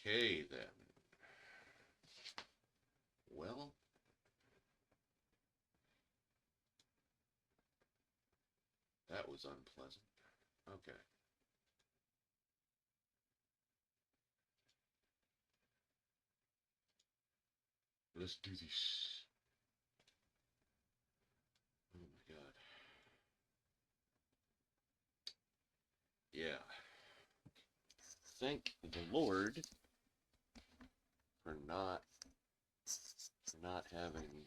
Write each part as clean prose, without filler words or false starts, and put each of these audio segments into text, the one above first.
Okay, then. Well, that was unpleasant. Okay. Let's do this. Oh my god. Yeah. Thank the Lord for not having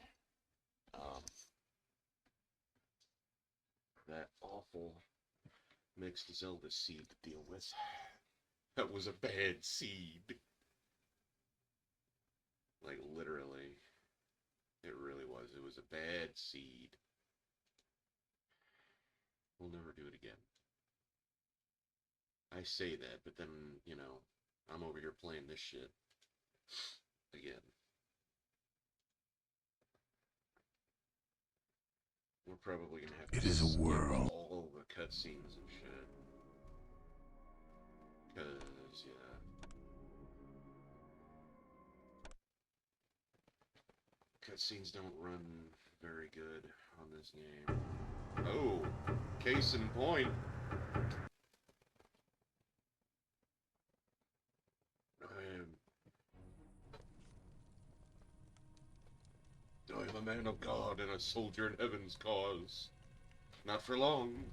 that awful mixed Zelda seed to deal with. That was a bad seed. Like, literally. It really was. It was a bad seed. We'll never do it again. I say that, but then, you know, I'm over here playing this shit again. We're probably gonna have to skip all the cutscenes and shit. Cause, yeah. Cutscenes don't run very good on this game. Oh, case in point. I am a man of God and a soldier in heaven's cause. Not for long.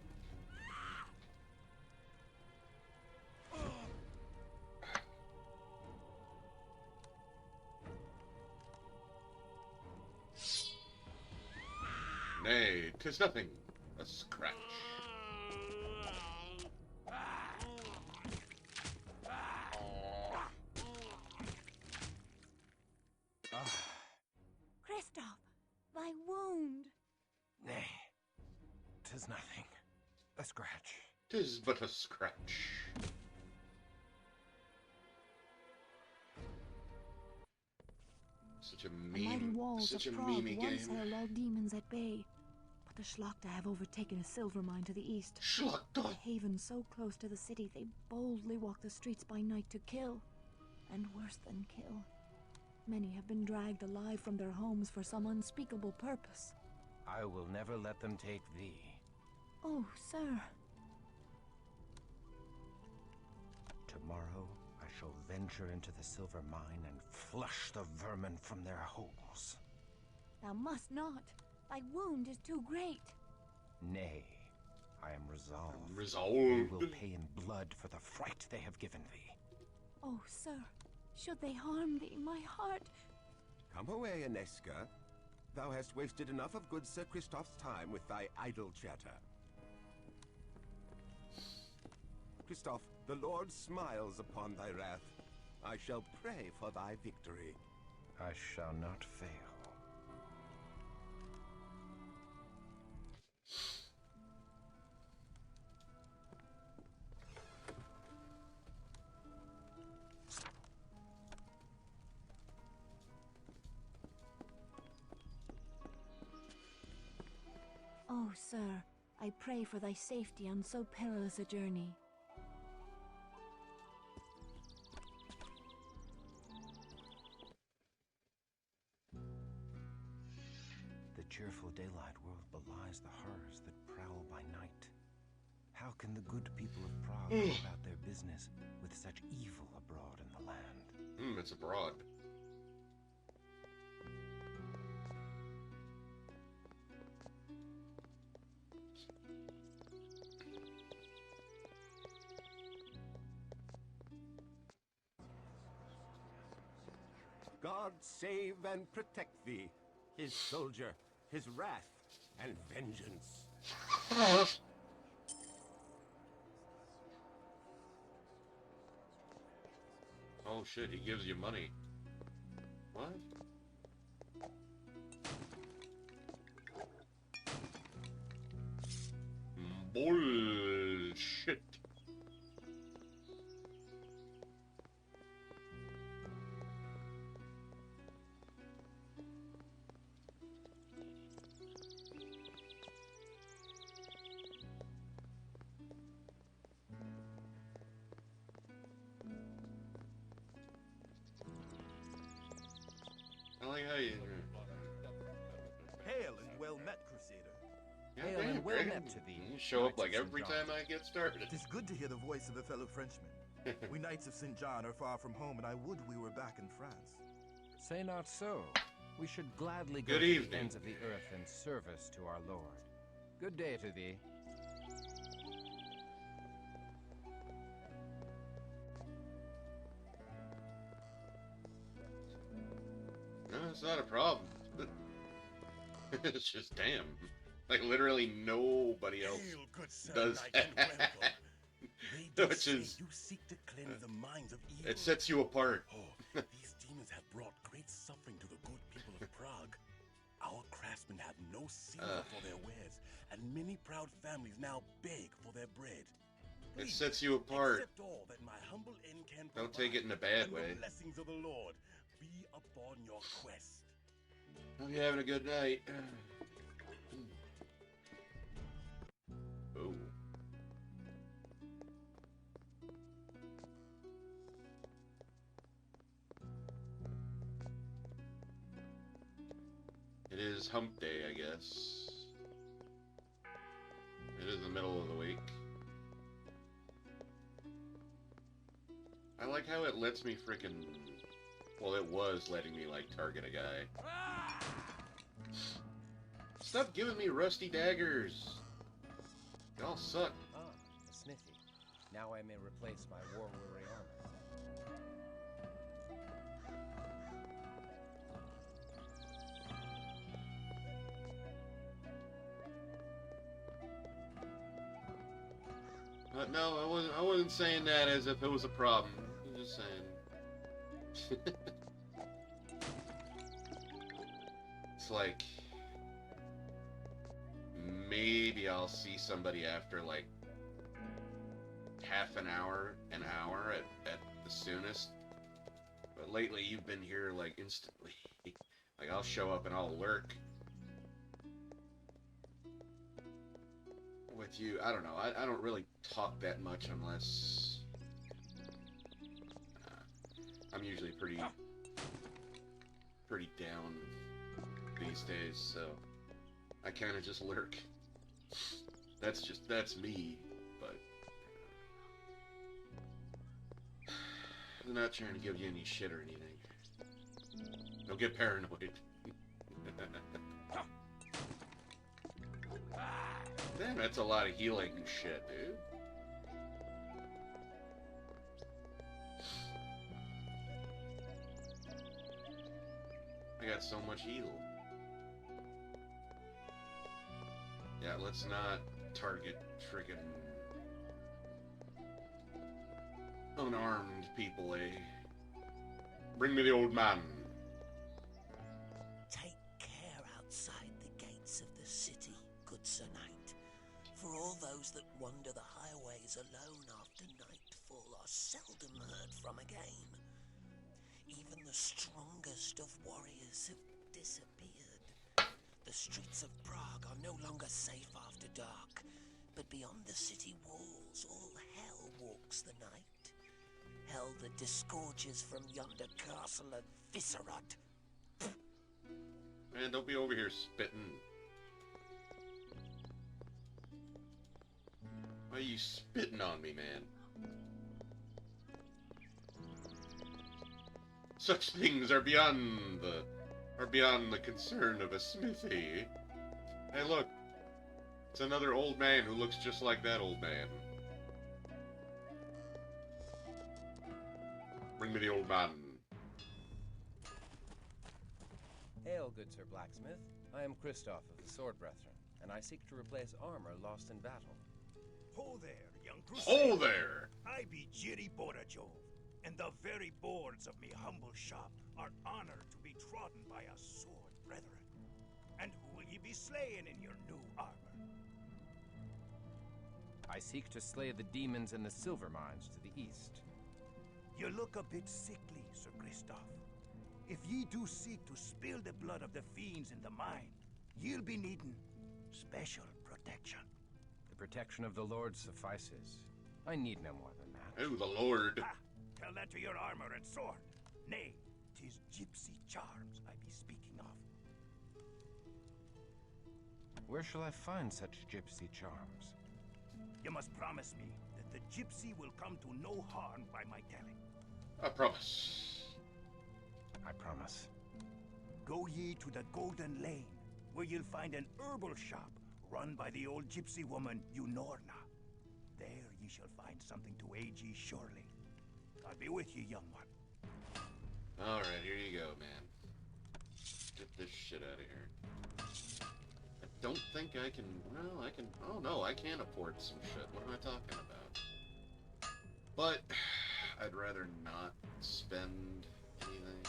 Nay, 'tis nothing. A scratch. Kristoff, thy wound. Nay, 'tis nothing. A scratch. 'Tis but a scratch. Such a The mighty walls such a of Prague memey once game. held all demons at bay, but the Schlachta have overtaken a silver mine to the east. Schlachta! A haven so close to the city they boldly walk the streets by night to kill, and worse than kill. Many have been dragged alive from their homes for some unspeakable purpose. I will never let them take thee. Oh, sir. Tomorrow I shall venture into the silver mine and flush the vermin from their holes. Thou must not. Thy wound is too great. Nay, I am resolved. Resolved. They will pay in blood for the fright they have given thee. Oh, sir, should they harm thee, my heart... Come away, Aneska. Thou hast wasted enough of good Sir Kristoff's time with thy idle chatter. Kristoff, the Lord smiles upon thy wrath. I shall pray for thy victory. I shall not fail. Oh, sir, I pray for thy safety on so perilous a journey. The cheerful daylight world belies the horrors that prowl by night. How can the good people of Prague go about their business with such evil abroad in the land? It's abroad. God save and protect thee, his soldier, his wrath, and vengeance. Oh shit, he gives you money. What? Bullshit. like how you. Hail and well met, Crusader. Hail and well met to thee. You show up Knights of like St. every John. time I get started. It is good to hear the voice of a fellow Frenchman. We Knights of St. John are far from home, and I would we were back in France. Say not so. We should gladly go Good to evening. the ends of the earth in service to our Lord. Good day to thee. No, it's not a problem. It's just damn. Like literally nobody else Hail, good sir, does knight, and that. welcome. They do Which say is- you seek to cleanse the minds of evil. It sets you apart. Oh, these demons have brought great suffering to the good people of Prague. Our craftsmen have no silver for their wares, and many proud families now beg for their bread. It Please, sets you apart. accept all that my humble inn can Don't take it in a provide, bad and way. the blessings of the Lord be upon your quest. Hope you're having a good night. Oh. It is hump day, I guess. It is the middle of the week. I like how it lets me frickin'... Well, it was letting me, like, target a guy. Stop giving me rusty daggers! Y'all suck. Ah, a smithy. Now I may replace my war-weary armor. No, I wasn't saying that as if it was a problem. I'm just saying. It's like maybe I'll see somebody after like half an hour at the soonest. But lately you've been here like instantly. Like I'll show up and I'll lurk. With you, I don't know. I don't really talk that much unless I'm usually pretty down these days, so I kind of just lurk. That's me, but I'm not trying to give you any shit or anything. Don't get paranoid. Damn, that's a lot of healing shit, dude. I got so much heal. Yeah, let's not target friggin' unarmed people, eh? Bring me the old man. Take care outside the gates of the city, good Sir Knight, for all those that wander the highways alone after nightfall are seldom heard from again. Even the strongest of warriors have disappeared. The streets of Prague are no longer safe after dark, but beyond the city walls all hell walks the night. Hell that disgorges from yonder castle of Viscerot. Man, don't be over here spitting. Why are you spitting on me, man? Such things are beyond the concern of a smithy. Hey, look. It's another old man who looks just like that old man. Bring me the old man. Hail, good Sir Blacksmith. I am Christoph of the Sword Brethren, and I seek to replace armor lost in battle. Ho there, young crusader. Ho there! I be Jiri Borajov, and the very boards of me humble shop are honored to be trodden by a sword brethren. And who will ye be slaying in your new armor? I seek to slay the demons in the silver mines to the east. You look a bit sickly, Sir Christoph. If ye do seek to spill the blood of the fiends in the mine, ye'll be needing special protection. The protection of the Lord suffices. I need no more than that. Oh, the Lord. Ha! Tell that to your armor and sword. Nay, 'Tis gypsy charms I be speaking of. Where shall I find such gypsy charms? You must promise me that the gypsy will come to no harm by my telling. I promise. I promise. Go ye to the Golden Lane, where you'll find an herbal shop run by the old gypsy woman ʟᴜʟᴢ. There ye shall find something to aid ye surely. God be with you, young one. Alright, here you go, man. Get this shit out of here. I don't think I can... Well, I can... Oh, no, I can afford some shit. What am I talking about? But, I'd rather not spend anything.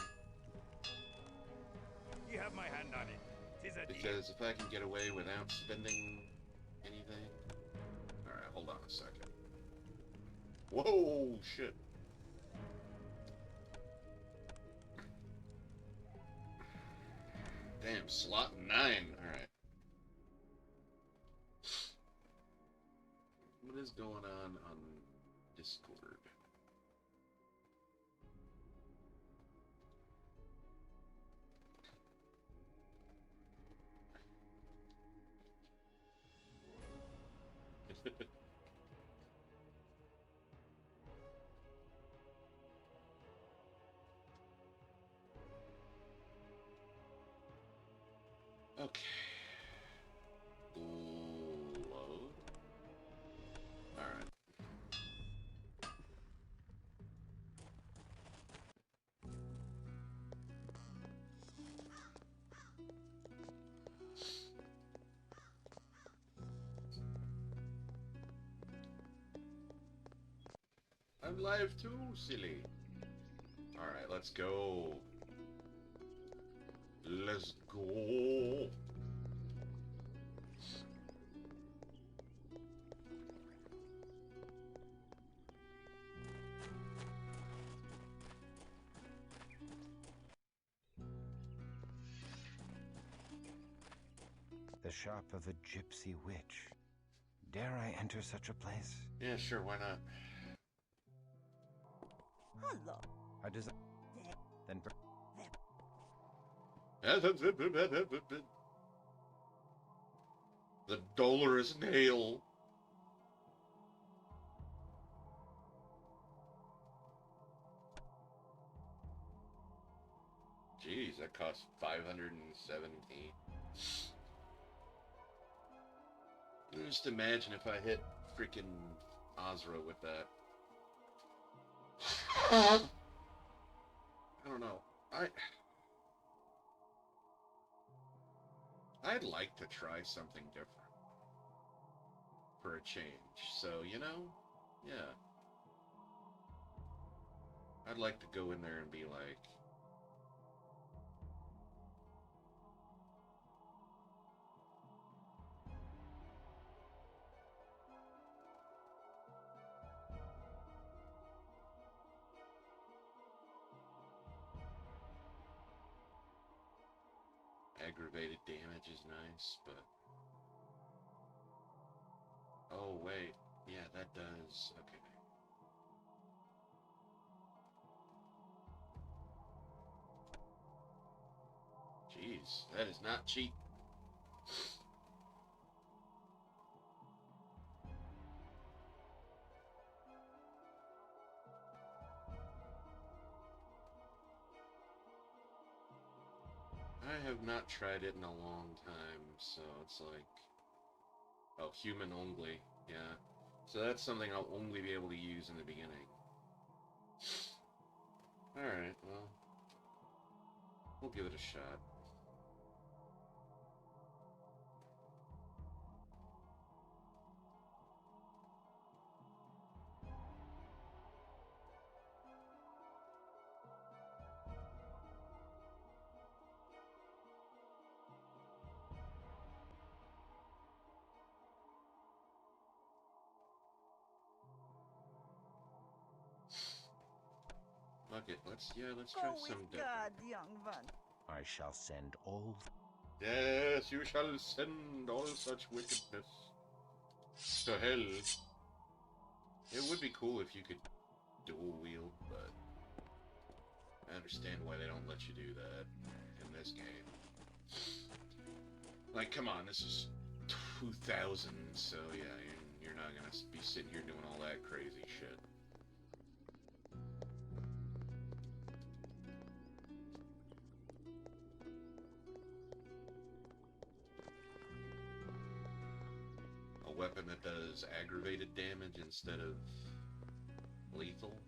You have my hand on it. 'Tis a deal. Because if I can get away without spending anything... Alright, hold on a second. Whoa, shit. Damn, slot 9. Alright. What is going on Discord? Okay. Load. Alright. I'm live too, silly. Alright, let's go. Let's go. The shop of a gypsy witch. Dare I enter such a place? Yeah, sure, why not? Hello. I desire. Then. The dolorous nail. Jeez, that costs 517. Just imagine if I hit freaking Azra with that. I don't know. I'd like to try something different for a change. So, you know, yeah. I'd like to go in there and be like, aggravated damage is nice, but... Oh, wait. Yeah, that does. Okay. Jeez, that is not cheap. I have not tried it in a long time, so it's like... Oh, human only, yeah. So that's something I'll only be able to use in the beginning. Alright, well... We'll give it a shot. Fuck it, let's try Go some with different. God, young one. I shall send all. Yes, you shall send all such wickedness to hell. It would be cool if you could dual wield, but I'd understand why they don't let you do that in this game. Like, come on, this is 2000, so yeah, you're not gonna be sitting here doing all that crazy shit. A weapon that does aggravated damage instead of lethal?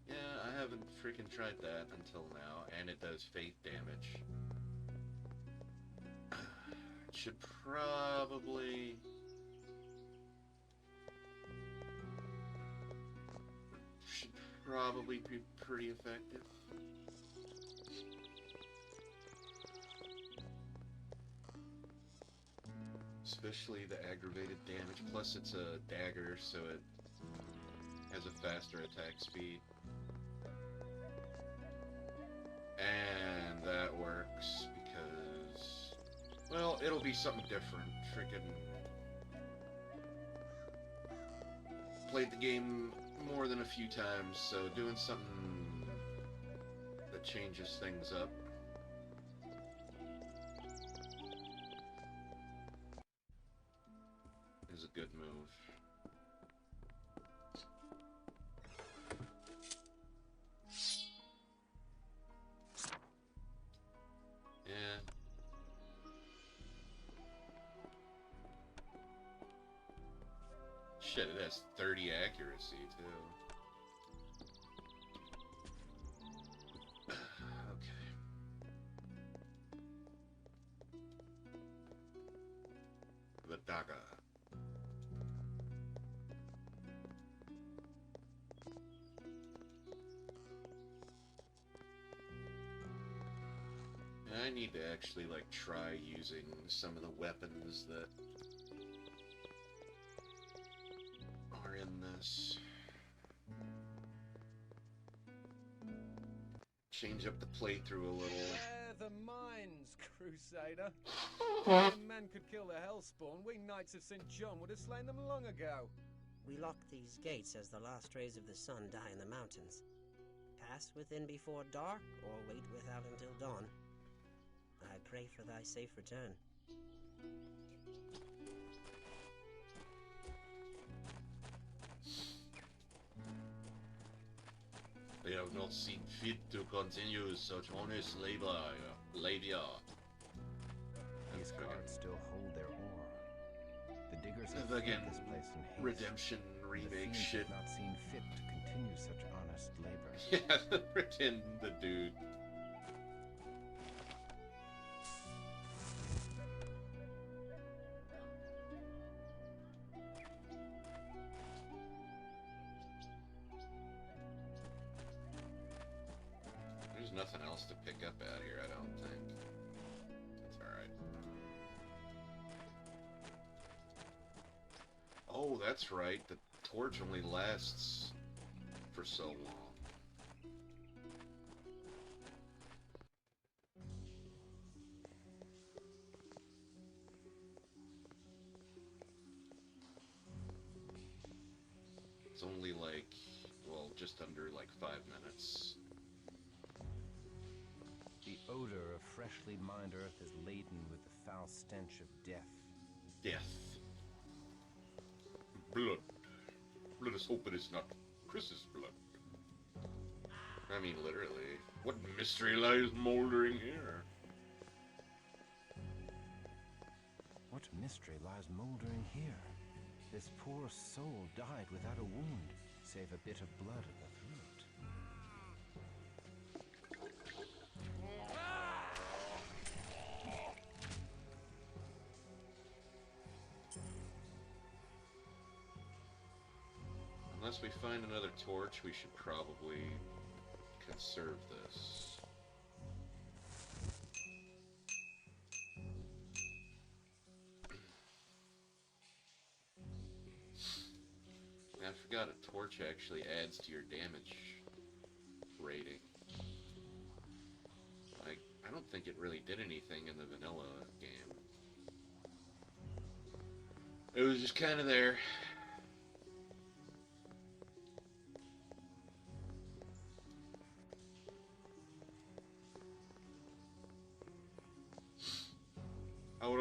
Yeah, I haven't freaking tried that until now, and it does faith damage. Should probably be pretty effective. Especially the aggravated damage, plus it's a dagger, so it has a faster attack speed. And that works because, well, it'll be something different. Freaking played the game more than a few times, so doing something that changes things up is a good move. Yeah. Shit, it has 30 accuracy, too. Okay. The dagger. I need to actually, like, try using some of the weapons that are in this. Change up the playthrough a little. The mines, Crusader. If men could kill the Hellspawn, we Knights of St. John would have slain them long ago. We lock these gates as the last rays of the sun die in the mountains. Pass within before dark, or wait without until dawn. I pray for thy safe return. They have not seen fit to continue such honest labor. These guards still hold their ore. The diggers have Again, fled this place in haste. redemption remake shit. Have not seen fit to continue such honest labor. Yeah, pretend the dude. There's nothing else to pick up out here, I don't think. It's alright. Oh, that's right. The torch only lasts for so long. It's only like, well, just under like 5 minutes. The odor of freshly mined earth is laden with the foul stench of death. Death. Blood. Let us hope it is not Chris's blood. I mean, literally. What mystery lies moldering here? What mystery lies moldering here? This poor soul died without a wound, save a bit of blood at the throat. Unless we find another torch, we should probably conserve this. I forgot a torch actually adds to your damage rating. Like, I don't think it really did anything in the vanilla game. It was just kind of there.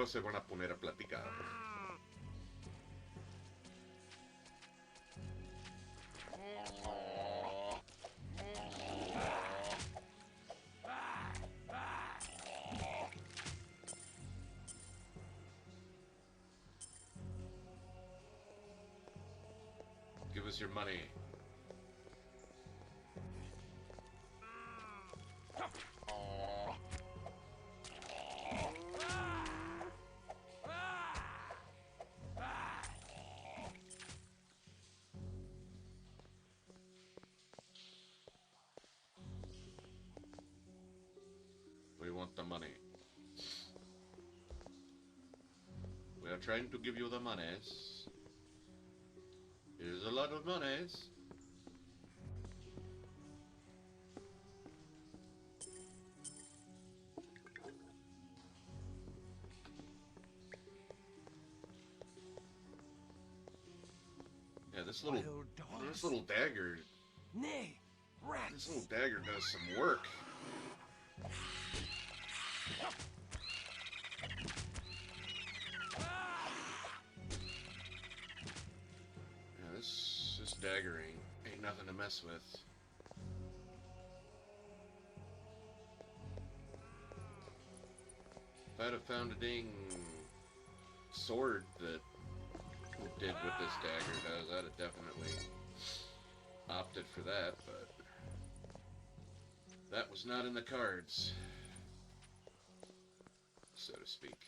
se van a poner a platicar. Give us your money. We want the money. We are trying to give you the monies. Here's a lot of monies. Yeah, this little dagger. Nay, rats. This little dagger does some work. Yeah, this dagger ain't nothing to mess with. If I'd have found a dang sword that did what this dagger does, I'd have definitely opted for that, but that was not in the cards, so to speak.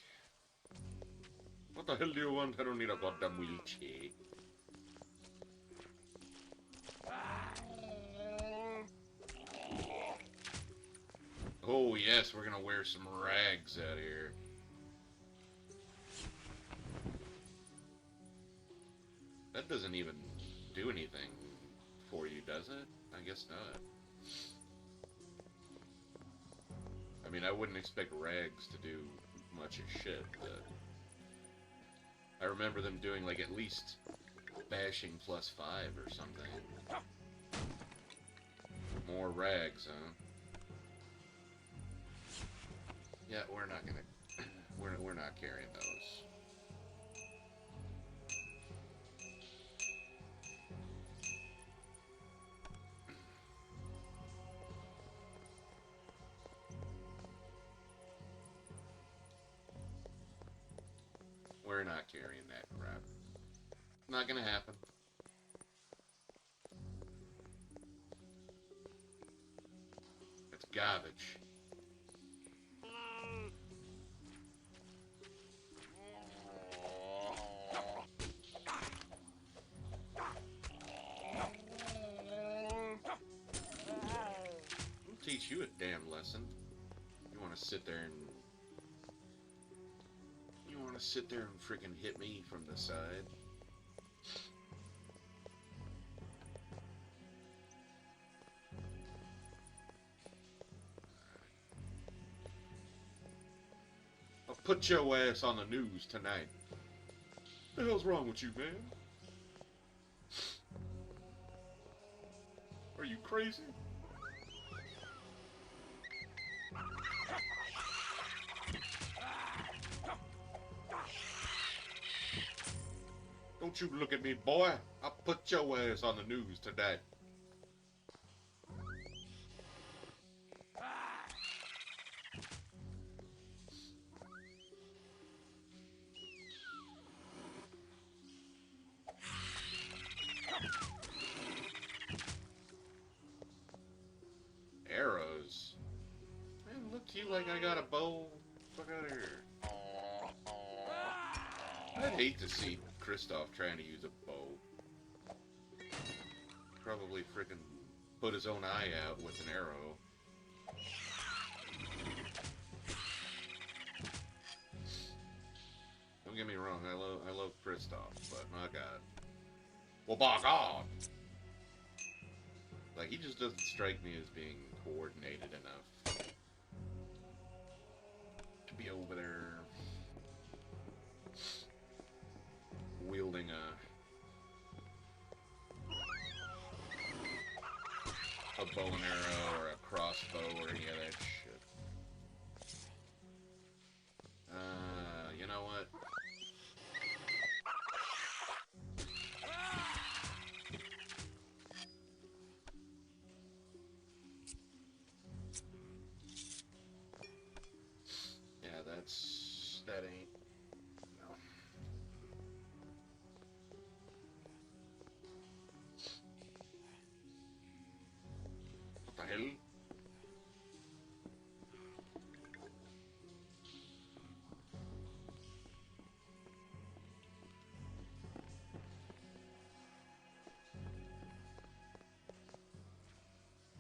What the hell do you want? I don't need a goddamn wheelchair. Oh yes, we're gonna wear some rags out here. That doesn't even do anything for you, does it? I guess not. I mean, I wouldn't expect rags to do much of shit, but I remember them doing like at least bashing +5 or something. More rags, huh? Yeah, we're not gonna we're not carrying those. We're not carrying that crap. Not gonna happen. It's garbage. I'll teach you a damn lesson. You wanna sit there and freaking hit me from the side? I'll put your ass on the news tonight. What the hell's wrong with you, man? Are you crazy? Don't you look at me, boy. I'll put your ass on the news today. Arrows? Man, look to you like I got a bow. Fuck out of here. I'd hate to see Kristoff trying to use a bow. Probably frickin' put his own eye out with an arrow. Don't get me wrong, I love Kristoff, but my god. Well, by God! Like, he just doesn't strike me as being coordinated enough to be over there wielding a bow and arrow or a crossbow or any of that shit. You know know what? Yeah, that ain't, no. What the hell?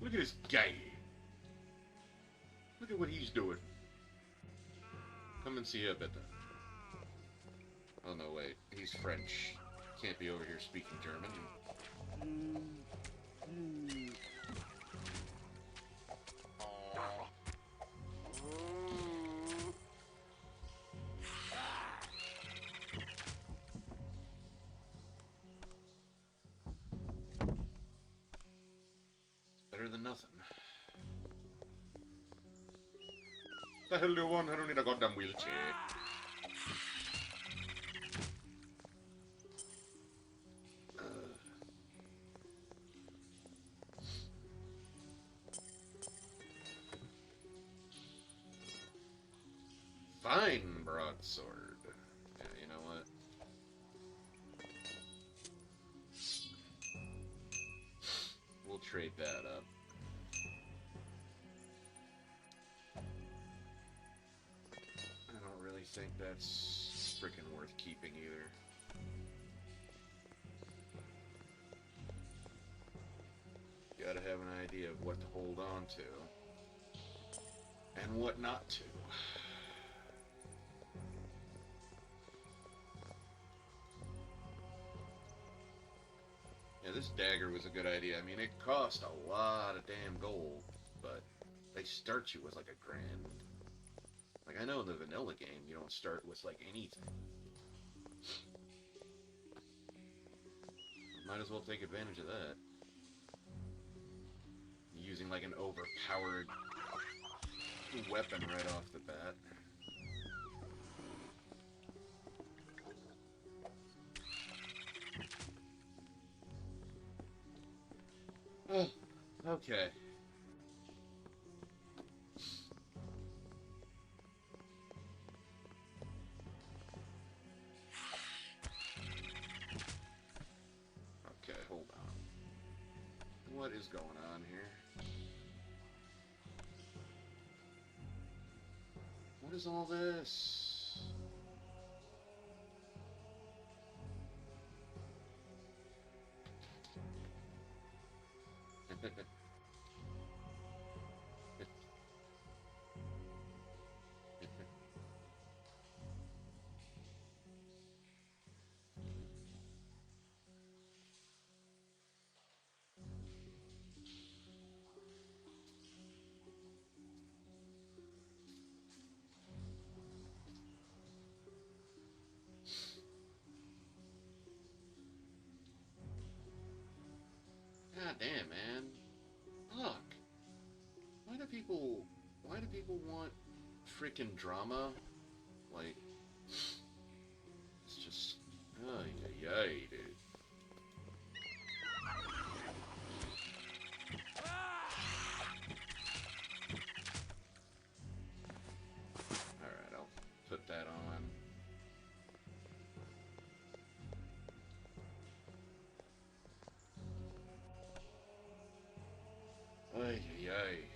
Look at this guy. Look at what he's doing. Come and see a bit. Oh no, wait. He's French. Can't be over here speaking German. Better than nothing. The hell do you want? I don't need a goddamn wheelchair. Fine broadsword. Yeah, you know what? We'll trade that up. I don't really think that's freaking worth keeping either. Gotta have an idea of what to hold on to and what not to. Yeah, this dagger was a good idea. I mean, it cost a lot of damn gold, but they start you with like $1,000. Like, I know in the vanilla game, you don't start with like anything. Might as well take advantage of that. Using like an overpowered weapon right off the bat. Oh, okay. Okay, hold on. What is going on here? What is all this? God damn, man. Fuck. Why do people want freaking drama? Like, it's just, ay, ay, ay, dude. Alright, I'll put that on. Ay, ay, ay.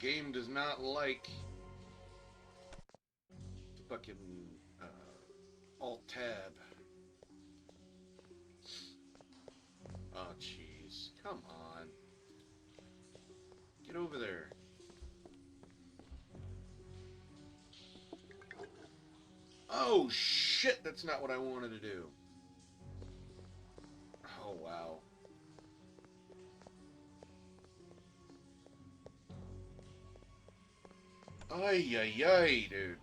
game does not like fucking Alt-Tab. Oh, jeez. Come on. Get over there. Oh, shit! That's not what I wanted to do. Oh, wow. Ay, ay, ay, dude.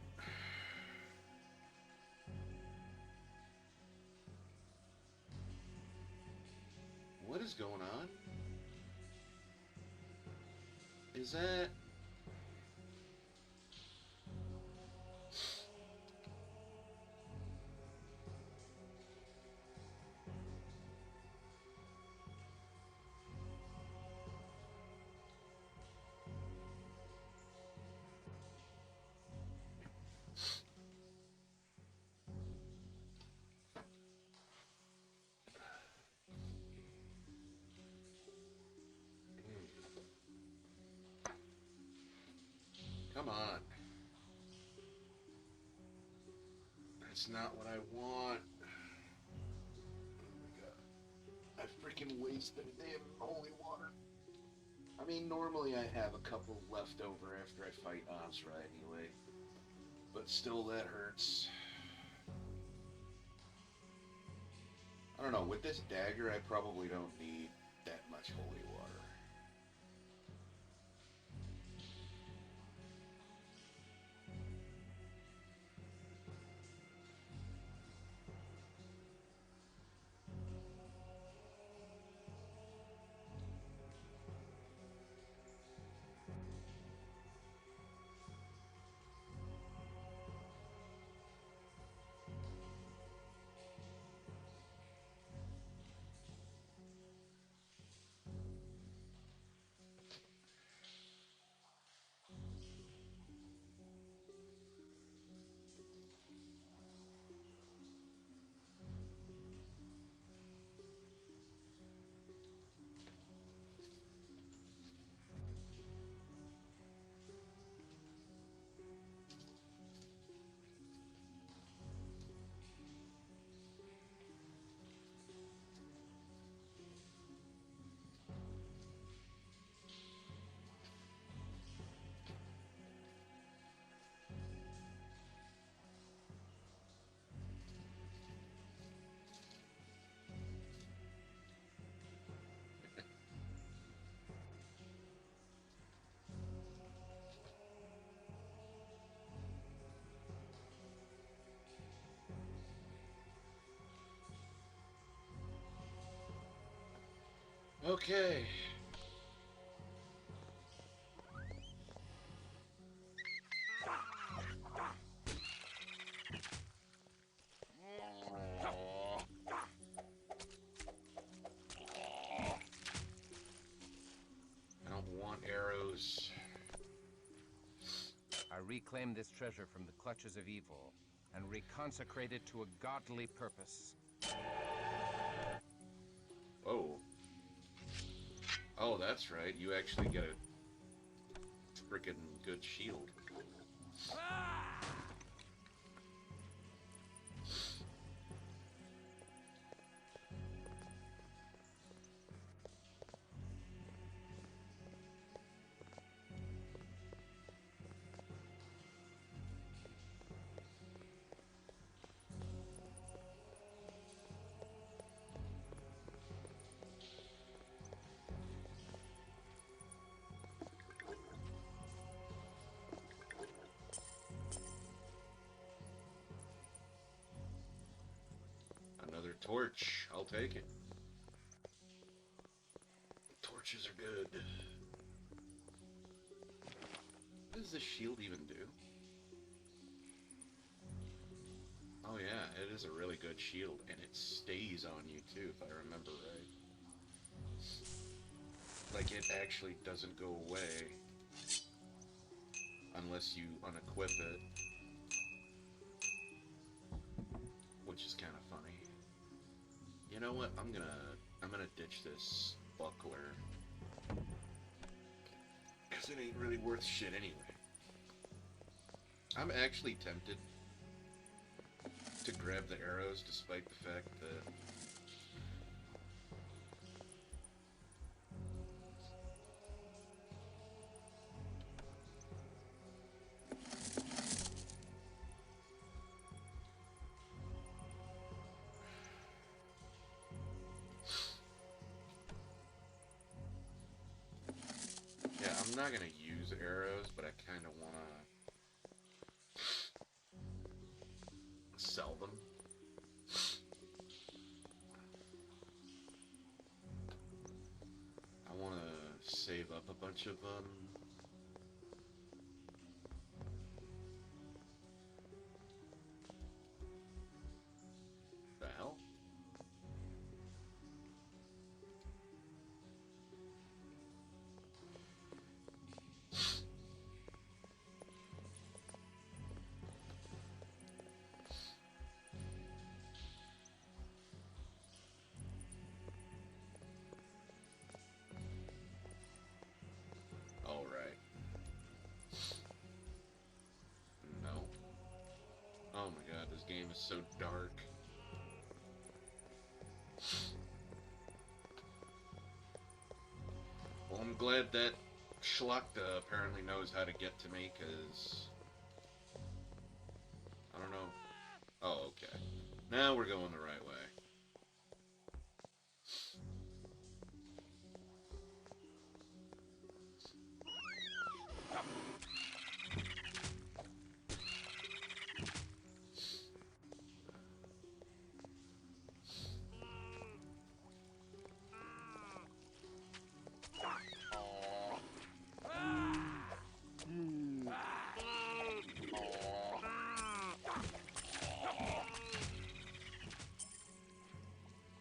What is going on? Is that... Come on. That's not what I want. Oh my god. I freaking wasted a damn holy water. I mean, normally I have a couple left over after I fight Asra anyway. But still, that hurts. I don't know, with this dagger I probably don't need that much holy water. Okay. I don't want arrows. I reclaim this treasure from the clutches of evil and reconsecrate it to a godly purpose. Oh. Oh, that's right. You actually get a freaking good shield. Another torch. I'll take it. Torches are good. What does this shield even do? Oh yeah, it is a really good shield, and it stays on you too, if I remember right. Like, it actually doesn't go away unless you unequip it, which is kind of funny. You know what? I'm gonna ditch this buckler, Because it ain't really worth shit anyway. I'm actually tempted to grab the arrows despite the fact that yeah, I'm not gonna use arrows, but I kind of want to sell them. I want to save up a bunch of them. The hell? All right. No. Oh my god, this game is so dark. Well, I'm glad that Schlachta apparently knows how to get to me, because I don't know. Oh, okay. Now we're going the right way.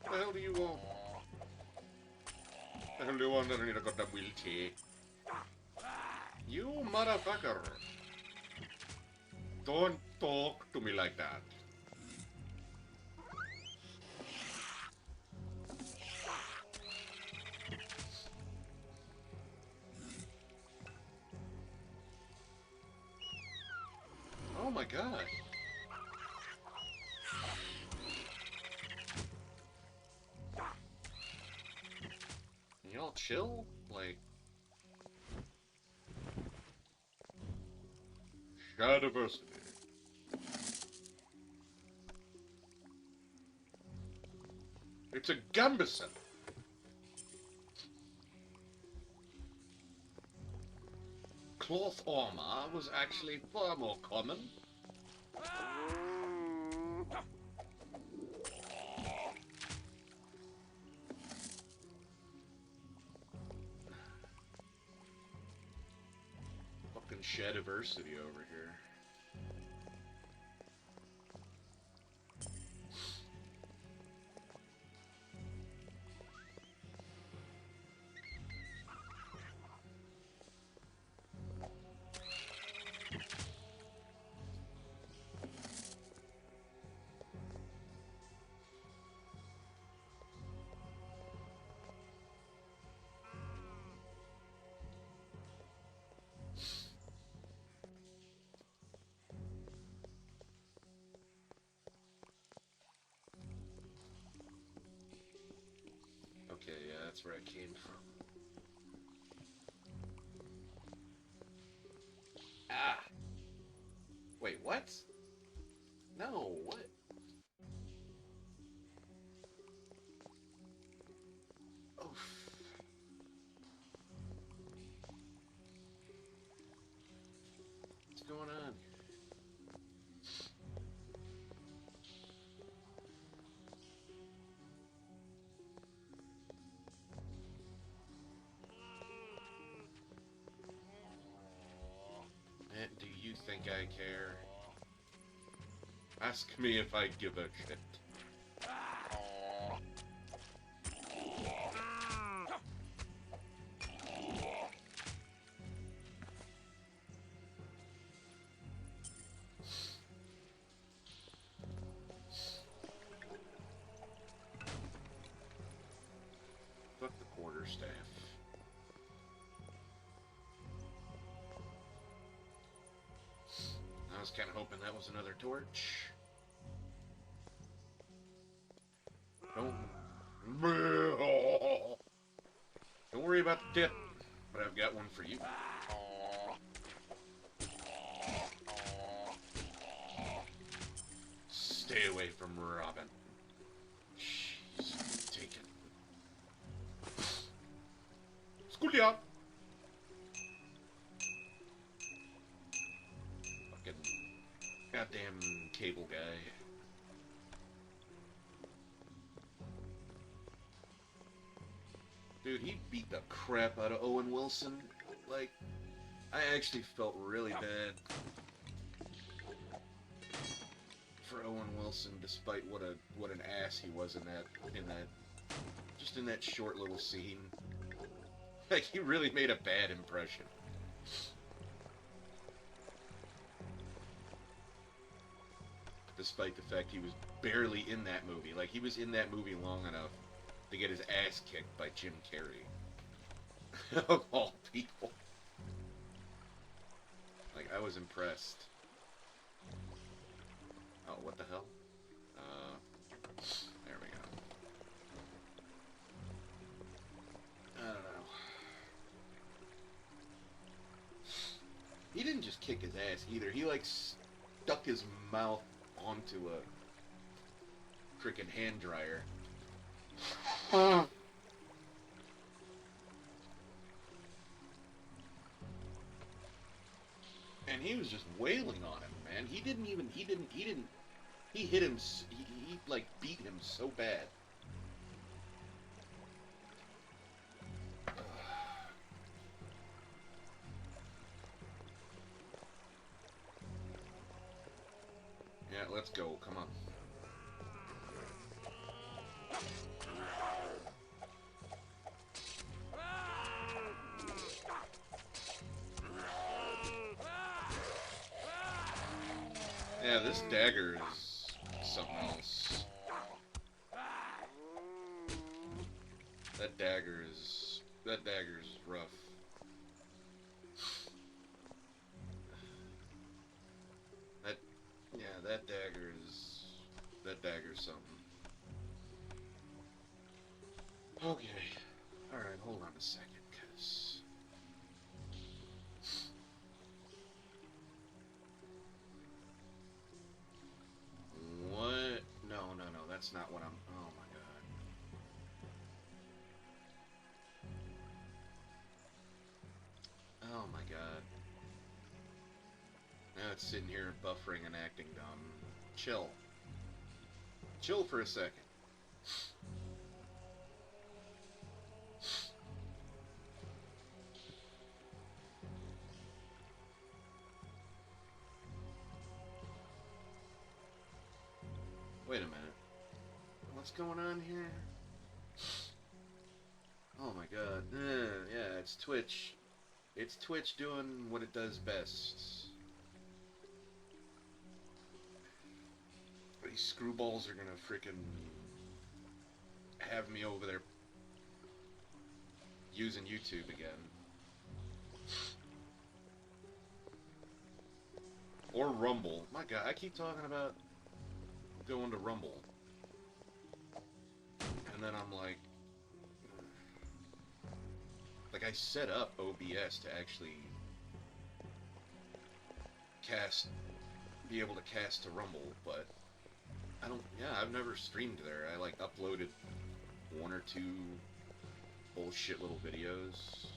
What the hell do you want? The hell do you want? I need a goddamn wheelchair. You motherfucker! Don't talk to me like that. Oh my god. Can y'all chill? Like... Shadiversity. It's a Gambison. Cloth armor was actually far more common. Fucking Shadiversity over here. Okay, yeah, that's where I came from. Ah! Wait, what? No, what? Oh. What's going on? Do you think I care? Ask me if I give a shit. Fuck the quarterstaff. was kind of hoping that was another torch. Don't worry about the tip, but I've got one for you. Stay away from Robin. She's taken. Schoolia! Fucking goddamn cable guy. Dude, he beat the crap out of Owen Wilson. Like, I actually felt really bad for Owen Wilson, despite what an ass he was in that short little scene. Like, he really made a bad impression. Despite the fact he was barely in that movie. Like, he was in that movie long enough to get his ass kicked by Jim Carrey. Of all people. Like, I was impressed. Oh, what the hell? There we go. I don't know. He didn't just kick his ass either. He, like, stuck his mouth onto a freaking hand dryer. And he was just wailing on him, man. He hit him, he like beat him so bad. Yeah, let's go, come on. Yeah, this dagger is something else. That dagger's rough. That dagger's something. Okay. Alright, hold on a second, cause what? No, that's not what I'm... Oh my god. Oh my god. Now it's sitting here buffering and acting dumb. Chill. Chill for a second. Wait a minute. What's going on here? Oh my god. Yeah, it's Twitch. It's Twitch doing what it does best. These screwballs are gonna frickin' have me over there using YouTube again. Or Rumble. My god, I keep talking about going to Rumble. And then I'm like I set up OBS to actually be able to cast to Rumble, but I've never streamed there. I like uploaded one or two bullshit little videos.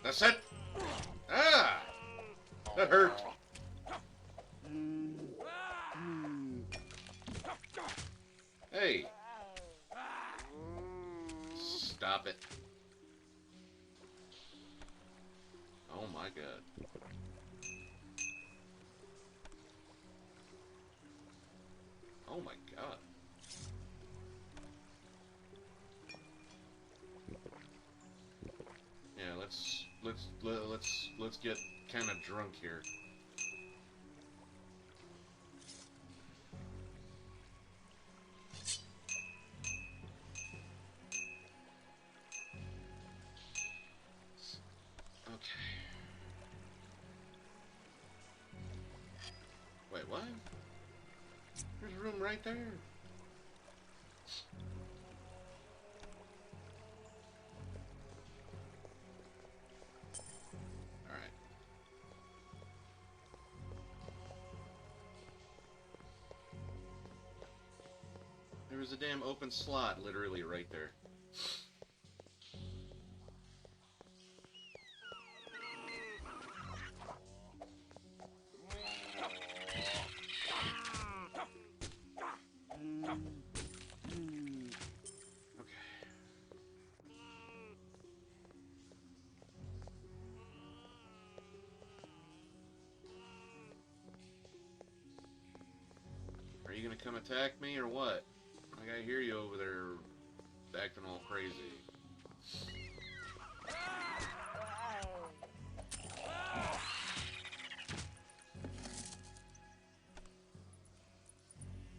That's it! Ah! That hurt! Hey! Stop it. Oh my god. Oh my god. Yeah, let's get kind of drunk here. Wait, what? There's a room right there. Alright. There was a damn open slot literally right there. Are you gonna come attack me or what? Like, I hear you over there acting all crazy.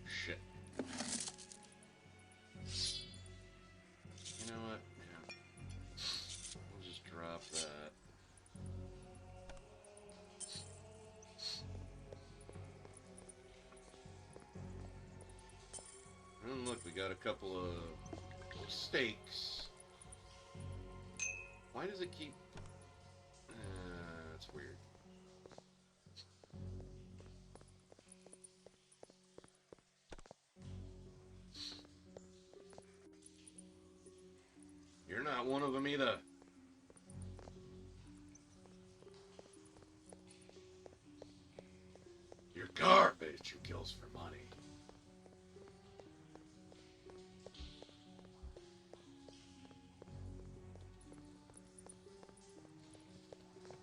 Shit. You know what? Yeah. We'll just drop that. And look, we got a couple of steaks. Why does it keep... that's weird. You're not one of them either. You're garbage who kills for money.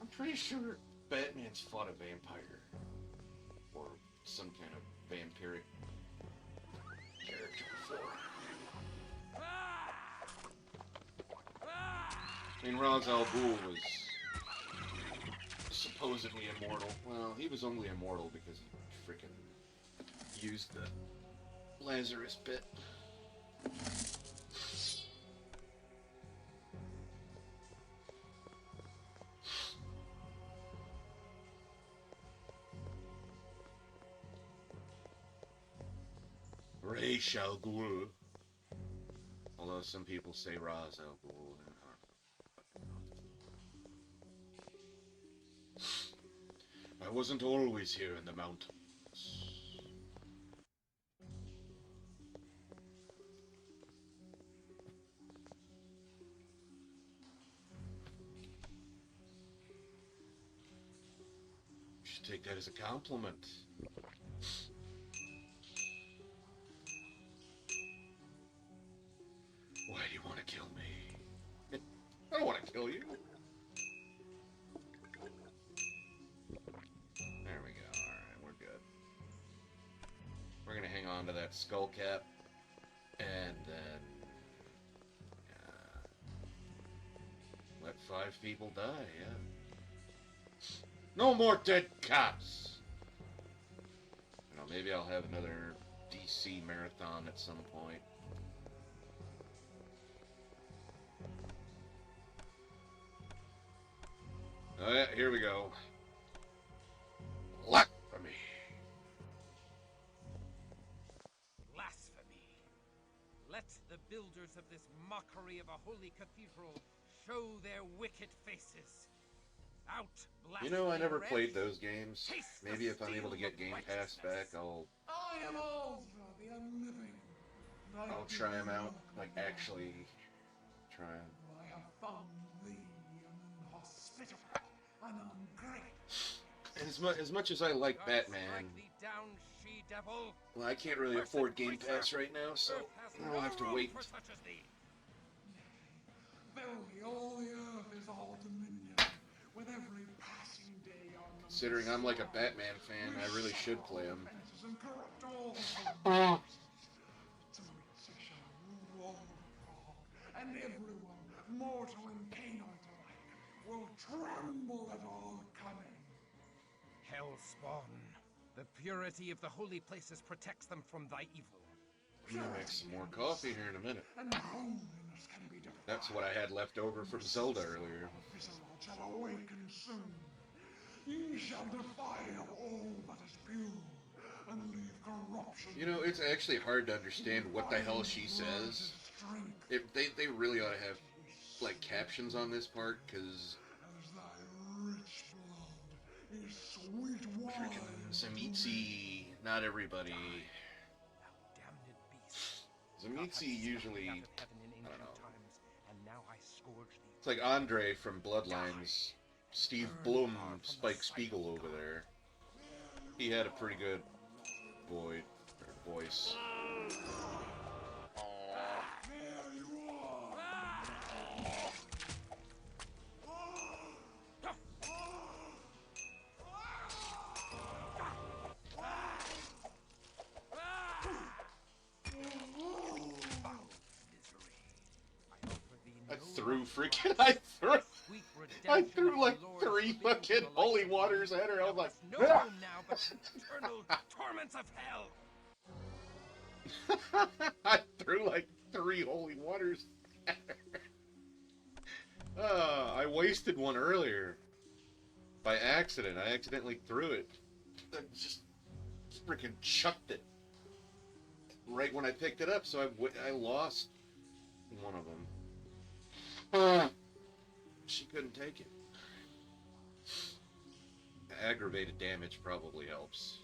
I'm pretty sure Batman's fought a vampire. Or some kind of vampiric character before. I mean, Ra's al Ghul was supposedly immortal. Well, he was only immortal because he freaking used the Lazarus pit. Ra's al Ghul. Although some people say Ra's al Ghul. I wasn't always here in the mountains. You should take that as a compliment. Why do you want to kill me? I don't want to kill you. There we go. Alright, we're good. We're gonna hang on to that skull cap. And then... let 5 people die, yeah. No more dead cops! You know, maybe I'll have another DC marathon at some point. Oh yeah, here we go. Blasphemy. Blasphemy. Let the builders of this mockery of a holy cathedral show their wicked faces. Out, blasphemy. You know, I never wretch. played those games. Taste the Maybe if I'm able to steel get of Game Pass back, righteousness. I am Ultra, the unliving. I'll try them out. Like, actually try them. I have found thee inhospitable and ungrateful. And as much as I like God Batman, strike thee down, she-devil. well, I can't really afford Game Pass right now, so Earth has I'll have to no wait. room for such as thee. Verily, all the earth is all dominion, with every passing day on the Considering I'm like a Batman fan, I really should play him. and corrupt all the so it shall rule all, and everyone, mortal and canine alike, will tremble at all coming. Hellspawn. The purity of the holy places protects them from thy evil. I'm gonna make some more coffee here in a minute. And holiness can be defied. That's what I had left over from Zelda earlier. Visceral shall awaken soon. Ye shall defile all that is pure, and leave corruption. You know, it's actually hard to understand what the hell she says. They really ought to have, like, captions on this part, because... As thy rich blood is sweet wine. Freaking Sᴛᴜᴛ, not everybody. Sᴛᴜᴛ usually, I don't know. It's like Andre from Bloodlines, Steve Blum, Spike Spiegel over there. He had a pretty good voice. I threw like 3 fucking holy waters at her. I was like, no now but eternal torments of hell. I threw like 3 holy waters at her. I wasted one earlier by accident. I accidentally threw it. I just freaking chucked it right when I picked it up, so I lost one of them. She couldn't take it. Aggravated damage probably helps.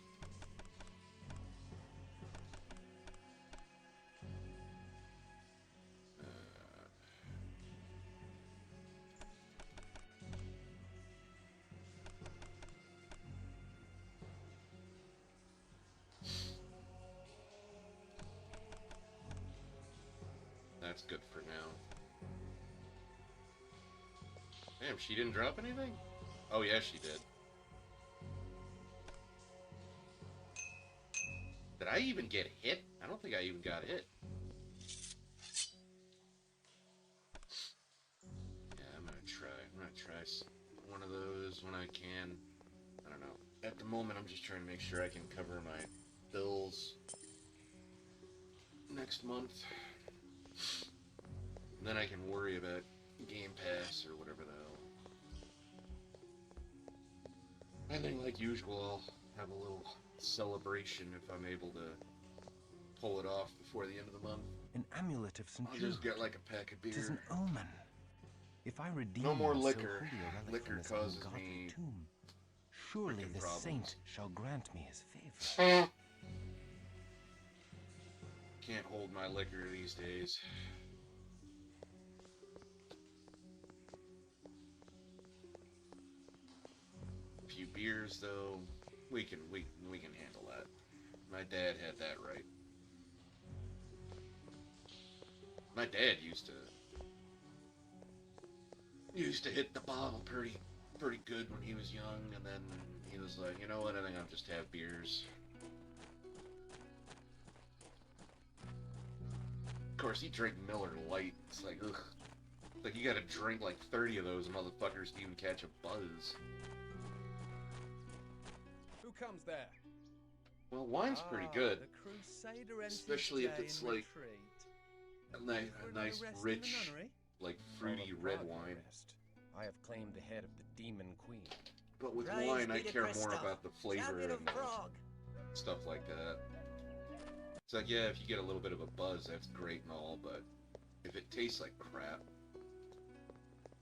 That's good for now. Damn, she didn't drop anything? Oh yeah, she did. Did I even get hit? I don't think I even got hit. Yeah, I'm gonna try one of those when I can. I don't know. At the moment, I'm just trying to make sure I can cover my bills next month. And then I can worry about Game Pass or whatever the hell. I think, like usual, I'll have a little celebration if I'm able to pull it off before the end of the month. An amulet of St. I'll just get like a pack of beer. 'Tis an omen. If I redeem No more so liquor. holy a relic Liquor from this causes ungodly me tomb, surely freaking the problems. saint shall grant me his favor. Can't hold my liquor these days. A few beers though, we can handle that. My dad had that right. My dad used to hit the bottle pretty good when he was young, and then he was like, you know what, I think I'll just have beers. Of course, he drank Miller Lite. It's like, ugh. It's like you gotta drink like 30 of those motherfuckers to even catch a buzz. Who comes there? Well, wine's pretty good. The Crusader enters Especially if day it's in like retreat. a nice rich, like fruity red wine. I have claimed the head of the Demon Queen. But with Praise wine, be I to care more Christoph, about the flavor champion of and Prague. stuff like that. It's like, yeah, if you get a little bit of a buzz, that's great and all, but if it tastes like crap...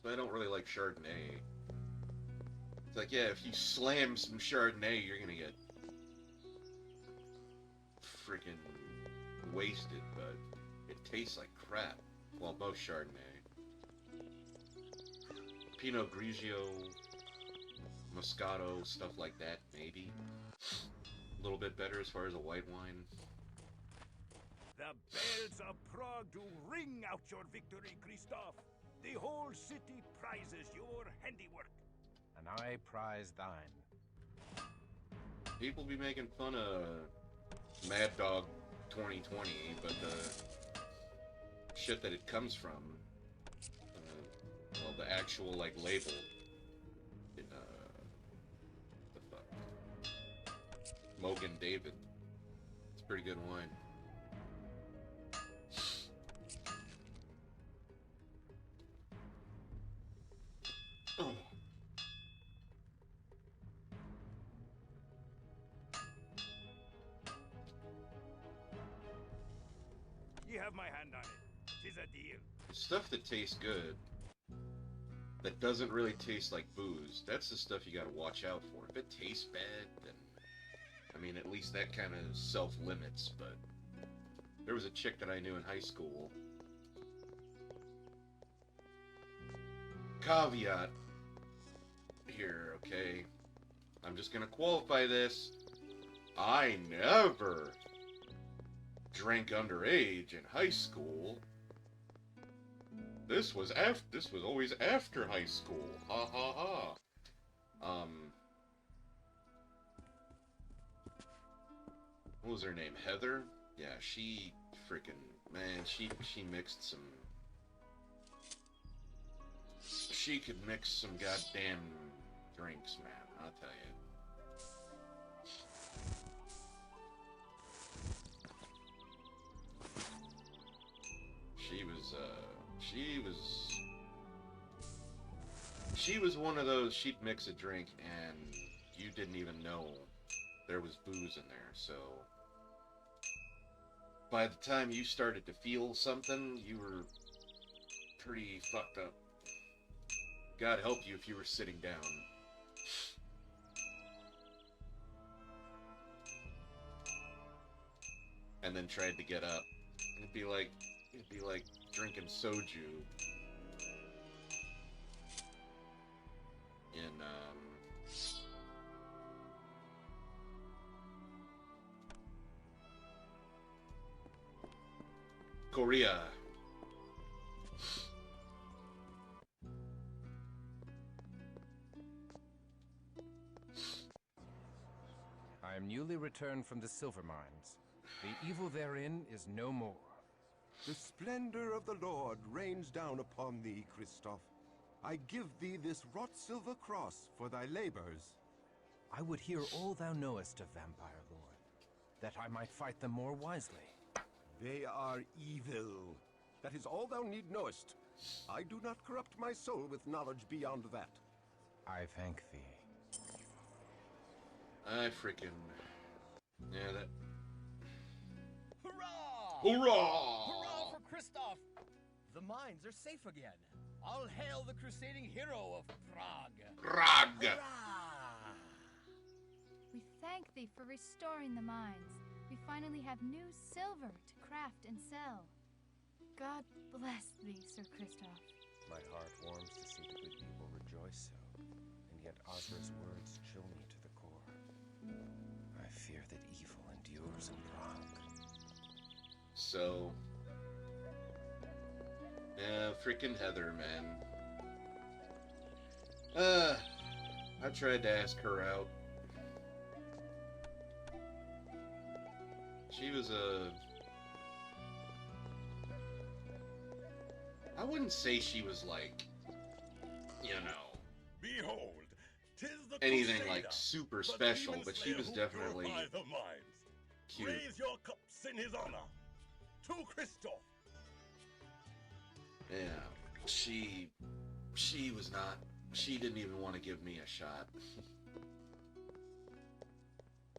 So I don't really like Chardonnay. It's like, yeah, if you slam some Chardonnay, you're gonna get freaking wasted, but it tastes like crap. Well, most Chardonnay. Pinot Grigio, Moscato, stuff like that, maybe. A little bit better as far as a white wine. The bells of Prague do ring out your victory, Christoph. The whole city prizes your handiwork. And I prize thine. People be making fun of Mad Dog 2020, but the shit that it comes from, well, the actual, like, label, the fuck, Mogan David, it's pretty good wine. Oh. have my hand on it. 'Tis a deal. Stuff that tastes good, that doesn't really taste like booze, that's the stuff you gotta watch out for. If it tastes bad, then, I mean, at least that kind of self-limits, but there was a chick that I knew in high school. Caveat here, okay? I'm just gonna qualify this. I never drank underage in high school. This was always after high school. Ha ha ha. What was her name? Heather? Yeah, she freaking, man, she mixed some. She could mix some goddamn drinks, man, I'll tell you. She was one of those, she'd mix a drink and you didn't even know there was booze in there, so by the time you started to feel something, you were pretty fucked up. God help you if you were sitting down. And then tried to get up. It'd be like drinking soju in Korea. I am newly returned from the silver mines. The evil therein is no more. The splendor of the Lord rains down upon thee, Kristoff. I give thee this wrought silver cross for thy labors. I would hear all thou knowest of Vampire Lord, that I might fight them more wisely. They are evil. That is all thou need knowest. I do not corrupt my soul with knowledge beyond that. I thank thee. I freaking... Yeah, that... Hurrah! Hurrah! Hurrah for Kristoff! The mines are safe again. All hail the crusading hero of Prague. Prague! Hurrah! We thank thee for restoring the mines. We finally have new silver to craft and sell. God bless thee, Sir Kristoff. My heart warms to see the good people rejoice so, and yet Ozra's words chill me to the core. I fear that evil endures in Prague. So... Yeah, freaking Heather, man. I tried to ask her out. She was I wouldn't say she was like, you know, behold, 'tis the anything Crusader, like super the special, demon but she slayer was who definitely purifies the minds. cute. Raise your cups in his honor. To Kristoff. Yeah, she was not, she didn't even want to give me a shot.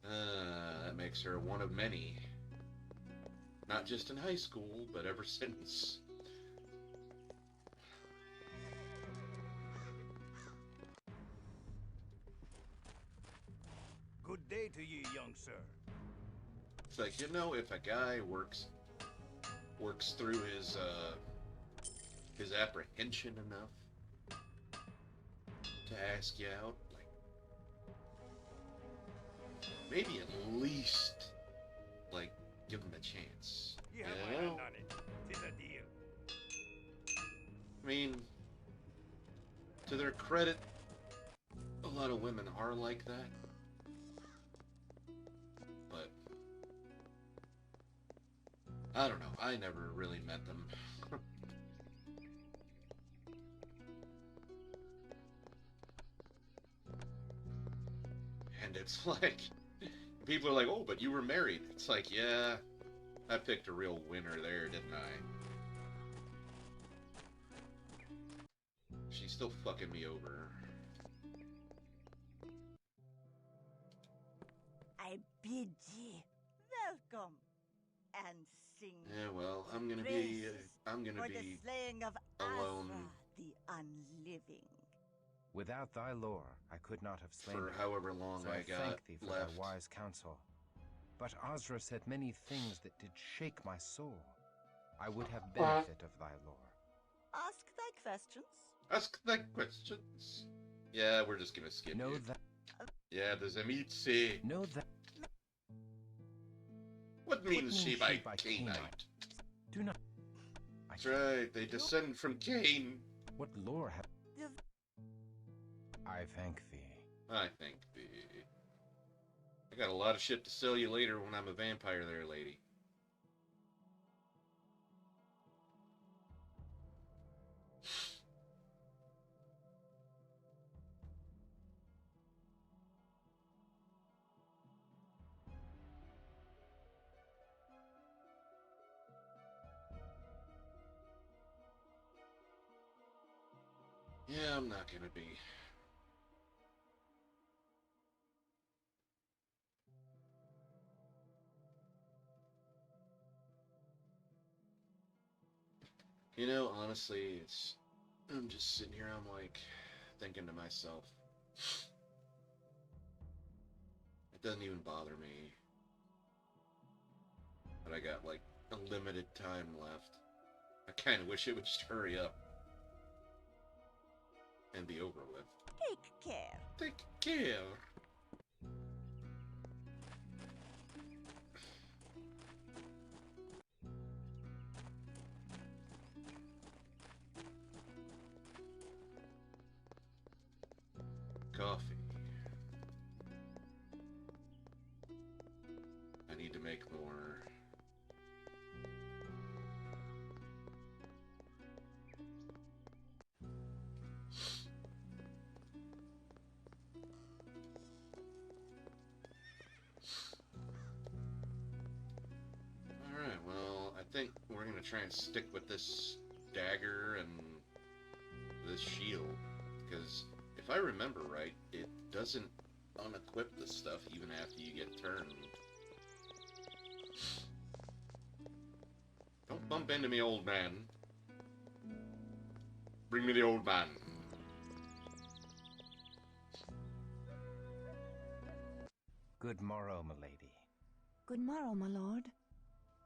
That makes her one of many. Not just in high school, but ever since. Good day to ye, young sir. It's like, you know, if a guy works through his apprehension enough to ask you out, like, maybe at least, like, give him a chance. You have my hand on it. 'Tis a deal. I mean, to their credit, a lot of women are like that. But I don't know. I never really met them. And it's like, people are like, oh, but you were married. It's like, yeah, I picked a real winner there, didn't I? She's still fucking me over. I bid ye welcome. and sing. Yeah, well, I'm gonna praises for be the slaying of alone Azra, the unliving. Without thy lore, I could not have slain for thee, however long so I got thank thee for left. thy wise counsel. But Azra said many things that did shake my soul. I would have benefit of thy lore. Ask thy questions. Ask thy questions. Yeah, we're just gonna skip Know you. that. Yeah, the Zemitsi. Know that. What means she by Canaanite? Do not. That's right, they descend from Cain. What lore have? I thank thee. I thank thee. I got a lot of shit to sell you later when I'm a vampire there, lady. Yeah, I'm not gonna be. You know, honestly, I'm just sitting here, I'm like, thinking to myself, it doesn't even bother me that I got, like, a limited time left. I kind of wish it would just hurry up and be over with. Take care. Take care. Coffee. I need to make more. Alright, well, I think we're gonna try and stick with this dagger and this shield, because if I remember right, it doesn't unequip the stuff even after you get turned. Don't bump into me, old man. Bring me the old man. Good morrow, milady. Good morrow, my lord.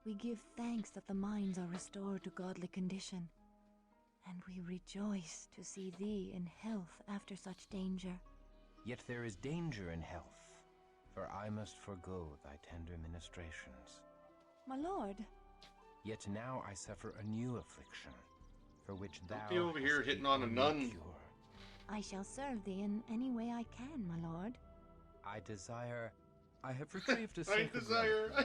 We give thanks that the minds are restored to godly condition, and we rejoice to see thee in health after such danger. Yet there is danger in health, for I must forego thy tender ministrations. My lord. Yet now I suffer a new affliction, for which thou Don't be over here hast hitting the on a only nun. cure. I shall serve thee in any way I can, my lord. I have retrieved a I sacred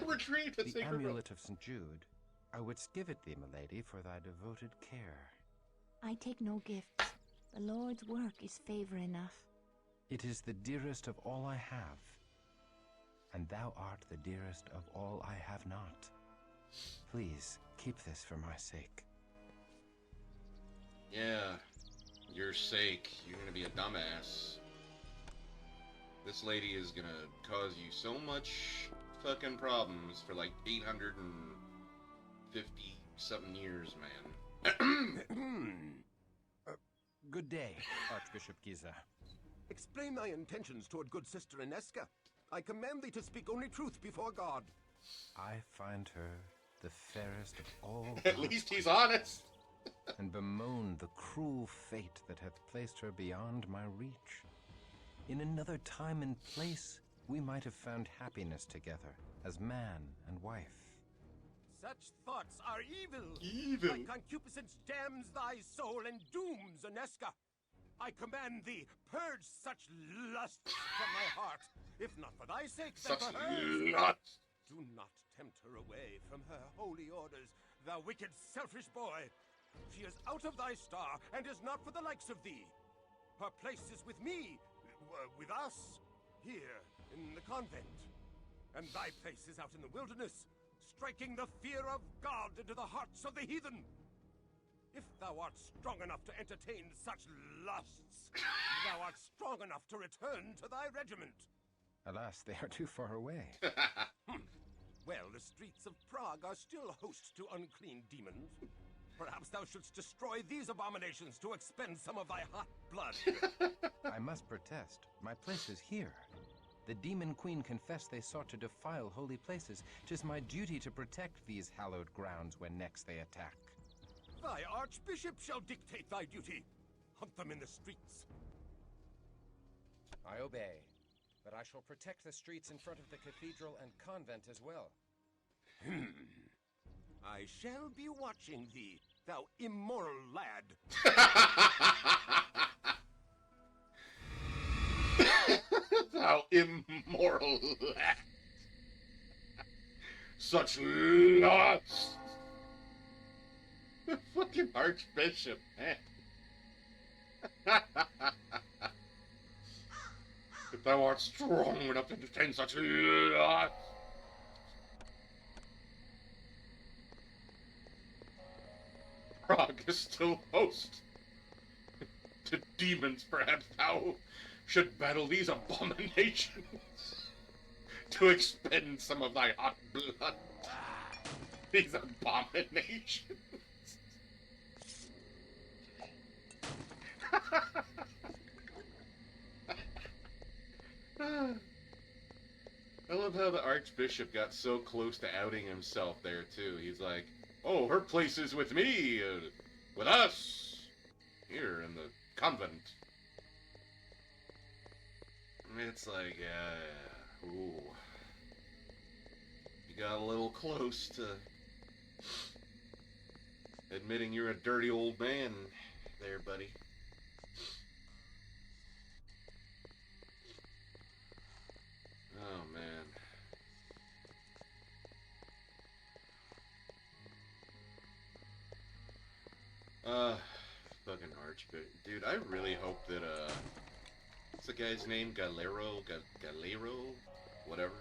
retrieved a the sacred amulet of St. Jude. I would give it thee, milady, for thy devoted care. I take no gifts. The Lord's work is favor enough. It is the dearest of all I have, and thou art the dearest of all I have not. Please, keep this for my sake. Yeah, your sake. You're gonna be a dumbass. This lady is gonna cause you so much fucking problems for like 850-something years, man. Good day, Archbishop Giza. Explain thy intentions toward good sister Inesca. I command thee to speak only truth before God. I find her the fairest of all. At least he's honest. And bemoan the cruel fate that hath placed her beyond my reach. In another time and place, we might have found happiness together as man and wife. Such thoughts are evil. Evil. Thy concupiscence damns thy soul and dooms Inesca. I command thee, purge such lusts from thy heart. If not for thy sake, then Such for hers. lusts. Do not tempt her away from her holy orders, thou wicked, selfish boy. She is out of thy star, and is not for the likes of thee. Her place is with me, with us, here in the convent. And thy place is out in the wilderness, striking the fear of God into the hearts of the heathen. If thou art strong enough to entertain such lusts, thou art strong enough to return to thy regiment. Alas, they are too far away. Well, the streets of Prague are still host to unclean demons. Perhaps thou shouldst destroy these abominations to expend some of thy hot blood. I must protest. My place is here. The demon queen confessed they sought to defile holy places. 'Tis my duty to protect these hallowed grounds when next they attack. Thy archbishop shall dictate thy duty. Hunt them in the streets. I obey, but I shall protect the streets in front of the cathedral and convent as well. I shall be watching thee, thou immoral lad. Thou immoral lad. Such lust. The fucking archbishop, man. If thou art strong enough to defend such lust. Prague is still host to demons. Perhaps thou should battle these abominations to expend some of thy hot blood. These abominations. I love how the Archbishop got so close to outing himself there, too. He's like, oh, her place is with me, with us, here in the convent. It's like, yeah, ooh. You got a little close to admitting you're a dirty old man there, buddy. Oh, man. Fucking Archbishop. Dude, I really hope that, what's the guy's name? Galero? Whatever.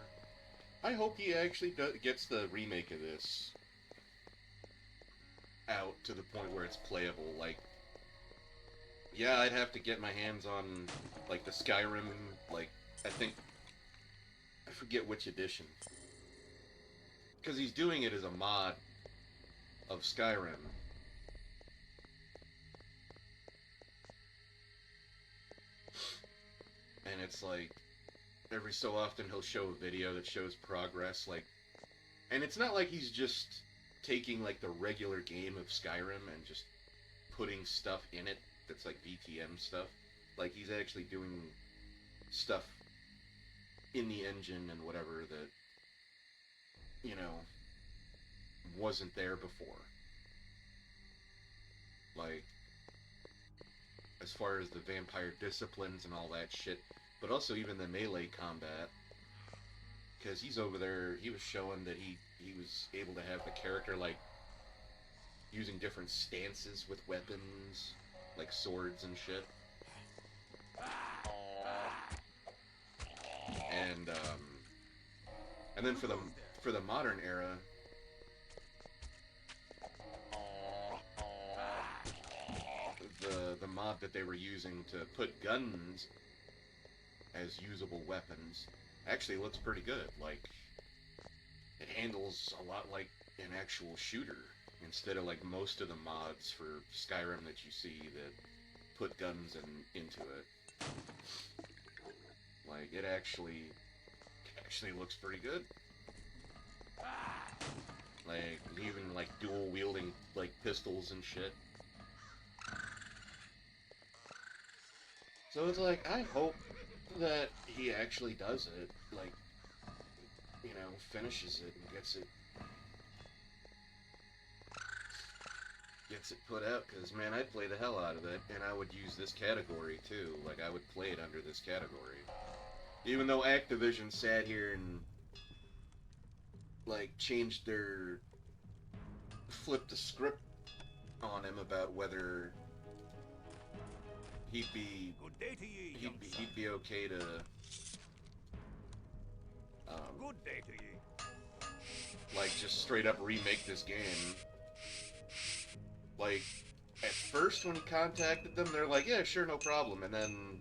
I hope he actually gets the remake of this out to the point where it's playable. Like, yeah, I'd have to get my hands on, like, the Skyrim, like, I forget which edition. Because he's doing it as a mod of Skyrim. And it's like, every so often he'll show a video that shows progress, like, and it's not like he's just taking, like, the regular game of Skyrim and just putting stuff in it that's, like, VTM stuff. Like, he's actually doing stuff in the engine and whatever that, you know, wasn't there before. Like, as far as the vampire disciplines and all that shit, but also even the melee combat, because he's over there, he was showing that he was able to have the character, like, using different stances with weapons, like swords and shit. And then for the modern era, the mod that they were using to put guns as usable weapons actually looks pretty good. Like, it handles a lot like an actual shooter instead of like most of the mods for Skyrim that you see that put guns into it. Like, it actually looks pretty good. Like, even like dual wielding like pistols and shit. So it's like, I hope that he actually does it, like, you know, finishes it and gets it put out, because, man, I'd play the hell out of it, and I would use this category, too. Like, I would play it under this category. Even though Activision sat here and, like, flipped the script on him about whether he'd be okay to, Good day to ye. like, just straight up remake this game. Like, at first when he contacted them, they're like, yeah, sure, no problem. And then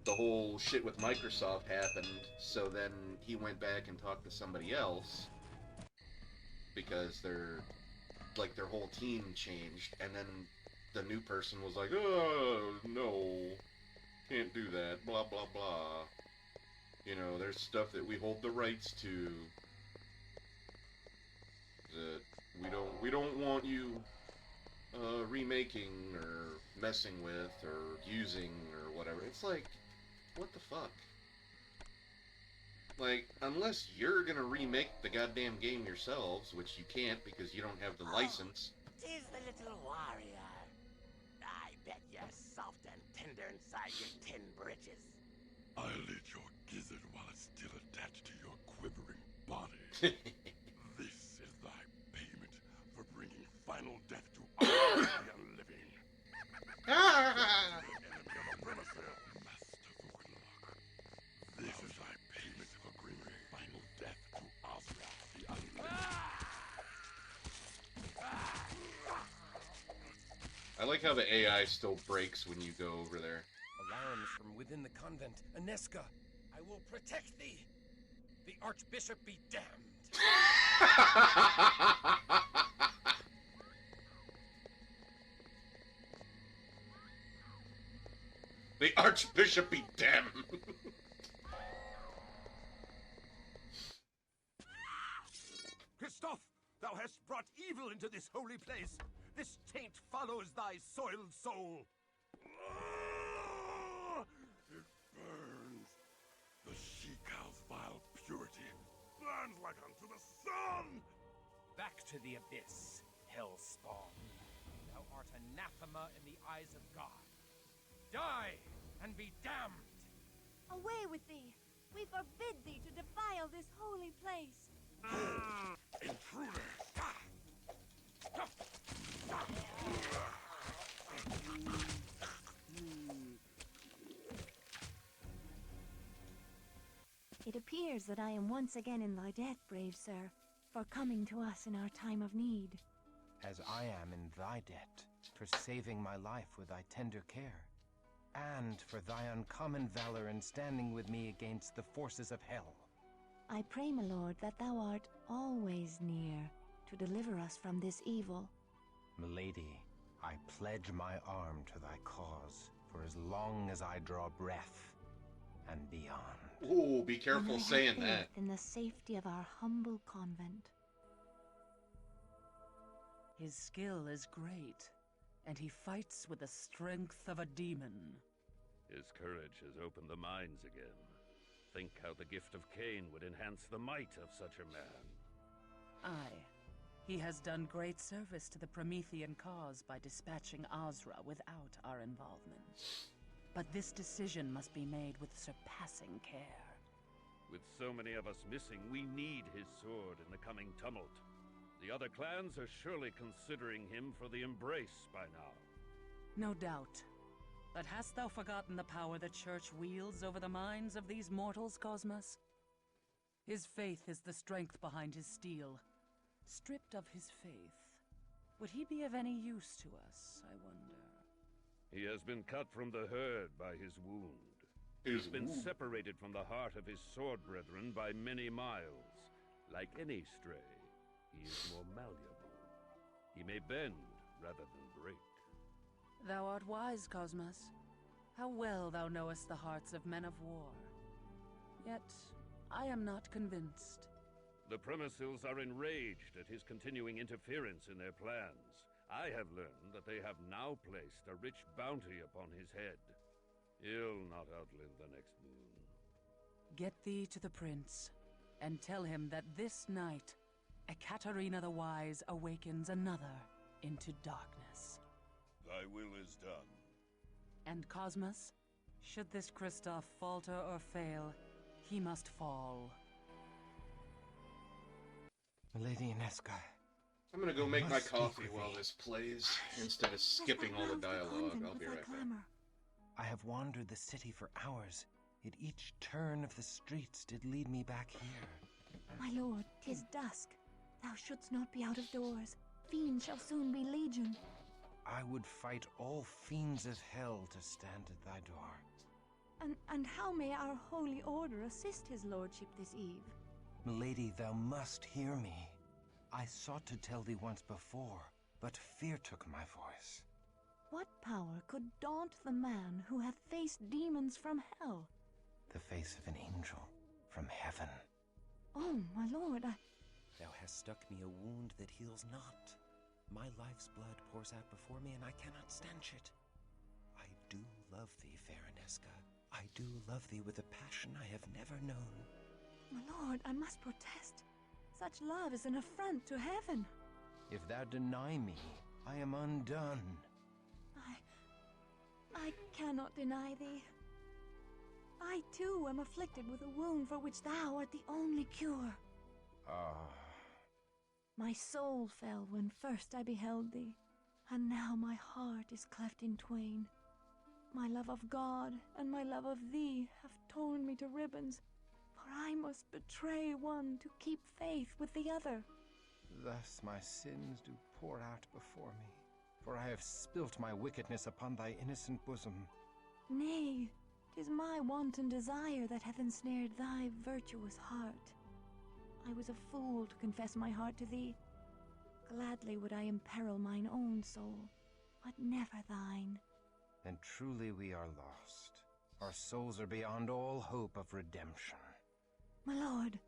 the whole shit with Microsoft happened, so then he went back and talked to somebody else because their whole team changed, and then the new person was like, oh, no, can't do that, blah, blah, blah. You know, there's stuff that we hold the rights to that we don't want you remaking or messing with or using or whatever. It's like, what the fuck? Like, unless you're gonna remake the goddamn game yourselves, which you can't because you don't have the license. Tis the little warrior. I bet you're soft and tender inside your tin britches. I'll eat your gizzard while it's still attached to your quivering body. This is thy payment for bringing final death to all the unliving. Enemy of the Primisil, Master ʟᴜʟᴢ. This is thy payment for bringing final death to Ozra the unliving. I like how the AI still breaks when you go over there. Alarms from within the convent. Aneska, I will protect thee. The Archbishop be damned. The Archbishop be damned. Christoph, thou hast brought evil into this holy place. This taint follows thy soiled soul. It burns. The she-cow's vile purity burns like unto the sun. Back to the abyss, hellspawn. Thou art anathema in the eyes of God. Die and be damned. Away with thee! We forbid thee to defile this holy place. Intruder! It appears that I am once again in thy debt, brave sir, for coming to us in our time of need. As I am in thy debt, for saving my life with thy tender care, and for thy uncommon valor in standing with me against the forces of hell. I pray, my lord, that thou art always near to deliver us from this evil. Milady, I pledge my arm to thy cause for as long as I draw breath and beyond. Ooh, be careful And I saying have faith that. in the safety of our humble convent. His skill is great, and he fights with the strength of a demon. His courage has opened the minds again. Think how the gift of Cain would enhance the might of such a man. Aye. He has done great service to the Promethean cause by dispatching Ozra without our involvement. But this decision must be made with surpassing care. With so many of us missing, we need his sword in the coming tumult. The other clans are surely considering him for the embrace by now. No doubt. But hast thou forgotten the power the Church wields over the minds of these mortals, Cosmos? His faith is the strength behind his steel. Stripped of his faith, would he be of any use to us, I wonder? He has been cut from the herd by his wound. He's been separated from the heart of his sword brethren by many miles. Like any stray, he is more malleable. He may bend rather than break. Thou art wise, Cosmos. How well thou knowest the hearts of men of war. Yet, I am not convinced. The Primisils are enraged at his continuing interference in their plans. I have learned that they have now placed a rich bounty upon his head. He'll not outlive the next moon. Get thee to the prince, and tell him that this night, Ekaterina the Wise awakens another into darkness. Thy will is done. And Cosmos, should this Christoph falter or fail, he must fall. Milady Aneska. I'm gonna go make my coffee while this plays, instead of skipping all the dialogue. I'll be right back. I have wandered the city for hours, yet each turn of the streets did lead me back here. My lord, 'tis dusk. Thou shouldst not be out of doors. Fiends shall soon be legion. I would fight all fiends of hell to stand at thy door. And how may our holy order assist his lordship this eve? Milady, thou must hear me. I sought to tell thee once before, but fear took my voice. What power could daunt the man who hath faced demons from hell? The face of an angel from heaven. Oh, my lord, Thou hast struck me a wound that heals not. My life's blood pours out before me, and I cannot stanch it. I do love thee, fair Aneska. I do love thee with a passion I have never known. My lord, I must protest. Such love is an affront to heaven. If thou deny me, I am undone. I cannot deny thee. I too am afflicted with a wound for which thou art the only cure. My soul fell when first I beheld thee, and now my heart is cleft in twain. My love of God and my love of thee have torn me to ribbons, for I must betray one to keep faith with the other. Thus my sins do pour out before me, for I have spilt my wickedness upon thy innocent bosom. Nay, 'tis my wanton desire that hath ensnared thy virtuous heart. I was a fool to confess my heart to thee. Gladly would I imperil mine own soul, but never thine. And truly we are lost. Our souls are beyond all hope of redemption. My lord,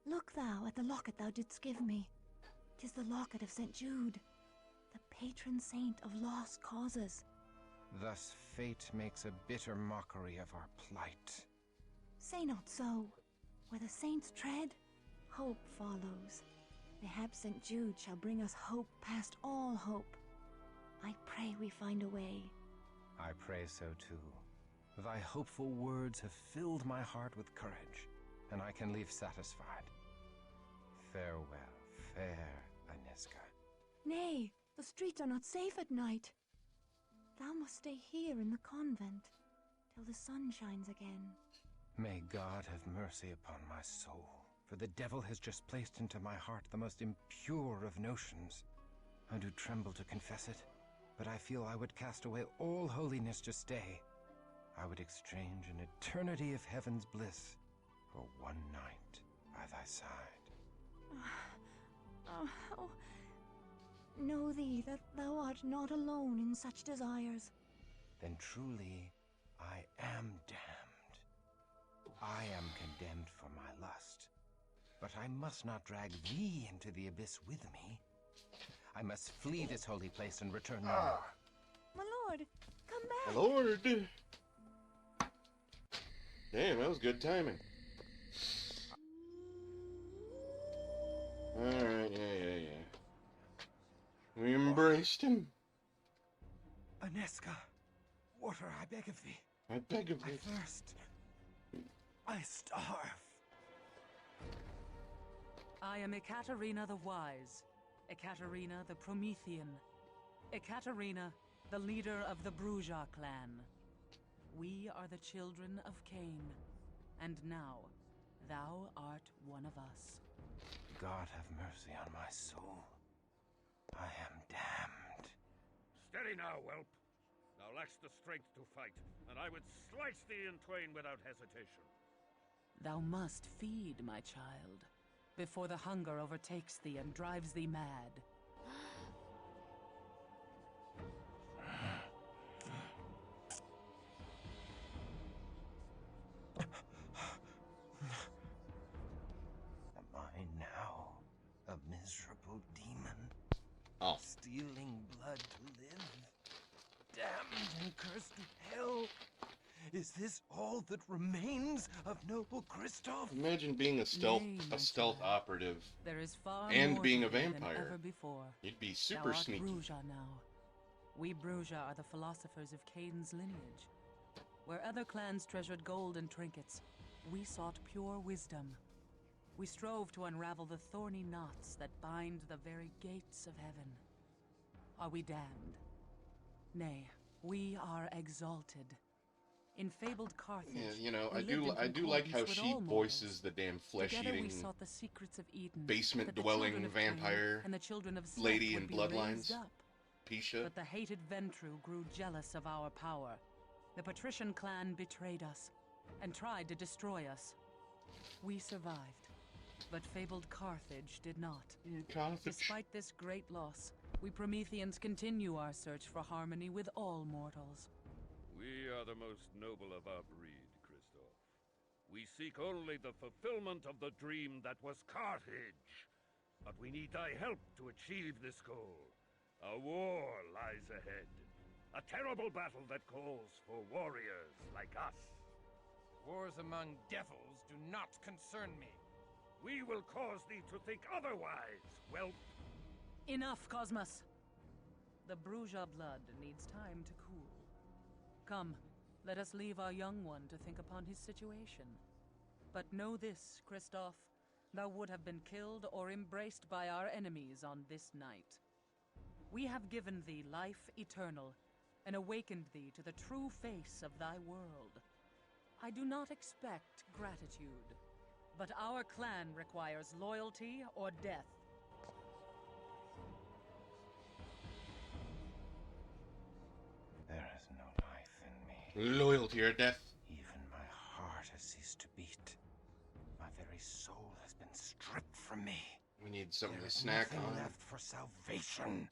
look thou at the locket thou didst give me. 'Tis the locket of St. Jude, the patron saint of lost causes. Thus fate makes a bitter mockery of our plight. Say not so. Where the saints tread, hope follows. Mayhap St. Jude shall bring us hope past all hope. I pray we find a way. I pray so too. Thy hopeful words have filled my heart with courage, and I can leave satisfied. Farewell, fair Aneska. Nay, the streets are not safe at night. Thou must stay here in the convent till the sun shines again. May God have mercy upon my soul, for the devil has just placed into my heart the most impure of notions. I do tremble to confess it, but I feel I would cast away all holiness to stay. I would exchange an eternity of heaven's bliss for one night by thy side. Know thee that thou art not alone in such desires. Then truly I am damned. I am condemned for my lust, but I must not drag thee into the abyss with me. I must flee this holy place and return no more. My lord, come back! My lord! Damn, that was good timing. Alright, yeah. We embraced him. Aneska, water, I beg of thee. I beg of thee. I thirst. I starve. I am Ekaterina the Wise, Ekaterina the Promethean, Ekaterina, the leader of the ʟᴜʟᴢ clan. We are the children of Cain, and now thou art one of us. God have mercy on my soul. I am damned. Steady now, whelp. Thou lackst the strength to fight, and I would slice thee in twain without hesitation. Thou must feed, my child, before the hunger overtakes thee and drives thee mad. Am I now a miserable demon? Oh. Stealing blood to live? Damned and cursed to hell? Is this all that remains of noble Kristoff? Imagine being a stealth operative There is far and more being to a thee than vampire. ever before. You'd be Thou super art sneaky. ʟᴜʟᴢ now. We ʟᴜʟ� are the philosophers of Cain's lineage. Where other clans treasured gold and trinkets, we sought pure wisdom. We strove to unravel the thorny knots that bind the very gates of heaven. Are we damned? Nay, we are exalted. In fabled Carthage, Yeah, you know, we I lived do in like how concordance with she all voices the damn Together we flesh-eating, sought the secrets of Eden, basement that the dwelling children of Cain vampire and the children of Seth lady in would be Bloodlines. raised up. Pisha. But the hated Ventru grew jealous of our power. The patrician clan betrayed us, and tried to destroy us. We survived, but fabled Carthage did not. Carthage. Despite this great loss, we Prometheans continue our search for harmony with all mortals. We are the most noble of our breed, Kristoff. We seek only the fulfillment of the dream that was Carthage. But we need thy help to achieve this goal. A war lies ahead. A terrible battle that calls for warriors like us. Wars among devils do not concern me. We will cause thee to think otherwise, whelp. Enough, Cosmos! The Bruja blood needs time to cool. Come, let us leave our young one to think upon his situation. But know this, Kristoff, thou would have been killed or embraced by our enemies on this night. We have given thee life eternal, and awakened thee to the true face of thy world. I do not expect gratitude, but our clan requires loyalty or death. There is no life in me. Loyalty or death. Even my heart has ceased to beat. My very soul has been stripped from me. We need something There to is snack nothing on. left for salvation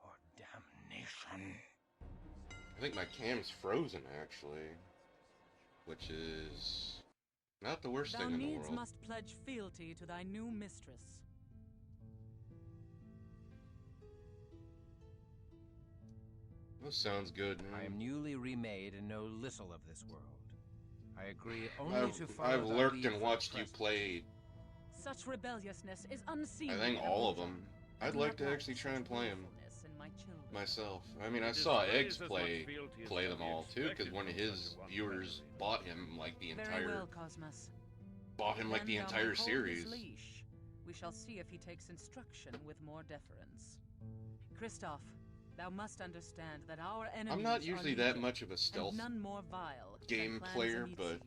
or damnation. I think my cam's frozen, actually. Which is not the worst Thou thing in the needs world. must pledge fealty to thy new mistress. That sounds good, man. I am newly remade and know little of this world. I agree only to follow I've thy lurked lead and for the watched you present. play. Such rebelliousness is unseemly. I think in a all of Bruja. them. I I'd do like not to actually try and play them willfulness in my children. myself. I mean, It I saw displays Eggs as much play fealty as play can them be all too, because expected one of from his such a one viewers family. bought him like the Very entire well, Cosmos. bought him like Then the thou may entire hold his series. leash. We shall see if he takes instruction with more deference. Kristoff, thou must understand that our enemies I'm not are usually that legion, much of a stealth and none more vile game than Clan player, Zenitsi, but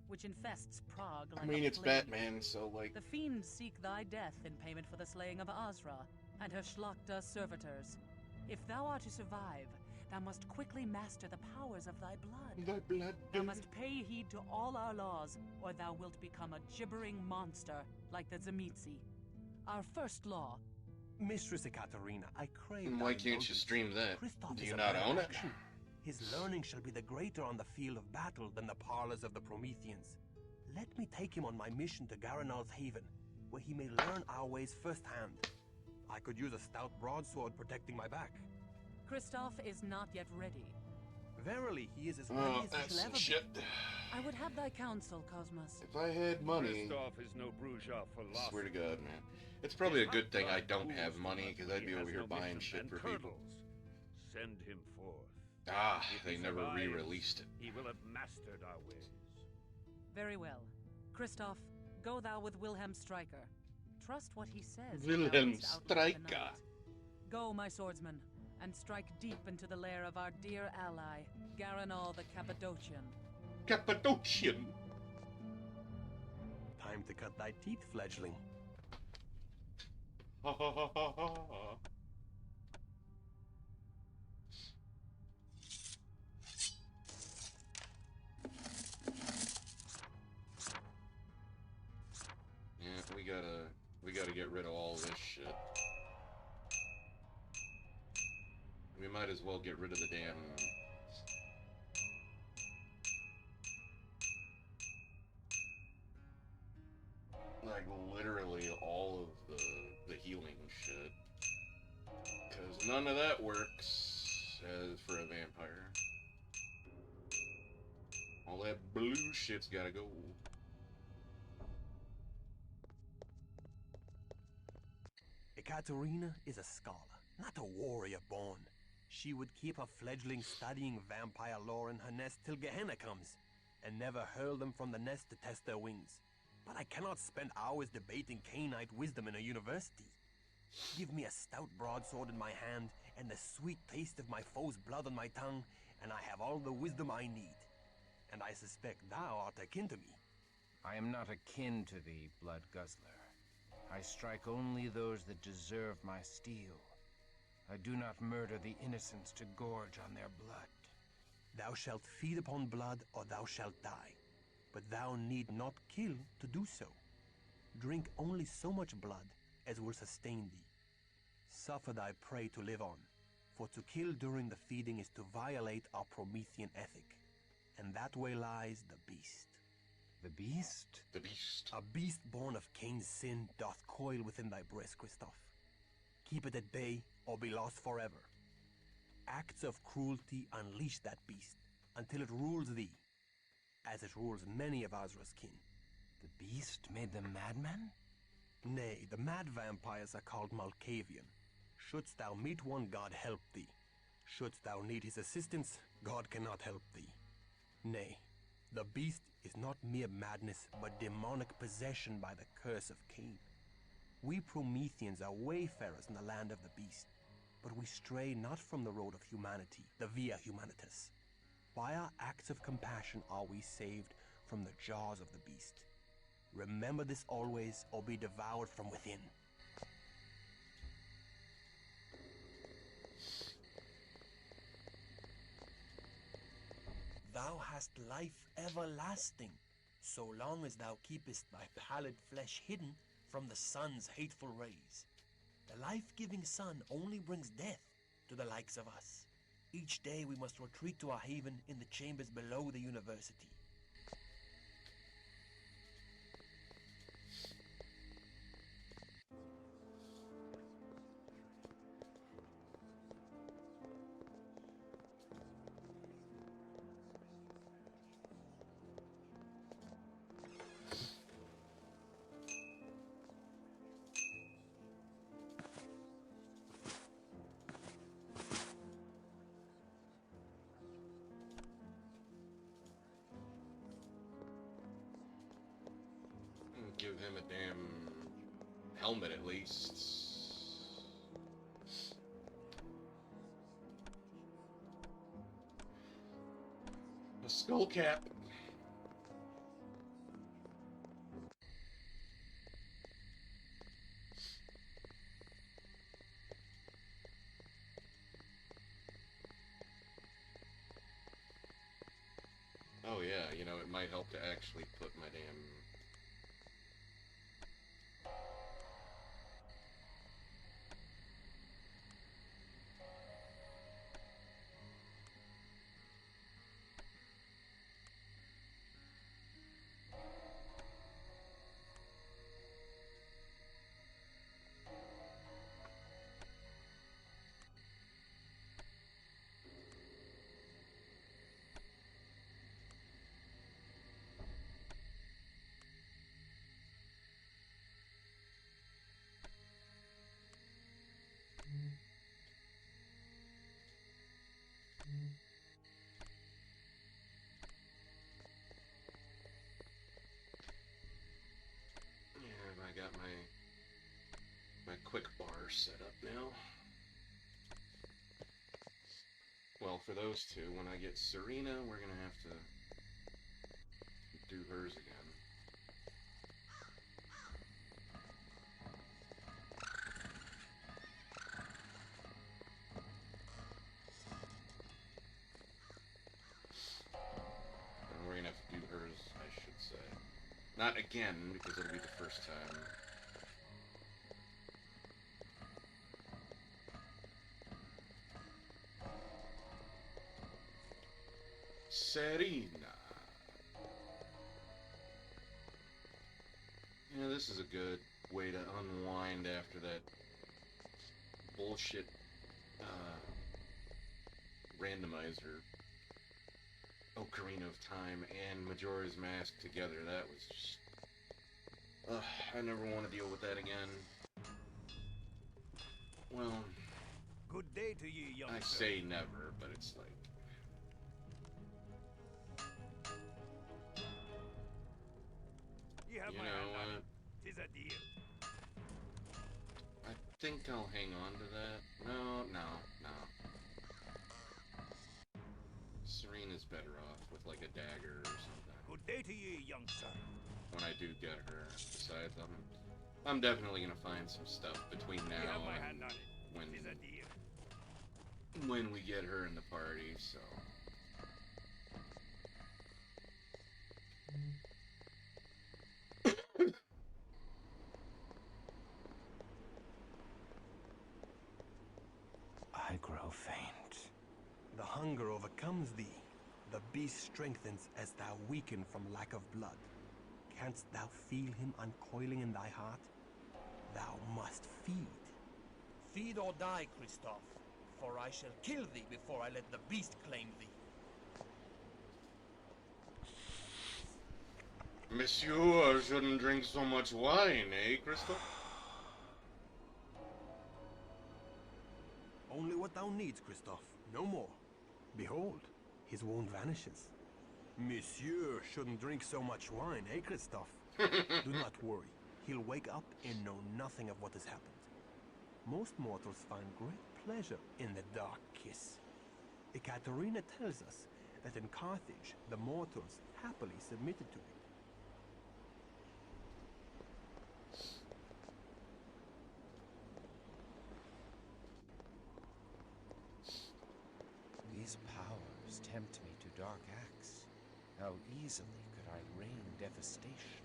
which infests Prague like I mean a it's plague. Batman, so like The fiends seek thy death in payment for the slaying of Azra and her Schlachta servitors. If thou art to survive, thou must quickly master the powers of thy blood. Thy blood. Thou must pay heed to all our laws, or thou wilt become a gibbering monster like the ʟᴜʟᴢ. Our first law. Mistress Ekaterina, I crave And thy why can't you indulgence. stream that? Kristoff Do is you a not man of own it? action. His learning shall be the greater on the field of battle than the parlors of the Prometheans. Let me take him on my mission to Garanal's Haven, where he may learn our ways firsthand. I could use a stout broadsword protecting my back. Kristoff is not yet ready. Verily, he is as ready Oh, as he that's shall some ever shit. be. I would have thy counsel, Cosmos. If I had money, Kristoff is no Bruja philosopher. swear to God, man. It's probably a good thing I don't have money, because I'd be over here buying shit for people. Send him forth. Ah, If they he never survives, re-released it. He will have mastered our ways. Very well. Kristoff, go thou with Wilhelm Stryker. Trust what he says. Wilhelm thou mayst outlive the Stryker. night. Go, my swordsman, and strike deep into the lair of our dear ally, Garanal the Cappadocian. Cappadocian! Time to cut thy teeth, fledgling. Ha ha ha ha ha ha. Yeah, we gotta get rid of all this shit. We might as well get rid of the damn like literally all of the healing shit. Cause none of that works as for a vampire. All that blue shit's gotta go. Ekaterina is a scholar, not a warrior born. She would keep a fledgling studying vampire lore in her nest till Gehenna comes, and never hurl them from the nest to test their wings. But I cannot spend hours debating Cainite wisdom in a university. Give me a stout broadsword in my hand, and the sweet taste of my foe's blood on my tongue, and I have all the wisdom I need. And I suspect thou art akin to me. I am not akin to thee, blood guzzler. I strike only those that deserve my steel. I do not murder the innocents to gorge on their blood. Thou shalt feed upon blood, or thou shalt die. but thou need not kill to do so. Drink only so much blood as will sustain thee. Suffer thy prey to live on, for to kill during the feeding is to violate our Promethean ethic. And that way lies the beast. The beast? The beast. A beast born of Cain's sin doth coil within thy breast, Christoph. Keep it at bay, or be lost forever. Acts of cruelty unleash that beast, until it rules thee, as it rules many of Azra's kin. The beast made them madmen? Nay, the mad vampires are called Malkavian. Shouldst thou meet one, God help thee. Shouldst thou need his assistance, God cannot help thee. Nay, the beast is not mere madness, but demonic possession by the curse of Cain. We Prometheans are wayfarers in the land of the beast, but we stray not from the road of humanity, the Via Humanitas. By our acts of compassion are we saved from the jaws of the beast. Remember this always, or be devoured from within. Thou hast life everlasting, so long as thou keepest thy pallid flesh hidden from the sun's hateful rays. The life-giving sun only brings death to the likes of us. Each day we must retreat to our haven in the chambers below the university. Give him a damn helmet at least. A skull cap. Oh yeah, you know, it might help to actually put my damn... I got my quick bar set up now. Well, for those two, when I get Serena, we're gonna have to do hers again. And we're gonna have to do hers, I should say. Not again, because it'll be the first time. Serena. Yeah, this is a good way to unwind after that bullshit randomizer. Ocarina of Time and Majora's Mask together. That was just... I never want to deal with that again. Well... Good day to you, young I sir. say never, but it's like... You have You my know hand on what? it. 'Tis a deal. I think I'll hang on to that. No. Serena's better off with like a dagger or something. Good day to you, young sir. When I do get her. Besides, I'm definitely gonna find some stuff between You now have my hand and on it. when 'Tis a deal. when we get her in the party. So. I grow faint. The hunger overcomes thee. The beast strengthens as thou weaken from lack of blood. Canst thou feel him uncoiling in thy heart? Thou must feed. Feed or die, Christoph, for I shall kill thee before I let the beast claim thee. Monsieur shouldn't drink so much wine, eh, Christoph? Only what thou needs, Christoph, no more. Behold, his wound vanishes. Monsieur shouldn't drink so much wine, eh, Christoph? Do not worry. He'll wake up and know nothing of what has happened. Most mortals find great pleasure in the dark kiss. Ekaterina tells us that in Carthage, the mortals happily submitted to it. These powers tempt me to dark acts. How easily could I rain devastation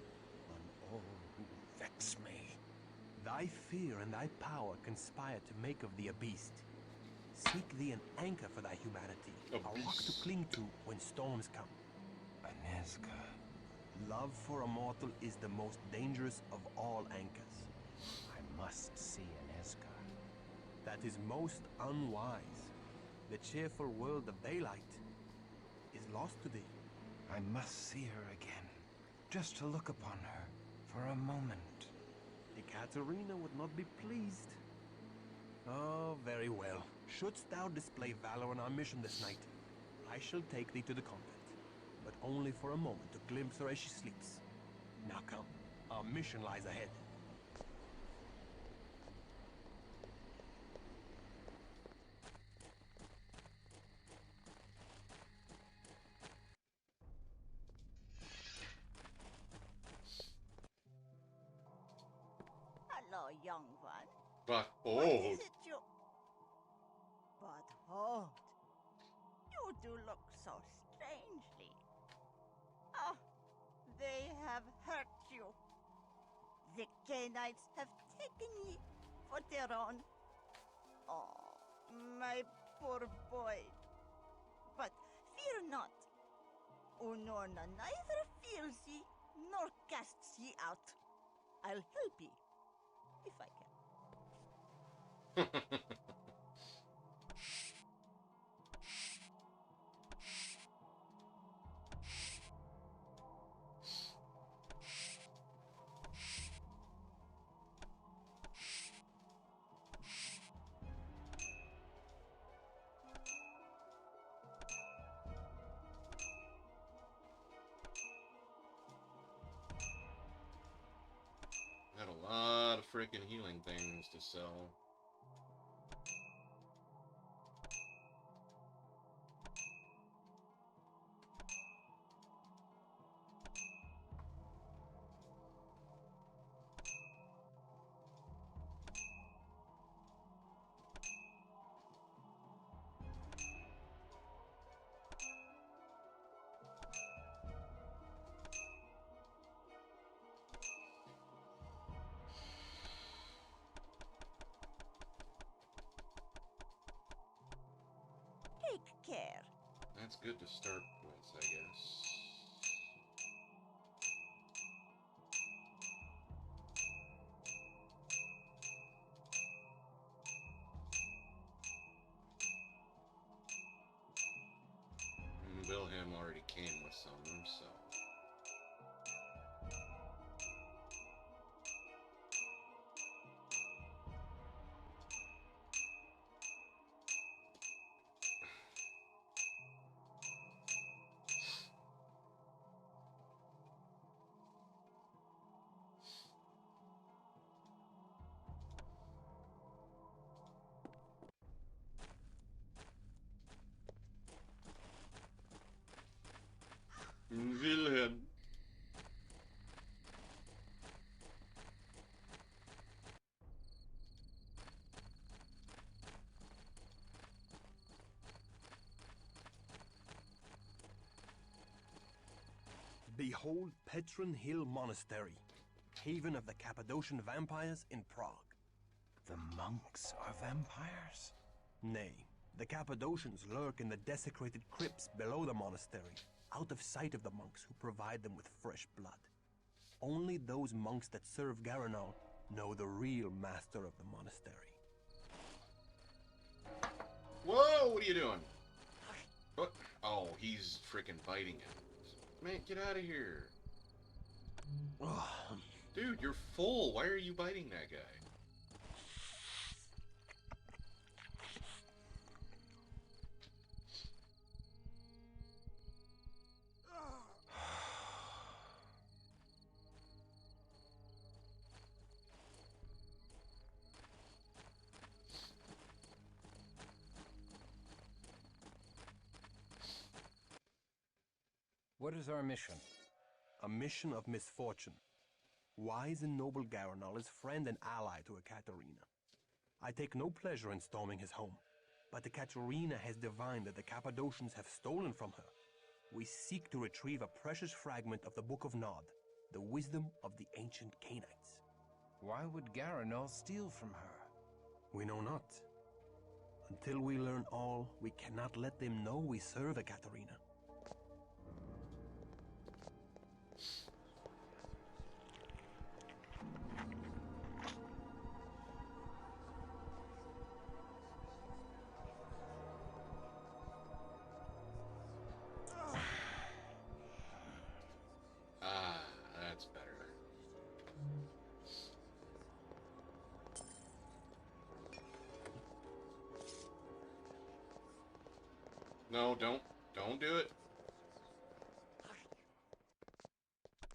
on all who vex me? Thy fear and thy power conspire to make of thee a beast. Seek thee an anchor for thy humanity, a rock to cling to when storms come. Anezka. Love for a mortal is the most dangerous of all anchors. I must see Anezka. That is most unwise. The cheerful world of daylight is lost to thee. I must see her again, just to look upon her for a moment. Ekaterina would not be pleased. Oh, very well. Shouldst thou display valor on our mission this night, I shall take thee to the convent, but only for a moment to glimpse her as she sleeps. Now come, our mission lies ahead. Hello, young one. But What old. is it you... But hold. You do look so strangely. Ah, they have hurt you. The Canaanites have taken ye for their own. Oh, my poor boy. But fear not. Unorna neither feels ye nor casts ye out. I'll help ye, if I can. Got a lot of freaking healing things to sell. Take care. That's good to start with, I guess. And Wilhelm already came with some, so... Wilhelm. Behold Petron Hill Monastery, haven of the Cappadocian vampires in Prague. The monks are vampires? Nay, the Cappadocians lurk in the desecrated crypts below the monastery, out of sight of the monks who provide them with fresh blood. Only those monks that serve Garanol know the real master of the monastery. Whoa, what are you doing? What? Oh, he's freaking biting it. Man, get out of here. Dude, you're full. Why are you biting that guy? What is our mission? A mission of misfortune. Wise and noble Garanol is friend and ally to Ekaterina. I take no pleasure in storming his home, but Ekaterina has divined that the Cappadocians have stolen from her. We seek to retrieve a precious fragment of the Book of Nod, the wisdom of the ancient Canaanites. Why would Garanol steal from her? We know not. Until we learn all, we cannot let them know we serve Ekaterina. That's better. No, don't do it.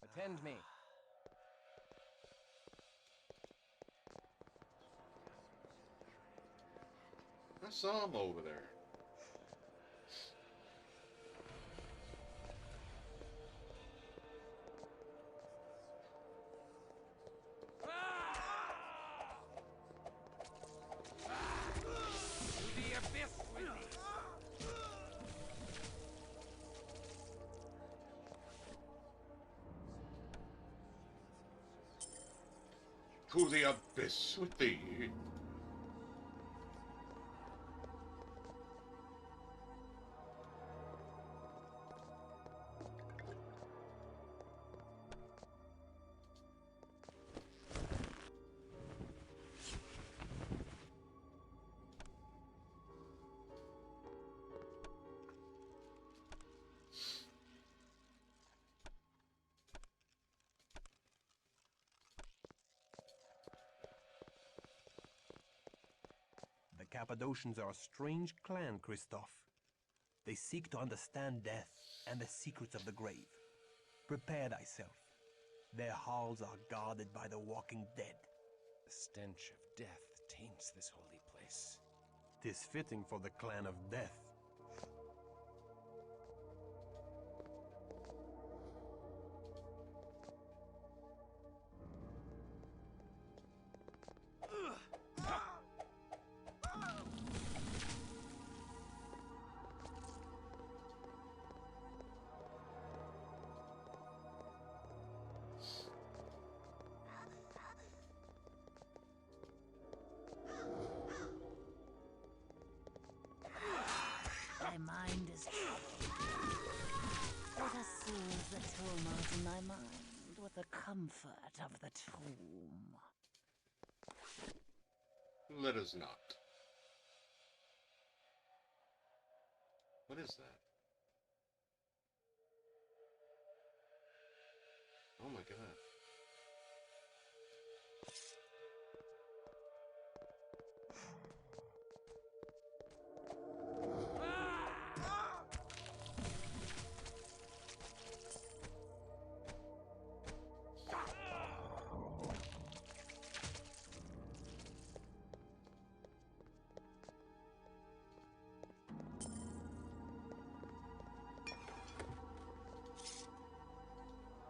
Attend me. I saw him over there. To the abyss with thee. The Cappadocians are a strange clan, Christoph. They seek to understand death and the secrets of the grave. Prepare thyself. Their halls are guarded by the walking dead. The stench of death taints this holy place. 'Tis fitting for the clan of death. Thy mind is troubled. Let us soothe the tumult in thy mind with the comfort of the tomb. Let us not. What is that? Oh my god.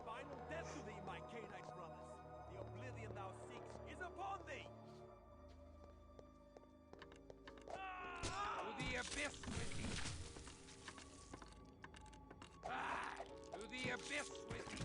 Final death to thee, my Canaanite brothers! The oblivion thou seekst is upon thee! To the abyss with thee! To the abyss with thee!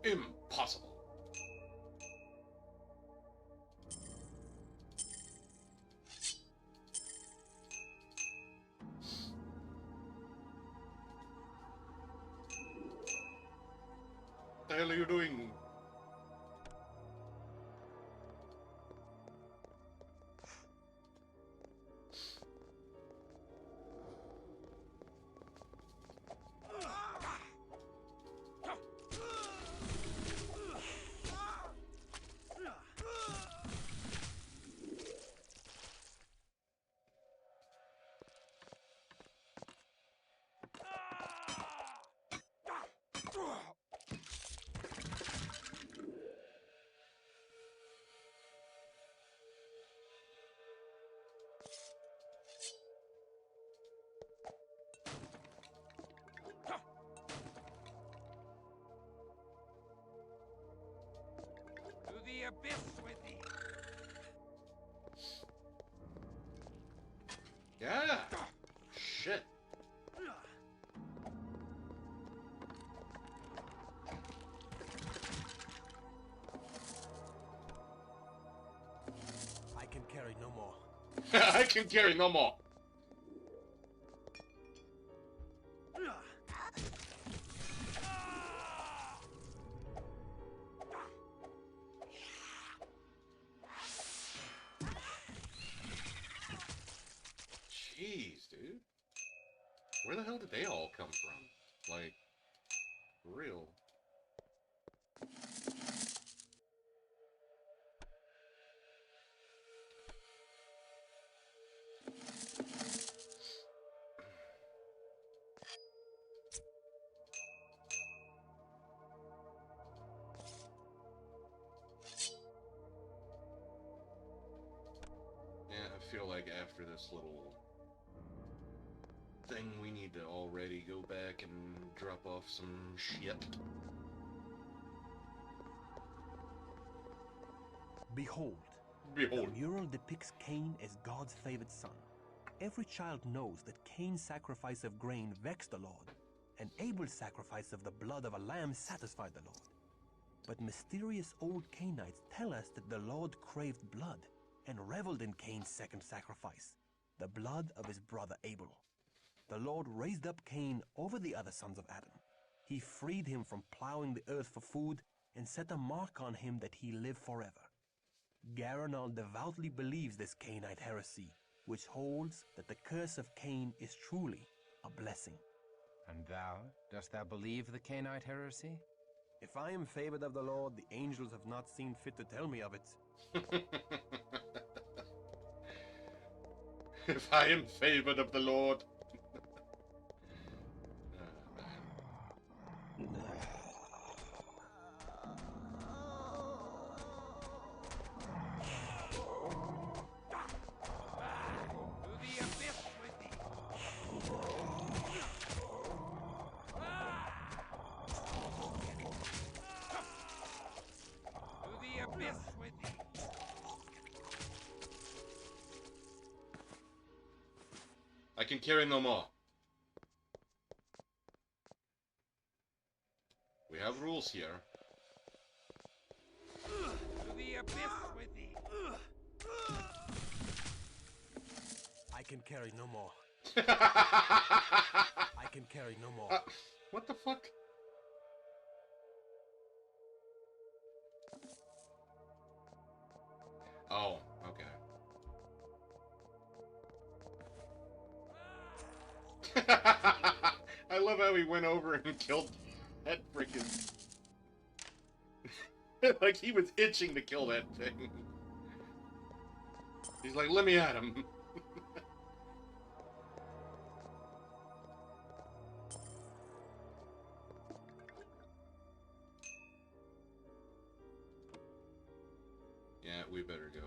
Impossible. What the hell are you doing? To the abyss with thee! Yeah. Shit. I can carry no more. I can carry no more. Jeez, dude. Where the hell did they all come from? Like, for real. Yeah, I feel like after this little thing, we need to already go back and drop off some shit. Behold. Behold. The mural depicts Cain as God's favored son. Every child knows that Cain's sacrifice of grain vexed the Lord, and Abel's sacrifice of the blood of a lamb satisfied the Lord. But mysterious old Cainites tell us that the Lord craved blood and reveled in Cain's second sacrifice, the blood of his brother Abel. The Lord raised up Cain over the other sons of Adam. He freed him from plowing the earth for food and set a mark on him that he live forever. Garanal devoutly believes this Cainite heresy, which holds that the curse of Cain is truly a blessing. And thou, dost thou believe the Cainite heresy? If I am favored of the Lord, the angels have not seen fit to tell me of it. If I am favored of the Lord. I can carry no more. We have rules here. To the abyss with thee! I can carry no more. I can carry no more. What the fuck? Oh, okay. I love how he went over and killed that freaking... like he was itching to kill that thing. He's like, let me at him. Yeah, we better go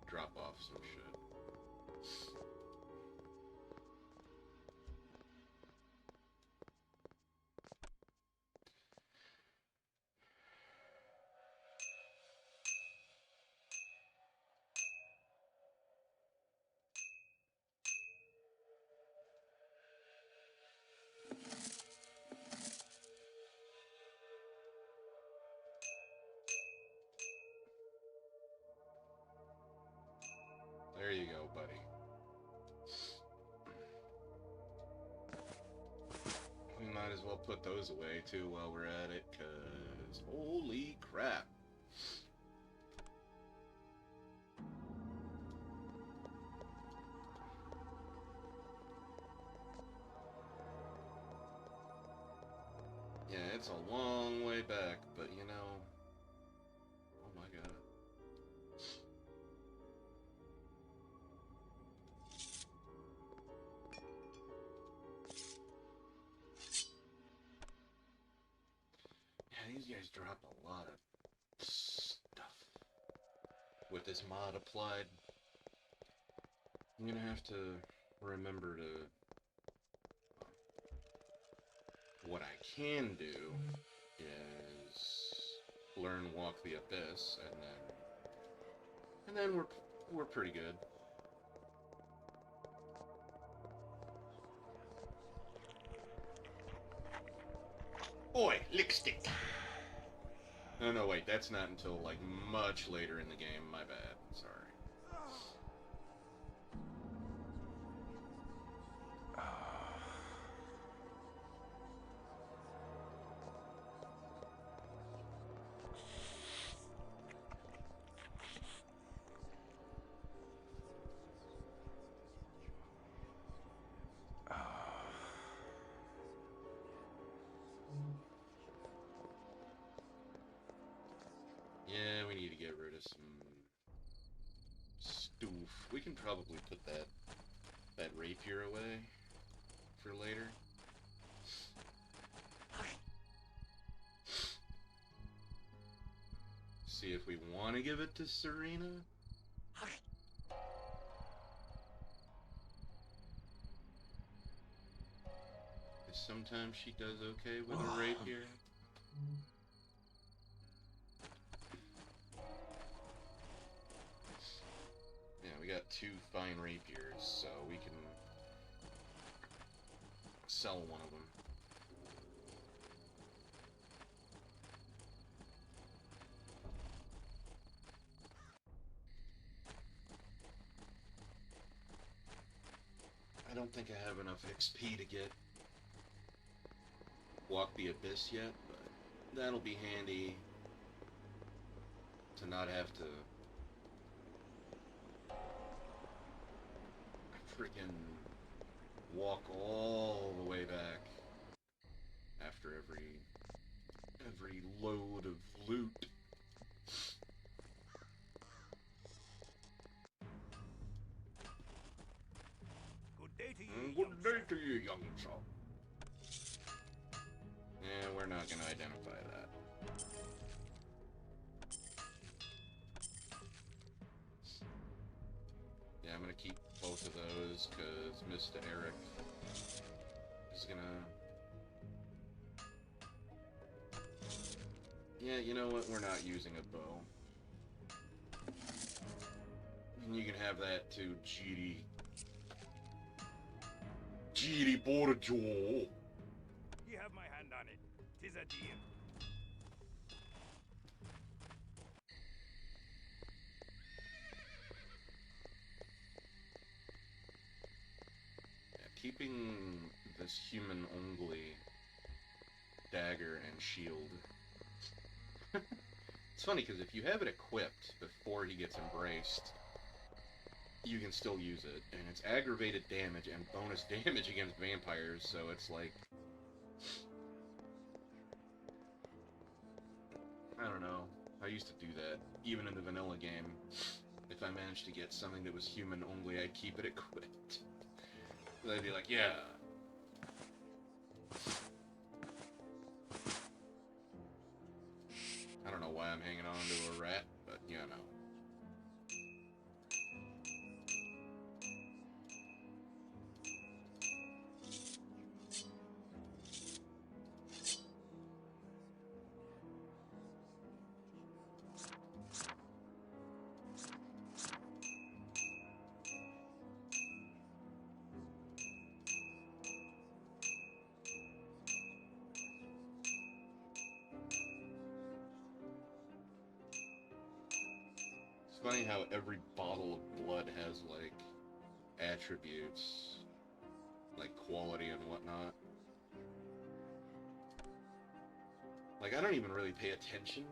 drop off some shit. There you go, buddy. We might as well put those away, too, while we're at it, because holy crap. Yeah, it's a long way back, but you know, oh my god. Yeah, these guys dropped a lot of stuff with this mod applied. I'm gonna have to remember to... What I can do is learn Walk the Abyss, and then we're pretty good. Oi, lick stick. No, wait, that's not until like much later in the game. My bad. Sorry. Yeah, we need to get rid of some stoof. We can probably put that rapier away for later. See if we want to give it to Serena. Because sometimes she does okay with a rapier. Yeah, we got 2 fine rapiers, so we can sell one of them. I don't think I have enough XP to get Walk the Abyss yet, but that'll be handy to not have to freaking walk all the way back after every load of loot. Good day to you. Good day to you, young sir. Yeah, we're not gonna identify that. Yeah, I'm gonna keep both of those, because Mr. Eric is gonna... Yeah, you know what? We're not using a bow. And you can have that too, GD. GD Bordeaux. You have my hand on it. 'Tis a deal. Keeping this ʟᴜʟᴢ dagger and shield. It's funny because if you have it equipped before he gets embraced, you can still use it, and it's aggravated damage and bonus damage against vampires, so it's like... I don't know. I used to do that, even in the vanilla game. If I managed to get something that was ʟᴜʟᴢ, I'd keep it equipped. They'd be like, yeah. I don't know why I'm hanging on to a rat, but you know. It's funny how every bottle of blood has, like, attributes, like quality and whatnot. Like, I don't even really pay attention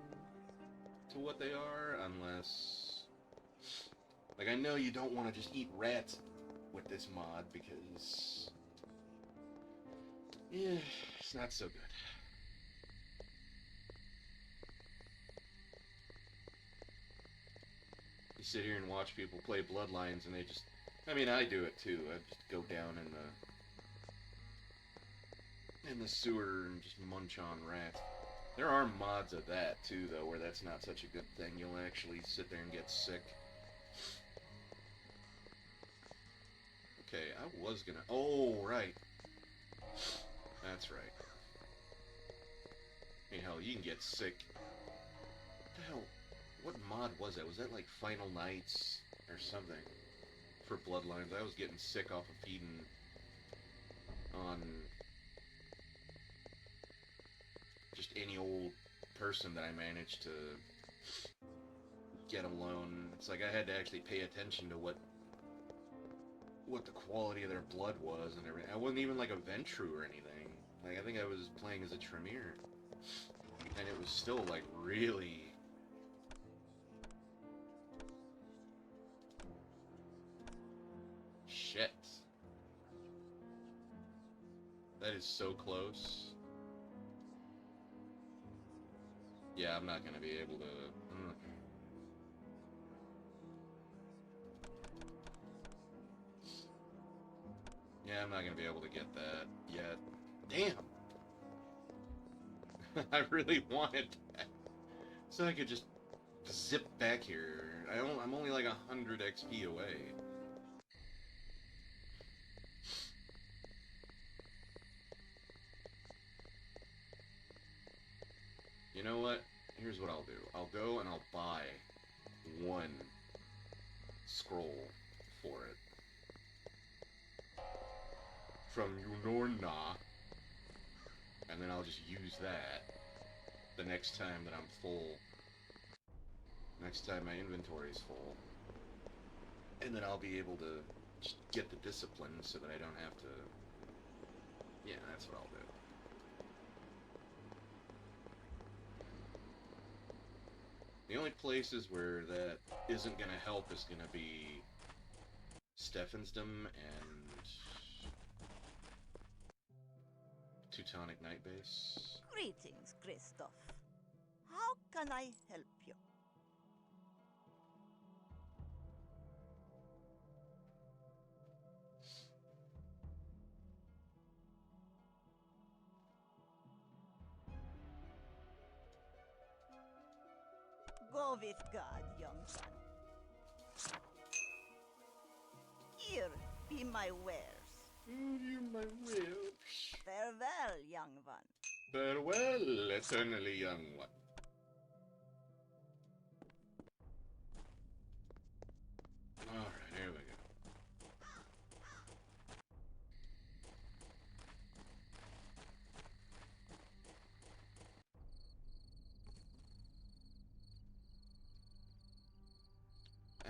to what they are unless... Like, I know you don't want to just eat rats with this mod because... yeah, it's not so good. You sit here and watch people play Bloodlines and they just... I mean, I do it too. I just go down in the sewer and just munch on rats. There are mods of that too, though, where that's not such a good thing. You'll actually sit there and get sick. Okay, I was gonna... oh, right. That's right. I mean, hell, you can get sick. What the hell? What mod was that? Was that like Final Nights or something? For Bloodlines, I was getting sick off of feeding on just any old person that I managed to get alone. It's like I had to actually pay attention to what the quality of their blood was and everything. I wasn't even like a Ventru or anything. Like, I think I was playing as a Tremere. And it was still like really... shit. That is so close. Yeah, I'm not gonna be able to... Yeah, I'm not gonna be able to get that yet. Damn! I really wanted that. So I could just zip back here. I'm only like 100 XP away. You know what? Here's what I'll do. I'll go and I'll buy one scroll for it. From ʟᴜʟᴢ. And then I'll just use that the next time that I'm full. Next time my inventory's full. And then I'll be able to just get the discipline so that I don't have to... yeah, that's what I'll do. The only places where that isn't gonna help is gonna be Sᴛᴜᴜᴜ and Teutonic Night Base. Greetings, Christoph. How can I help you? Go with God, young one. Here be my wares. You my wares. Farewell, young one. Farewell, eternally young one. Alright, here we go.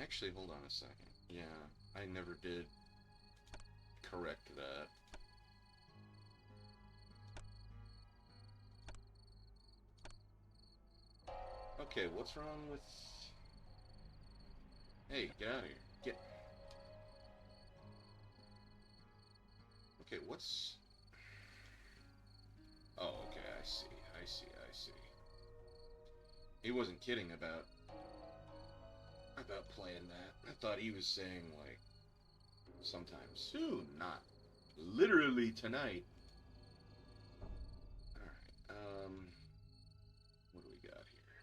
Actually, hold on a second. Yeah, I never did correct that. Okay, what's wrong with... hey, get out of here. Get... okay, what's... oh, okay, I see. He wasn't kidding about playing that. I thought he was saying, like, sometime soon, not literally tonight. Alright, what do we got here?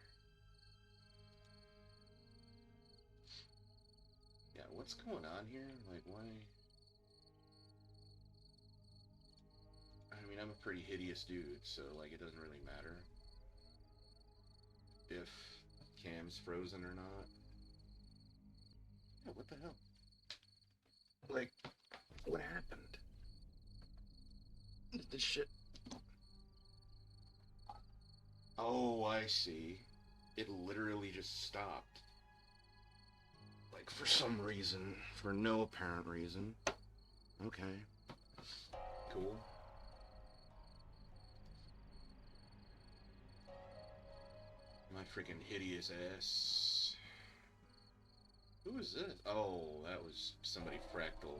Yeah, what's going on here? Like, why? I mean, I'm a pretty hideous dude, so, like, it doesn't really matter if cam's frozen or not. Yeah, what the hell? Like, what happened? Did this shit... oh, I see. It literally just stopped. Like, for some reason. For no apparent reason. Okay. Cool. My freaking hideous ass. Who is this? Oh, that was somebody fractal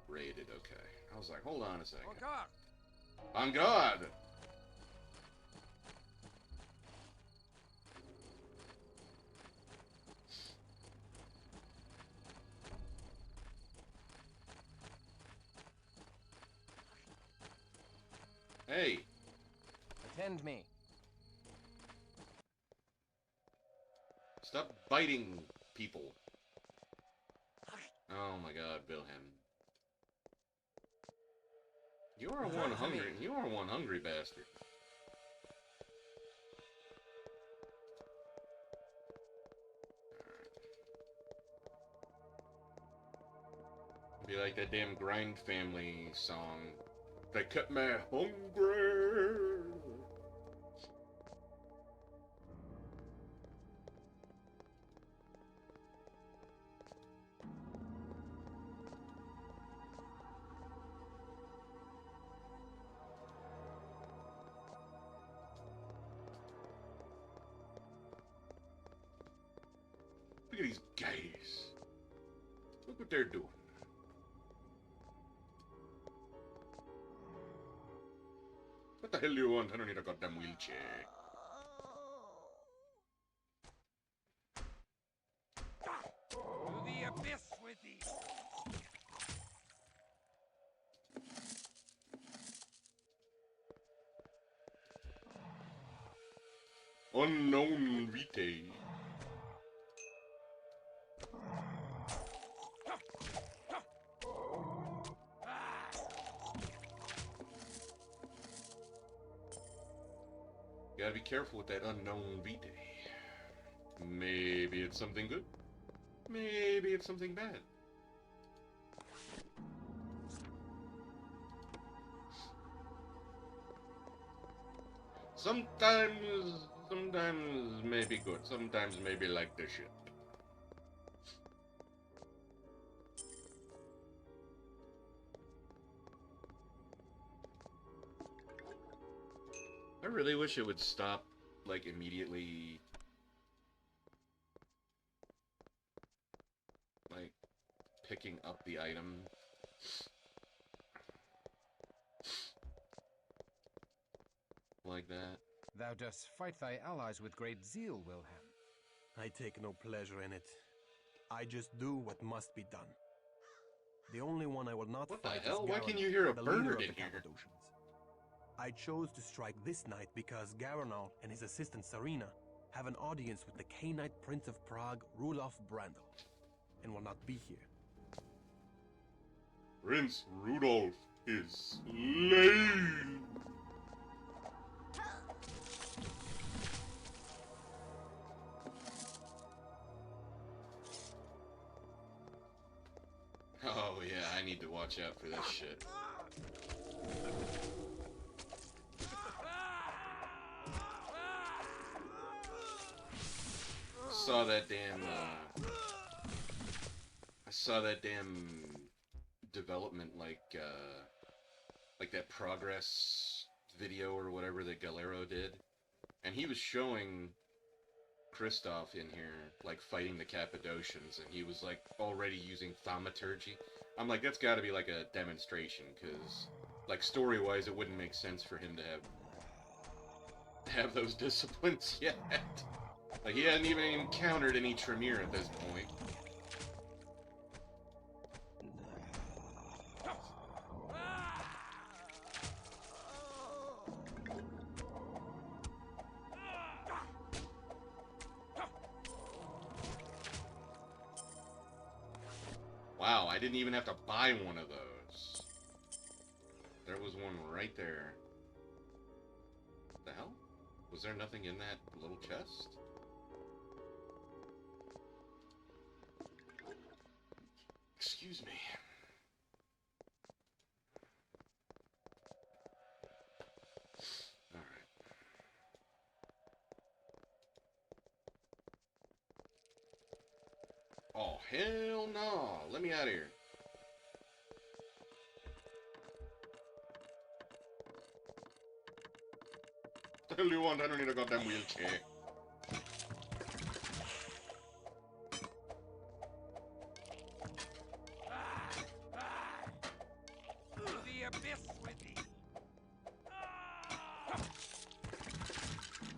raided. Okay. I was like, hold on a second. On guard! Hey! Attend me. Stop biting people. Oh my god, Wilhelm. You are one hungry. You are one hungry bastard. Be like that damn Grind Family song. They cut me hungry. Look at these guys. Look what they're doing. What the hell do you want? I don't need a goddamn wheelchair. To the abyss with thee! Unknown vitae. Gotta be careful with that unknown vitae. Maybe it's something good. Maybe it's something bad. Sometimes maybe good. Sometimes maybe like this shit. I really wish it would stop, like, immediately, like, picking up the item. Like that. Thou dost fight thy allies with great zeal, Wilhelm. I take no pleasure in it. I just do what must be done. The only one I will not What fight the hell? is Why Garanon, can you hear a the leader bird of in the here? Cappadocians. I chose to strike this night because Garanon and his assistant Sarina have an audience with the Cainite Prince of Prague, Rudolf Brandl, and will not be here. Prince Rudolph is slain! Oh yeah, I need to watch out for this shit. Saw that damn, I saw that damn development, like that progress video or whatever that Galero did. And he was showing Kristoff in here, like, fighting the Cappadocians, and he was, like, already using thaumaturgy. I'm like, that's gotta be, like, a demonstration, because, like, story-wise, it wouldn't make sense for him to have those disciplines yet. Like, he hadn't even encountered any Tremere at this point. Wow, I didn't even have to buy one of those. There was one right there. What the hell? Was there nothing in that little chest? Excuse me. Alright. Oh, hell no. Let me out of here. The hell do you want? I don't need a goddamn wheelchair. The abyss with thee.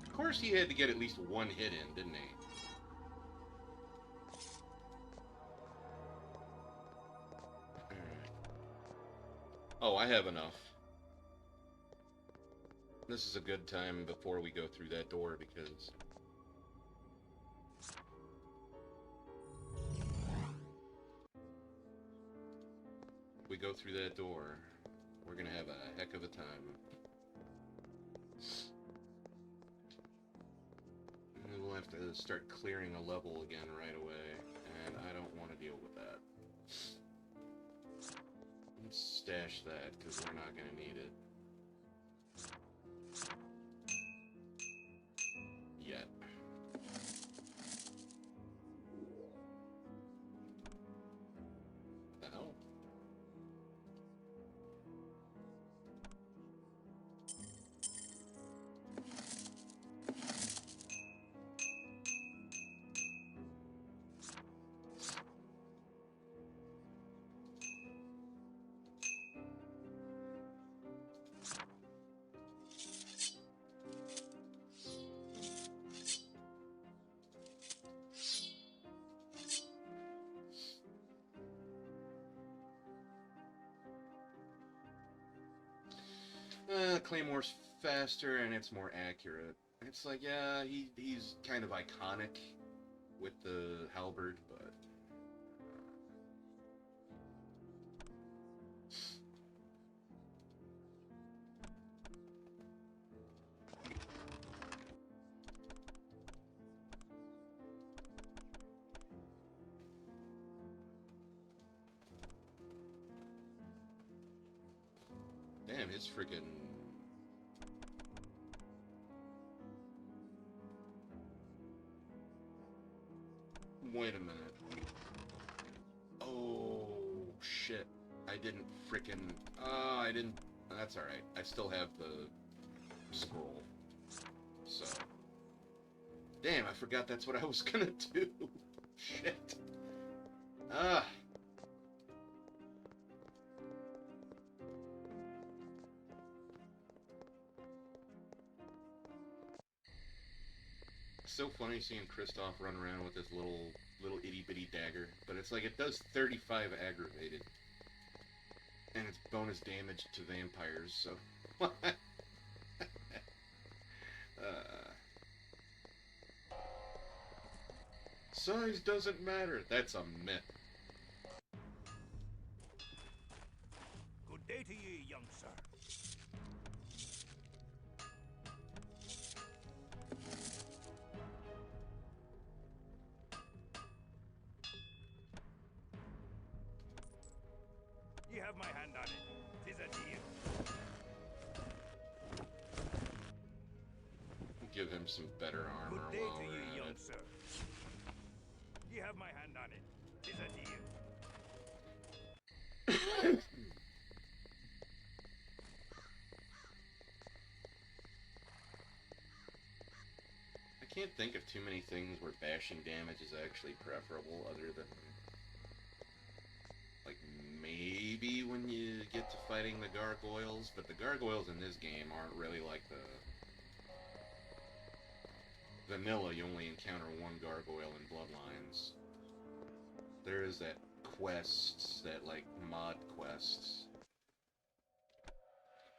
Of course he had to get at least one hit in, didn't he? Alright. Oh, I have enough. This is a good time before we go through that door because... if we go through that door, we're gonna have a heck of a time. And we'll have to start clearing a level again right away, and I don't want to deal with that. Let's stash that, because we're not gonna need it. Yet. What the hell? Claymore's faster and it's more accurate. It's like, yeah, he's kind of iconic with the halberd, but... damn, his freaking... wait a minute. Oh, shit. I didn't frickin'... I didn't... That's alright. I still have the scroll. So... damn, I forgot that's what I was gonna do. Shit. Ah. It's so funny seeing Kristoff run around with this little itty-bitty dagger, but it's like it does 35 aggravated. And it's bonus damage to vampires, so... size doesn't matter. That's a myth. Good day to ye, young sir. You have my hand on it. 'Tis a deal. Give him some better armor Good day while to we're you, at young it. sir. You have my hand on it. 'Tis a deal. I can't think of too many things where bashing damage is actually preferable other than... like, maybe when you get to fighting the gargoyles, but the gargoyles in this game aren't really like the... vanilla, you only encounter one gargoyle in Bloodlines. There is that quest, that, like, mod quest.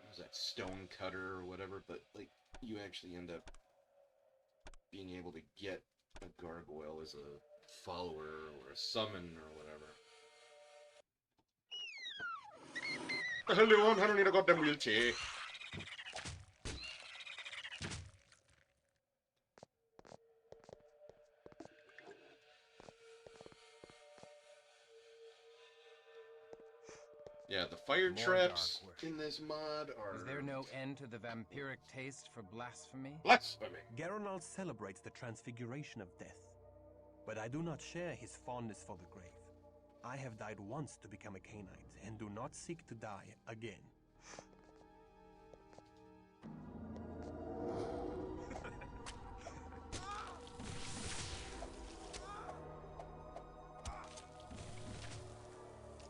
What was that, Stone Cutter or whatever, but, like, you actually end up being able to get a gargoyle as a follower or a summon or whatever. The hell do you want? I don't need a goddamn wheelchair. Yeah, the fire More traps dark work. in this mod are... Is there no end to the vampiric taste for blasphemy? Blasphemy! Gerunal celebrates the transfiguration of death. but I do not share his fondness for the grave. I have died once to become a Canaanite, and do not seek to die again.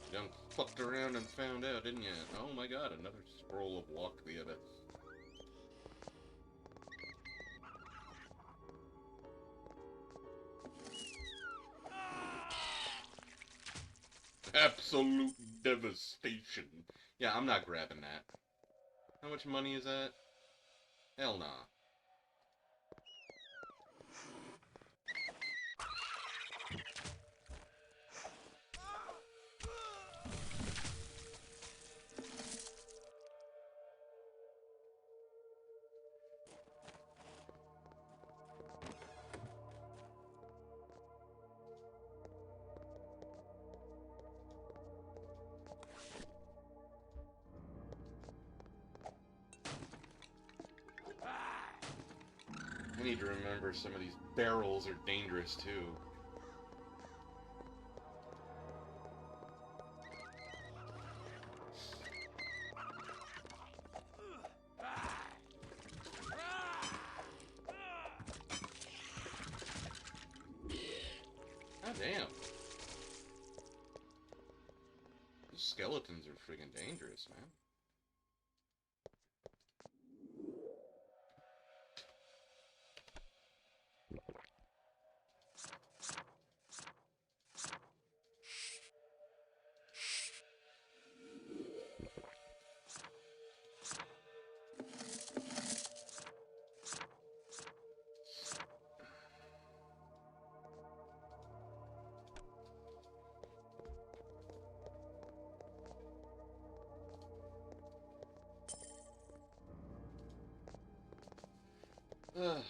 You done fucked around and found out, didn't you? Oh my god, another scroll of Walk the Abyss. Absolute devastation. Yeah, I'm not grabbing that. How much money is that? Hell nah. I need to remember some of these barrels are dangerous too. God damn. These skeletons are friggin' dangerous, man. Ugh.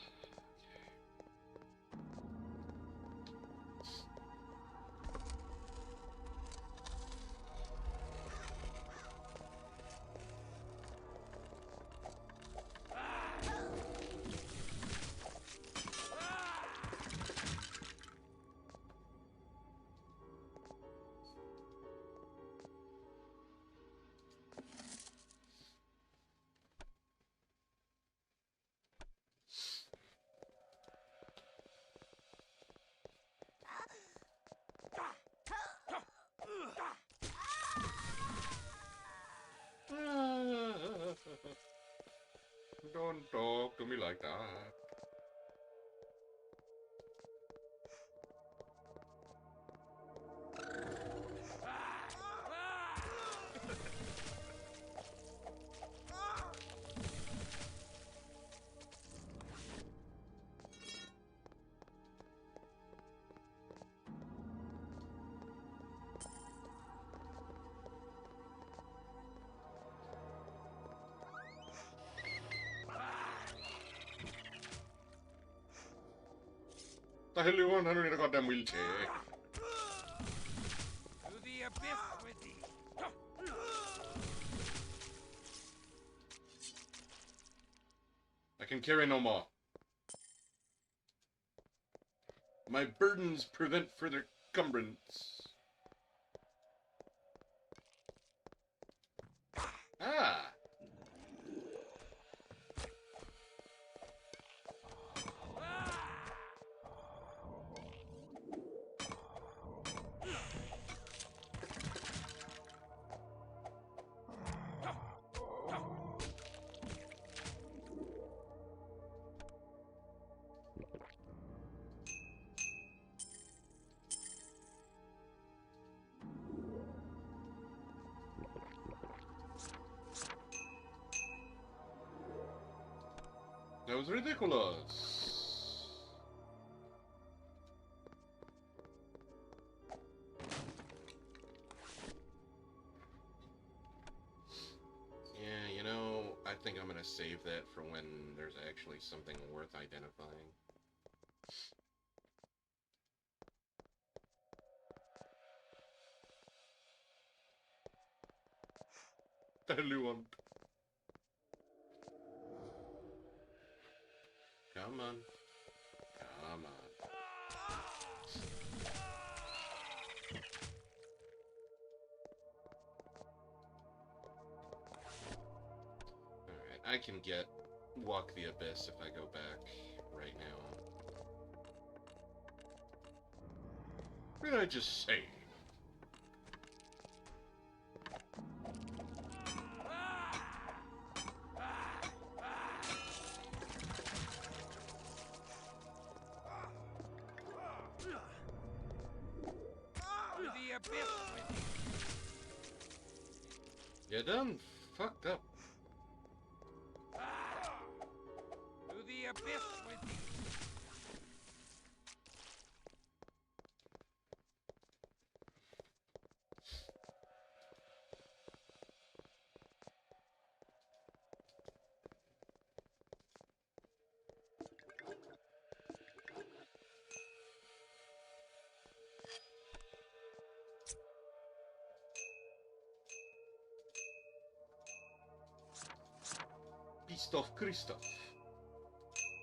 Don't talk to me like that. The hell you want? I don't need a goddamn wheelchair. To the abyss with thee. I can carry no more. My burdens prevent further cumbrance. Ah! That was ridiculous. Yeah, you know, I think I'm gonna save that for when there's actually something worth identifying. The hell you want? Come on. Come on. I can walk the abyss if I go back right now. What did I just say? The abyss with You done fucked up. to the abyss with thee. Beast of Christoph.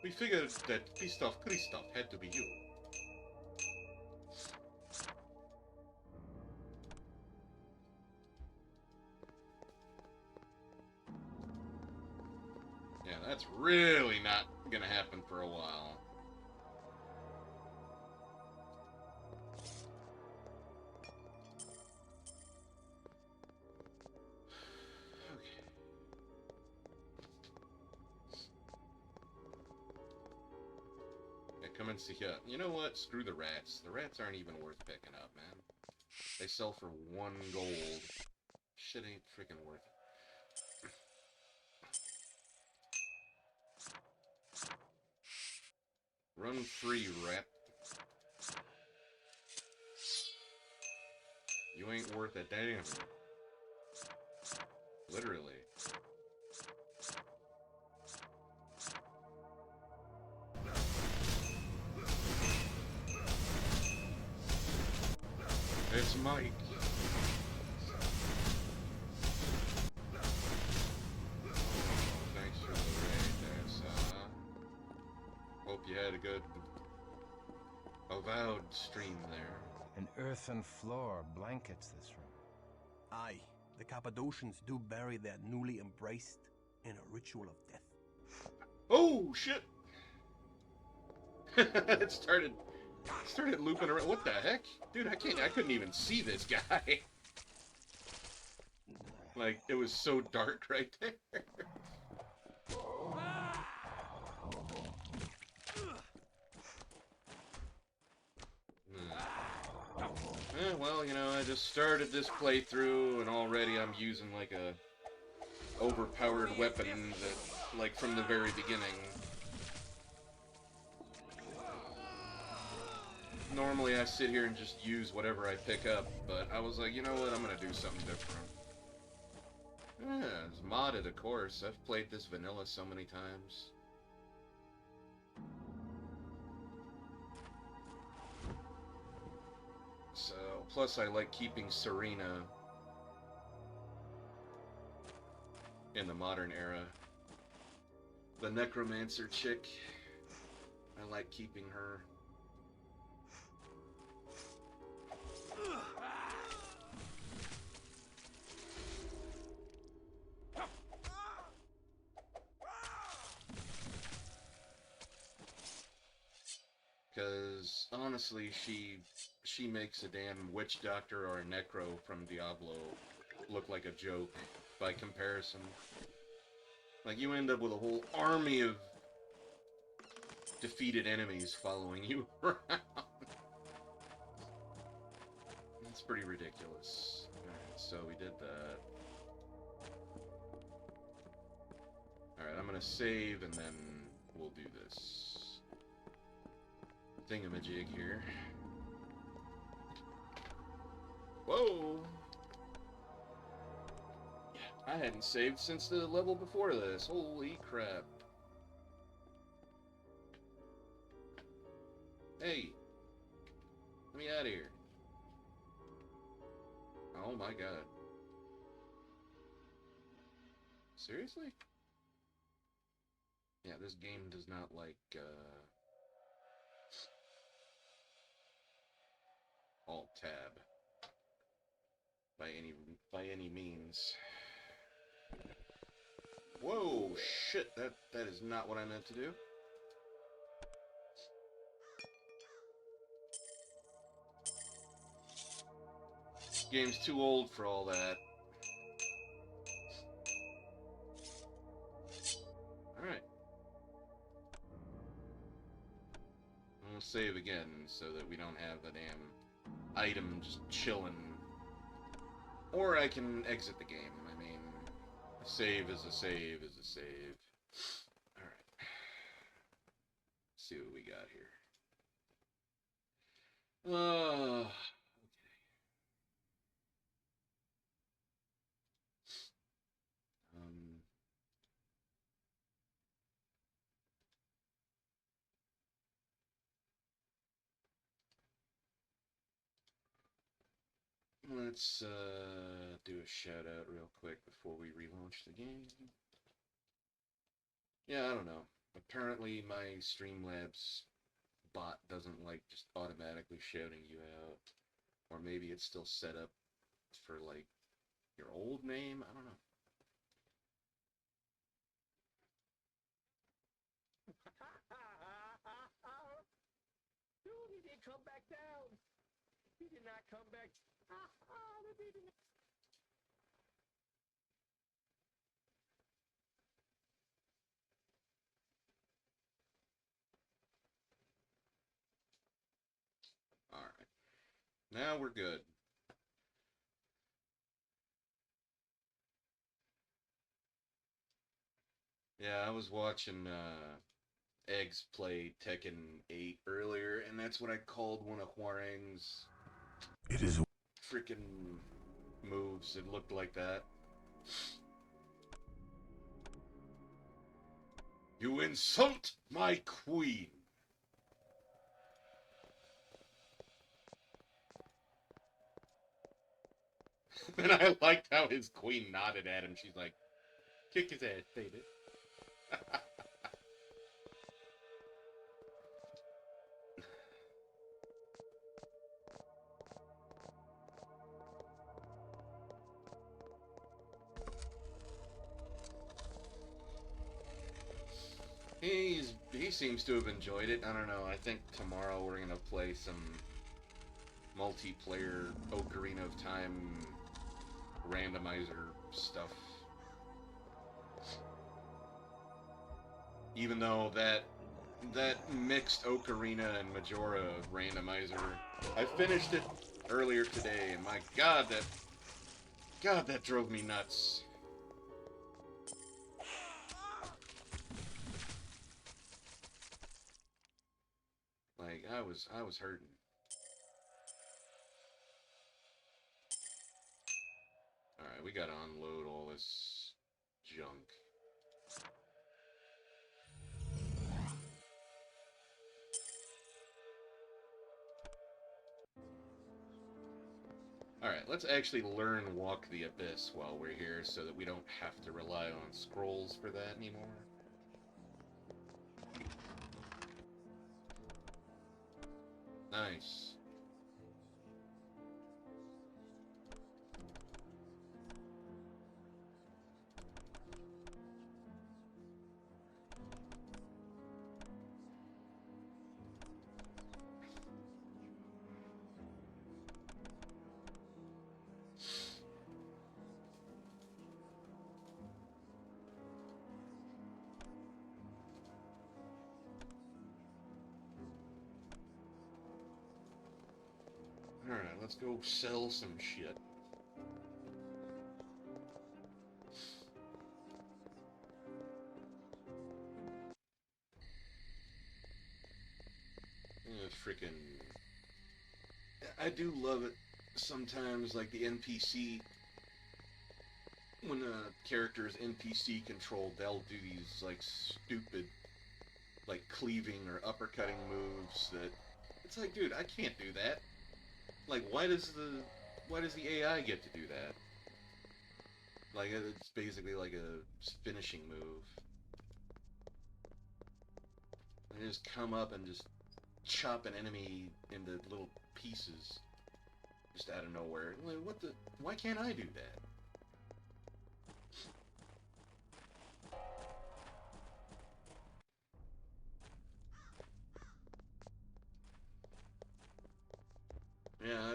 We figured that Beast of Christoph had to be you. Yeah, that's really not gonna happen for a while. Come and see here. You know what? Screw the rats. The rats aren't even worth picking up, man. They sell for 1 gold. Shit ain't freaking worth it. Run free, rat. You ain't worth a damn. Literally. It's Mike. Thanks for the raid there, hope you had a good avowed stream there. An earthen floor blankets this room. Aye, the Cappadocians do bury their newly embraced in a ritual of death. Oh, shit! It started looping around. What the heck? Dude, I couldn't even see this guy. Like, it was so dark right there. Well, you know, I just started this playthrough and already I'm using like a overpowered weapon that, like, from the very beginning. Normally I sit here and just use whatever I pick up, but I was like, you know what, I'm gonna do something different. Yeah, it's modded, of course. I've played this vanilla so many times. So, plus I like keeping Serena in the modern era. The necromancer chick, I like keeping her. Because honestly, she makes a damn witch doctor or a necro from Diablo look like a joke by comparison. Like, you end up with a whole army of defeated enemies following you around. That's pretty ridiculous. Alright, so we did that. Alright, I'm gonna save and then we'll do this thingamajig here. Whoa! I hadn't saved since the level before this. Holy crap. Hey! Let me out of here. Oh my god. Seriously? Yeah, this game does not like, Alt-Tab. By any means. Whoa, shit, that is not what I meant to do. Game's too old for all that. Alright. I'm gonna save again so that we don't have a damn item just chilling. Or I can exit the game. I mean, a save is a save is a save. Alright. See what we got here. Okay. Let's do a shout out real quick before we relaunch the game. Yeah, I don't know. Apparently my Streamlabs bot doesn't like just automatically shouting you out. Or maybe it's still set up for like your old name. I don't know. He didn't come back down. He did not come back. Alright. Now we're good. Yeah, I was watching Eggs play Tekken 8 earlier, and that's what I called one of Hwoarang's freaking moves. It looked like that. You insult my queen! And I liked how his queen nodded at him. She's like, kick his ass, baby. He seems to have enjoyed it. I don't know. I think tomorrow we're gonna play some multiplayer Ocarina of Time randomizer stuff. Even though that mixed Ocarina and Majora randomizer, I finished it earlier today, and my God, that drove me nuts. Like, I was hurting. Alright, we gotta unload all this junk. Alright, let's actually learn Walk the Abyss while we're here so that we don't have to rely on scrolls for that anymore. Nice. Alright, let's go sell some shit. Freaking... I do love it sometimes, like the NPC... When a character is NPC controlled, they'll do these, like, stupid, like, cleaving or uppercutting moves that... It's like, dude, I can't do that. Like, why does the AI get to do that? Like, it's basically like a finishing move. They just come up and just chop an enemy into little pieces. Just out of nowhere. Like, what the... Why can't I do that?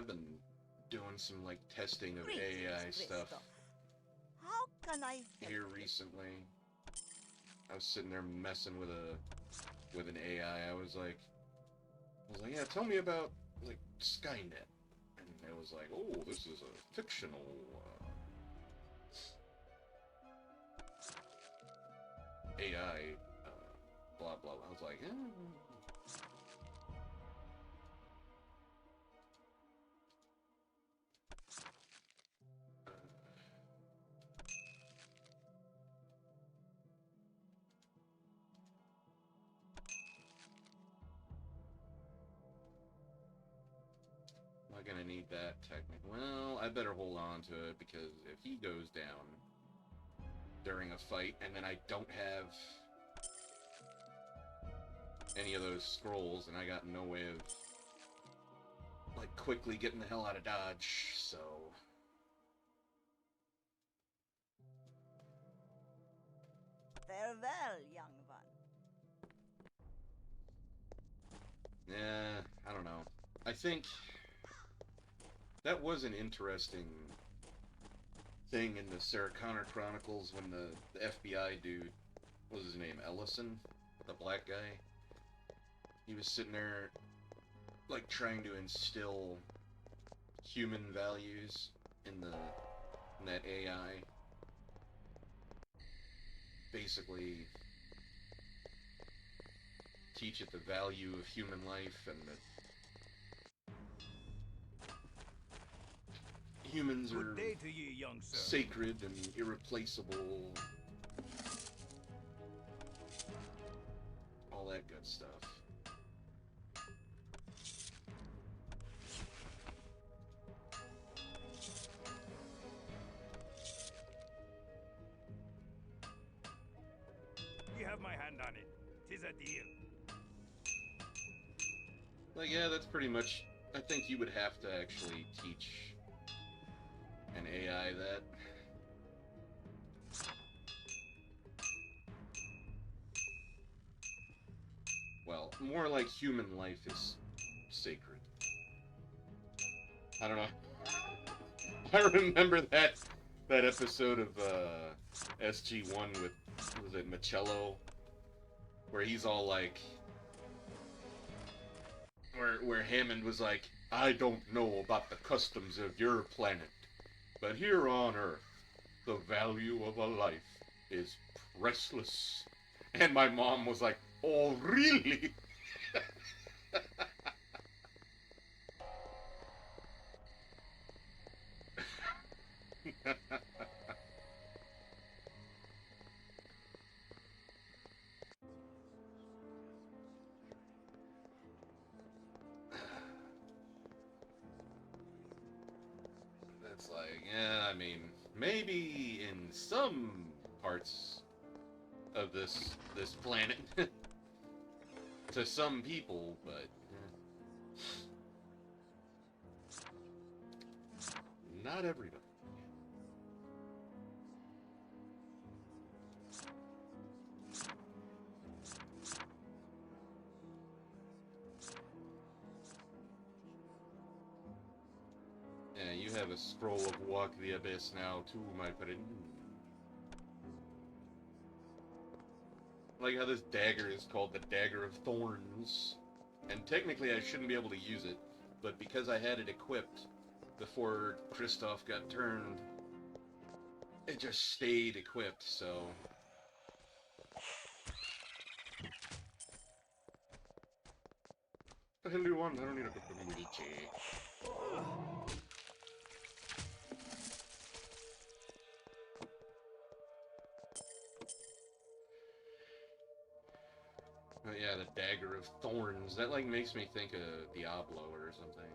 I've been doing some, like, testing of Greetings, AI stuff Christoph. How can I help here you? recently. I was sitting there messing with an AI. I was like, yeah, tell me about, like, Skynet. And it was like, oh, this is a fictional, AI, blah, blah, blah. I was like, am I gonna need that technically? Well, I better hold on to it, because if he goes down during a fight, and then I don't have any of those scrolls, and I got no way of, like, quickly getting the hell out of Dodge, so... Farewell, young one. Yeah, I don't know. I think that was an interesting thing in the Sarah Connor Chronicles when the FBI dude, what was his name, Ellison? The black guy? He was sitting there, like, trying to instill human values in that AI. Basically, teach it the value of human life and that humans are Good day to ye, young sir. sacred and irreplaceable. All that good stuff. You have my hand on it. 'Tis a deal. Like, yeah, that's pretty much... I think you would have to actually teach an AI that. Well, more like human life is sacred. I don't know. I remember that episode of SG-1 with, was it Michello? Where he's all like... Where Hammond was like, I don't know about the customs of your planet, but here on Earth, the value of a life is priceless. And my mom was like, oh, really? It's like, yeah, I mean, maybe in some parts of this planet, to some people, but not everybody. Yeah, you have a scroll of Walk the Abyss now, too, my friend. Like how this dagger is called the Dagger of Thorns. And technically I shouldn't be able to use it, but because I had it equipped before Kristoff got turned, it just stayed equipped, so... What the hell do you want? I don't need a community. Oh yeah, the Dagger of Thorns. That, like, makes me think of Diablo or something.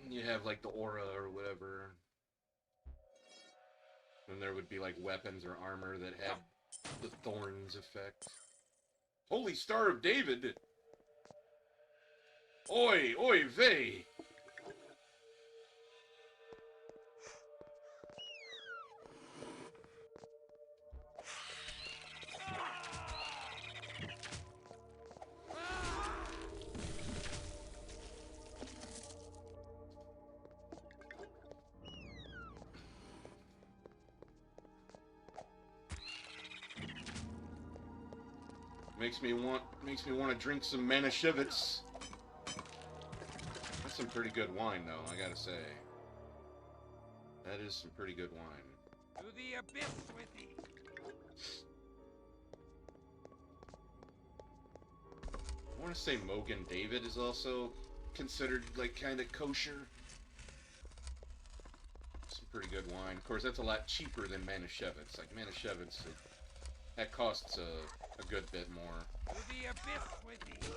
You have, like, the aura or whatever. And there would be, like, weapons or armor that had the Thorns effect. Holy Star of David! Oi, oi, vey! Makes me want to drink some Manischewitz. That's some pretty good wine, though, I gotta say. That is some pretty good wine. To the abyss with thee! I want to say Mogan David is also considered, like, kind of kosher. Some pretty good wine. Of course, that's a lot cheaper than Manischewitz. Like, Manischewitz, that costs a good bit more. To the abyss with thee! To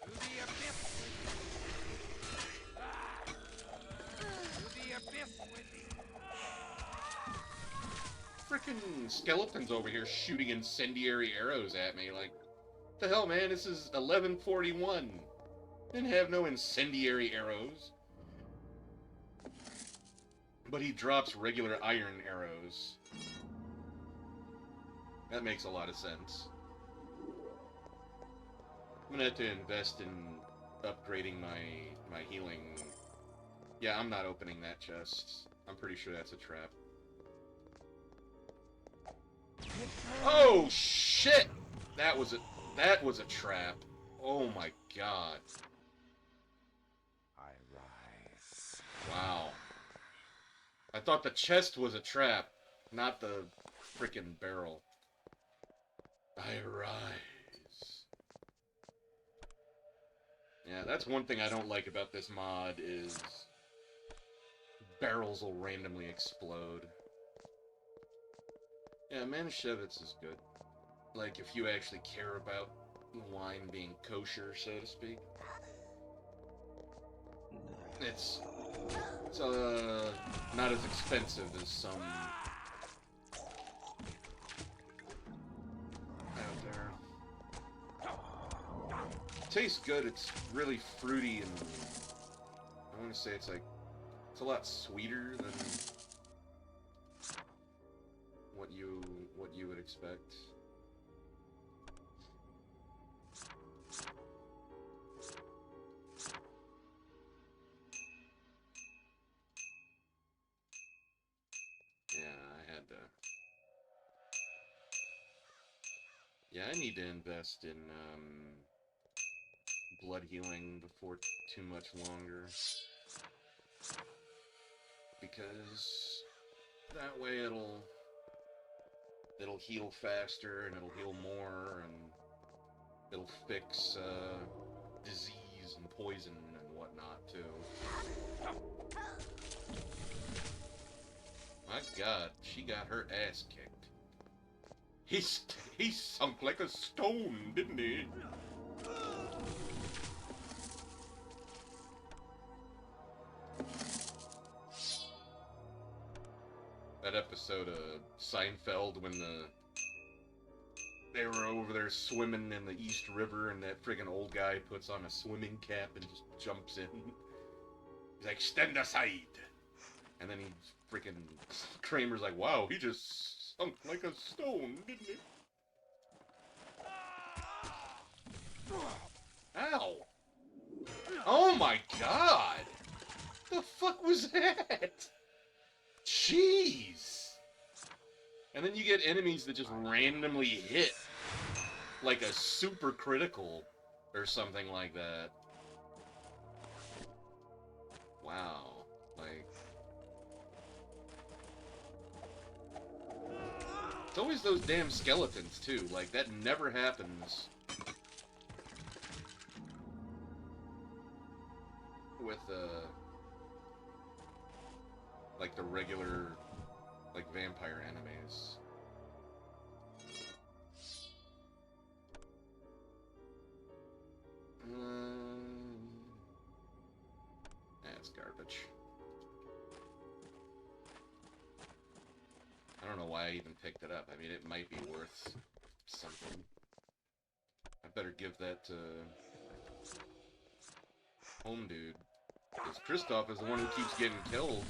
the abyss with thee! To the abyss with thee! Frickin' skeletons over here shooting incendiary arrows at me. Like, what the hell, man? This is 1141. Didn't have no incendiary arrows. But he drops regular iron arrows. That makes a lot of sense. I'm gonna have to invest in upgrading my healing. Yeah, I'm not opening that chest. I'm pretty sure that's a trap. Oh shit! That was a trap. Oh my god. I rise. Wow. I thought the chest was a trap, not the freaking barrel. I rise. Yeah, that's one thing I don't like about this mod is barrels will randomly explode. Yeah, Manischewitz is good. Like, if you actually care about wine being kosher, so to speak. It's not as expensive as some out there. Tastes good. It's really fruity, and I want to say it's a lot sweeter than what you would expect. Yeah, I need to invest in blood healing before too much longer, because that way it'll heal faster and it'll heal more and it'll fix disease and poison and whatnot too. My god, she got her ass kicked. He sunk like a stone, didn't he? That episode of Seinfeld when they were over there swimming in the East River and that friggin' old guy puts on a swimming cap and just jumps in. He's like, stand aside! And then Kramer's like, wow, he just sunk like a stone, didn't he? Ow! Oh my god! The fuck was that? Jeez! And then you get enemies that just randomly hit, like a super critical or something like that. Wow. Like, it's always those damn skeletons too. Like, that never happens with like the regular, like, vampire enemies. That's garbage. I don't know why I even picked it up. I mean, it might be worth something. I better give that to Home Dude, because Kristoff is the one who keeps getting killed.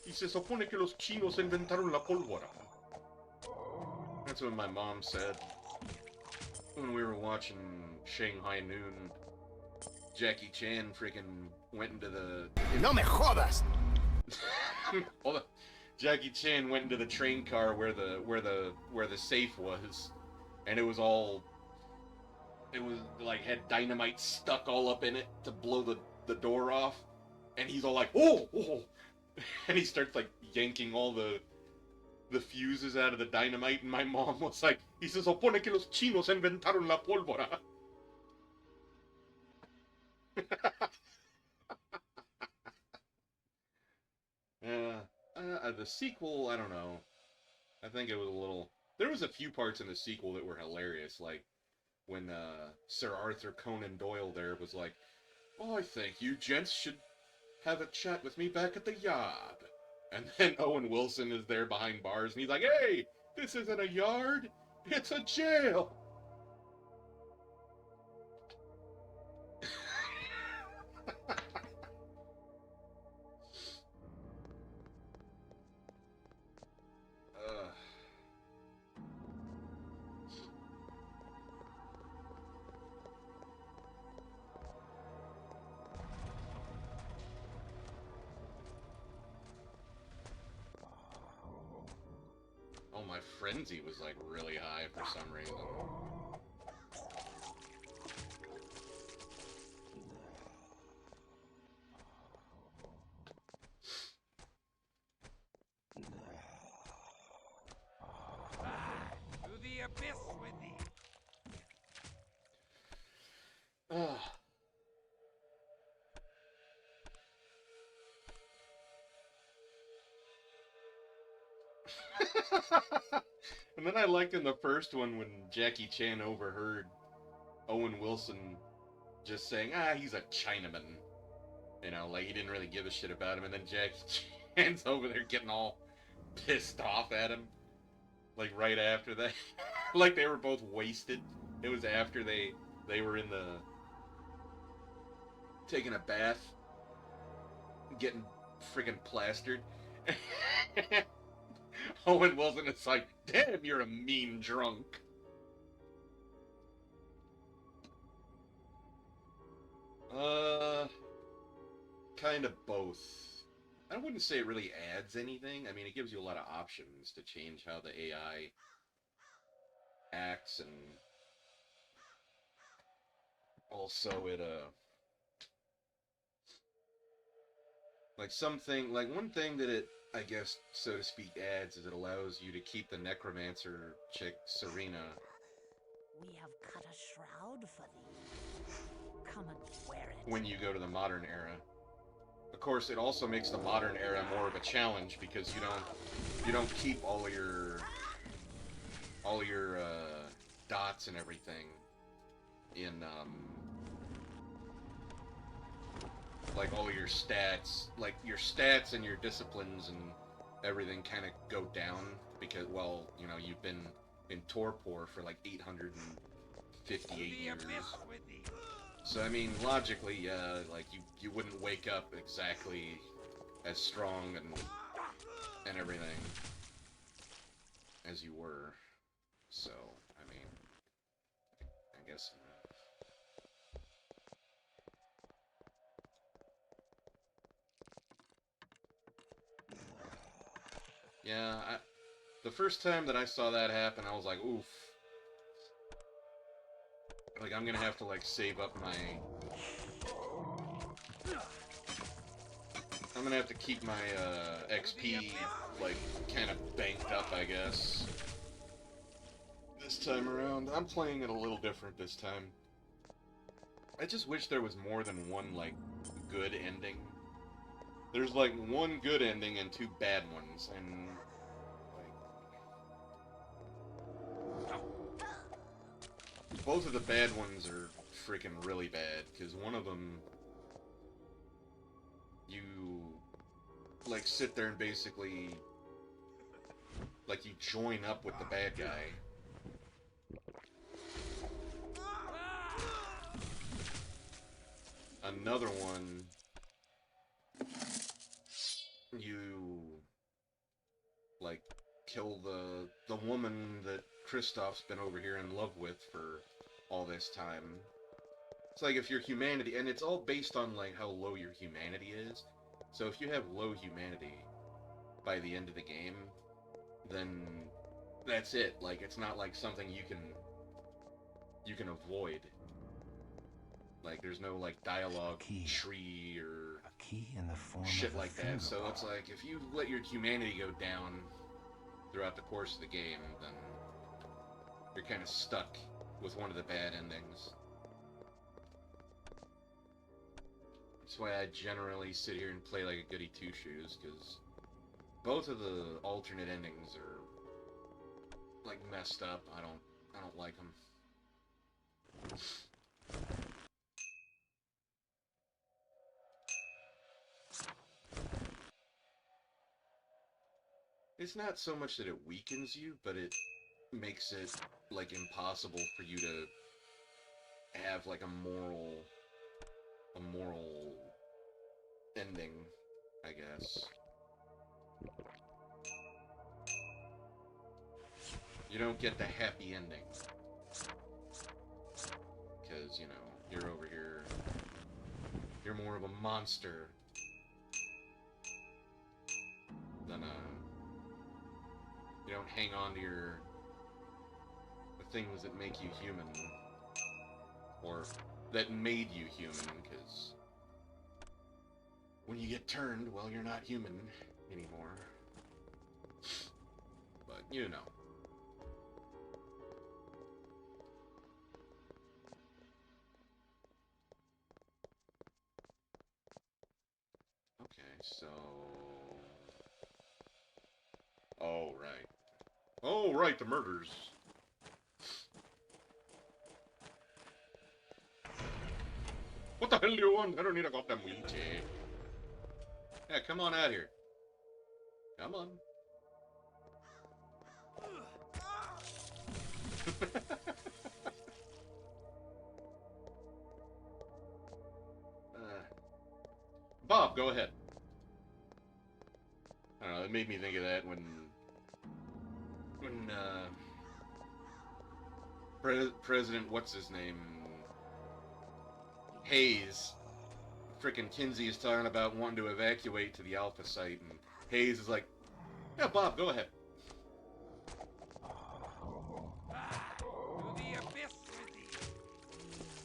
Y se supone que los chinos inventaron la pólvora. That's what my mom said when we were watching Shanghai Noon, Jackie Chan freaking went into the... No me jodas! Hold on. Jackie Chan went into the train car where the safe was, and it was like had dynamite stuck all up in it to blow the door off, and he's all like, oh, oh, and he starts like yanking all the fuses out of the dynamite, and my mom was like, y se supone que los chinos inventaron la pólvora. Yeah, the sequel, I don't know. I think it was a little... There was a few parts in the sequel that were hilarious, like when Sir Arthur Conan Doyle there was like, oh, I think you gents should have a chat with me back at the yard. And then Owen Wilson is there behind bars, and he's like, hey, this isn't a yard, it's a jail. Oh, my frenzy was like really high for some reason. To the abyss with thee. And then I liked in the first one when Jackie Chan overheard Owen Wilson just saying, he's a Chinaman. You know, like he didn't really give a shit about him, and then Jackie Chan's over there getting all pissed off at him. Like right after that. Like they were both wasted. It was after they were in the... taking a bath. Getting friggin' plastered. Owen Wilson is like, damn, you're a mean drunk. Kind of both. I wouldn't say it really adds anything. I mean, it gives you a lot of options to change how the AI acts, and also it, like one thing that it, I guess, so to speak, adds is it allows you to keep the necromancer chick, Serena. We have cut a shroud for thee. Come and wear it. When you go to the modern era. Of course, it also makes the modern era more of a challenge because you don't keep all your dots and everything in like all your stats, like your stats and your disciplines and everything kind of go down because, well, you know, you've been in torpor for like 858 years. So I mean, logically, yeah, like you wouldn't wake up exactly as strong and everything as you were. So I mean, I guess. Yeah, the first time that I saw that happen, I was like, oof. Like, I'm gonna have to, like, save up my... I'm gonna have to keep my, XP, like, kind of banked up, I guess. This time around. I'm playing it a little different this time. I just wish there was more than one, like, good ending. There's, like, one good ending and two bad ones, and... both of the bad ones are freaking really bad, because one of them, you, like, sit there and basically, like, you join up with the bad guy. Another one, you, like, kill the woman that Kristoff's been over here in love with for all this time, It's like if your humanity, and it's all based on like how low your humanity is. So if you have low humanity by the end of the game, then that's it. Like, it's not like something you can avoid. Like, there's no like dialogue tree or a key in the form shit of like that. So it's like if you let your humanity go down throughout the course of the game, then you're kind of stuck with one of the bad endings. That's why I generally sit here and play like a goody two-shoes, because both of the alternate endings are like messed up. I don't like them. It's not so much that it weakens you, but it makes it like impossible for you to have like a moral ending, I guess. You don't get the happy ending. Because, you know, you're over here, you're more of a monster than you don't hang on to the things that make you human, or that made you human, because when you get turned, well, you're not human anymore. But, you know. Okay, so... Oh, right. Oh, right, the murders. What the hell do you want? I don't need a goddamn wheelchair. Yeah, come on out here. Come on. Bob, go ahead. I don't know, it made me think of that when President, what's his name? Hayes. Frickin' Kinsey is talking about wanting to evacuate to the Alpha site, and Hayes is like, yeah, Bob, go ahead. To the abyss with thee!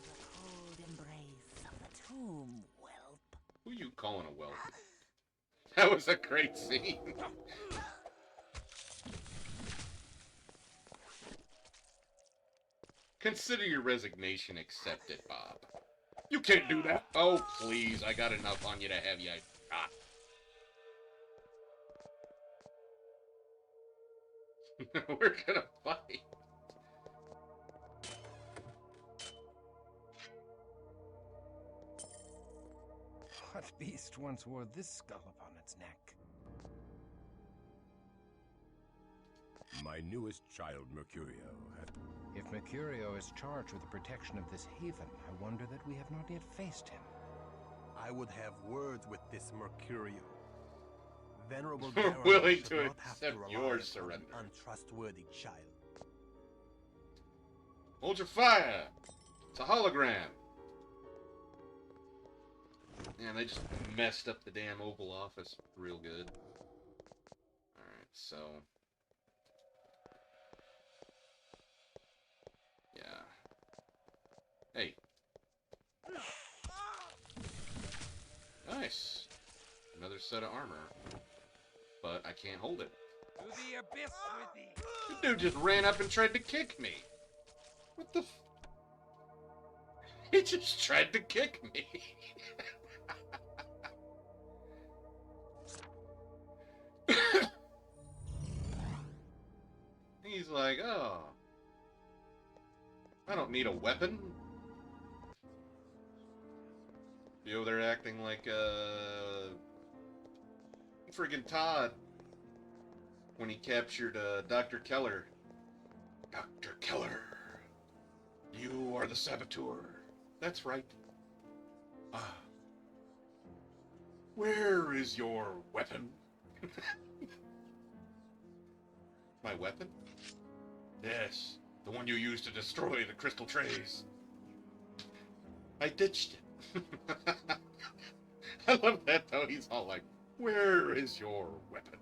The cold embrace of the tomb, whelp. Who you calling a whelp? That was a great scene. Consider your resignation accepted, Bob. You can't do that. Oh, please. I got enough on you to have you shot. We're gonna fight. What beast once wore this skull upon its neck? My newest child, Mercurio. If Mercurio is charged with the protection of this haven, I wonder that we have not yet faced him. I would have words with this Mercurio. Venerable willing should to not have accept rely your upon surrender. an untrustworthy child. Hold your fire! It's a hologram! Man, they just messed up the damn Oval Office real good. Alright, so... yeah. Hey. Nice. Another set of armor. But I can't hold it. To the abyss with thee! The dude just ran up and tried to kick me. What the f... He just tried to kick me. He's like, oh, I don't need a weapon. You over there acting like friggin' Todd when he captured Dr. Keller. Dr. Keller, you are the saboteur. That's right. Where is your weapon? My weapon? Yes, the one you used to destroy the crystal trays. I ditched it. I love that, though. He's all like, where is your weapon?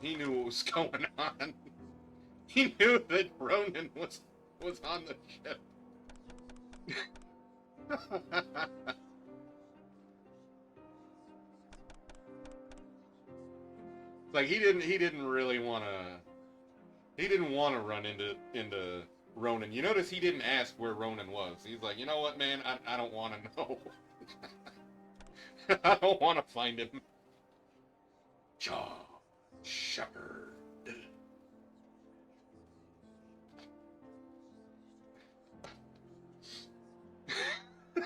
He knew what was going on. He knew that Ronan was on the ship. Like he didn't really want to. He didn't want to run into Ronan. You notice he didn't ask where Ronan was. He's like, you know what, man? I don't want to know. I don't want to find him. Jaw Shepherd.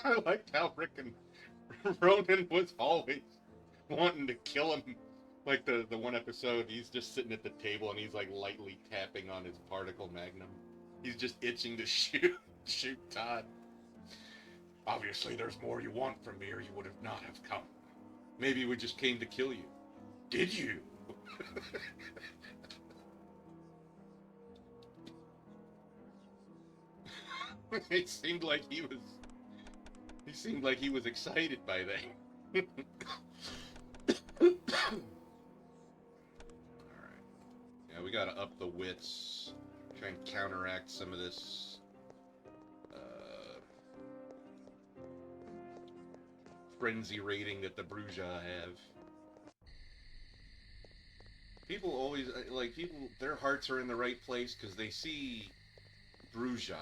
I liked how frickin' Ronan was always wanting to kill him. Like the one episode, he's just sitting at the table and he's like lightly tapping on his particle magnum. He's just itching to shoot Todd. Obviously, there's more you want from me, or you would have not have come. Maybe we just came to kill you. Did you? It seemed like he was. He seemed like he was excited by that. Alright. Yeah, we gotta up the wits. Try and counteract some of this frenzy rating that the Bruja have. People always, their hearts are in the right place because they see Bruja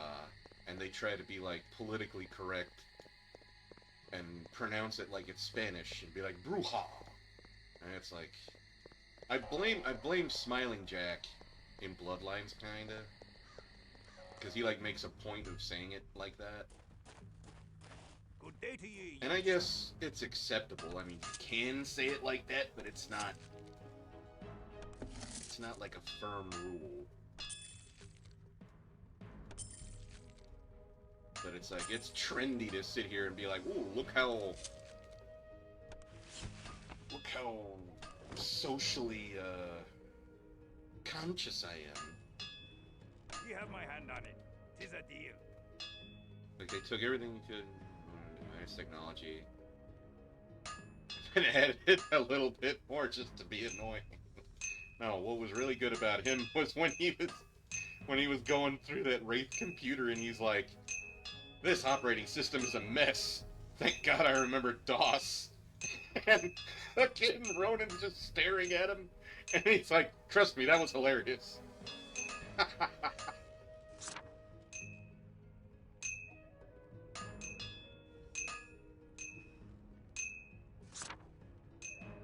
and they try to be, like, politically correct and pronounce it like it's Spanish and be like, Bruja! And it's like, I blame Smiling Jack in Bloodlines, kinda. Because he, like, makes a point of saying it like that. Good day to ye. And I guess it's acceptable. I mean, you can say it like that, but it's not like a firm rule. But it's like, it's trendy to sit here and be like, ooh, look how socially, conscious I am. You have my hand on it. 'Tis a deal. Like, they took everything you could. Nice technology. And added it a little bit more just to be annoying. No, what was really good about him was when he was going through that Wraith computer and he's like, this operating system is a mess. Thank God I remember DOS. And the kid in Ronan's just staring at him. And he's like, trust me, that was hilarious.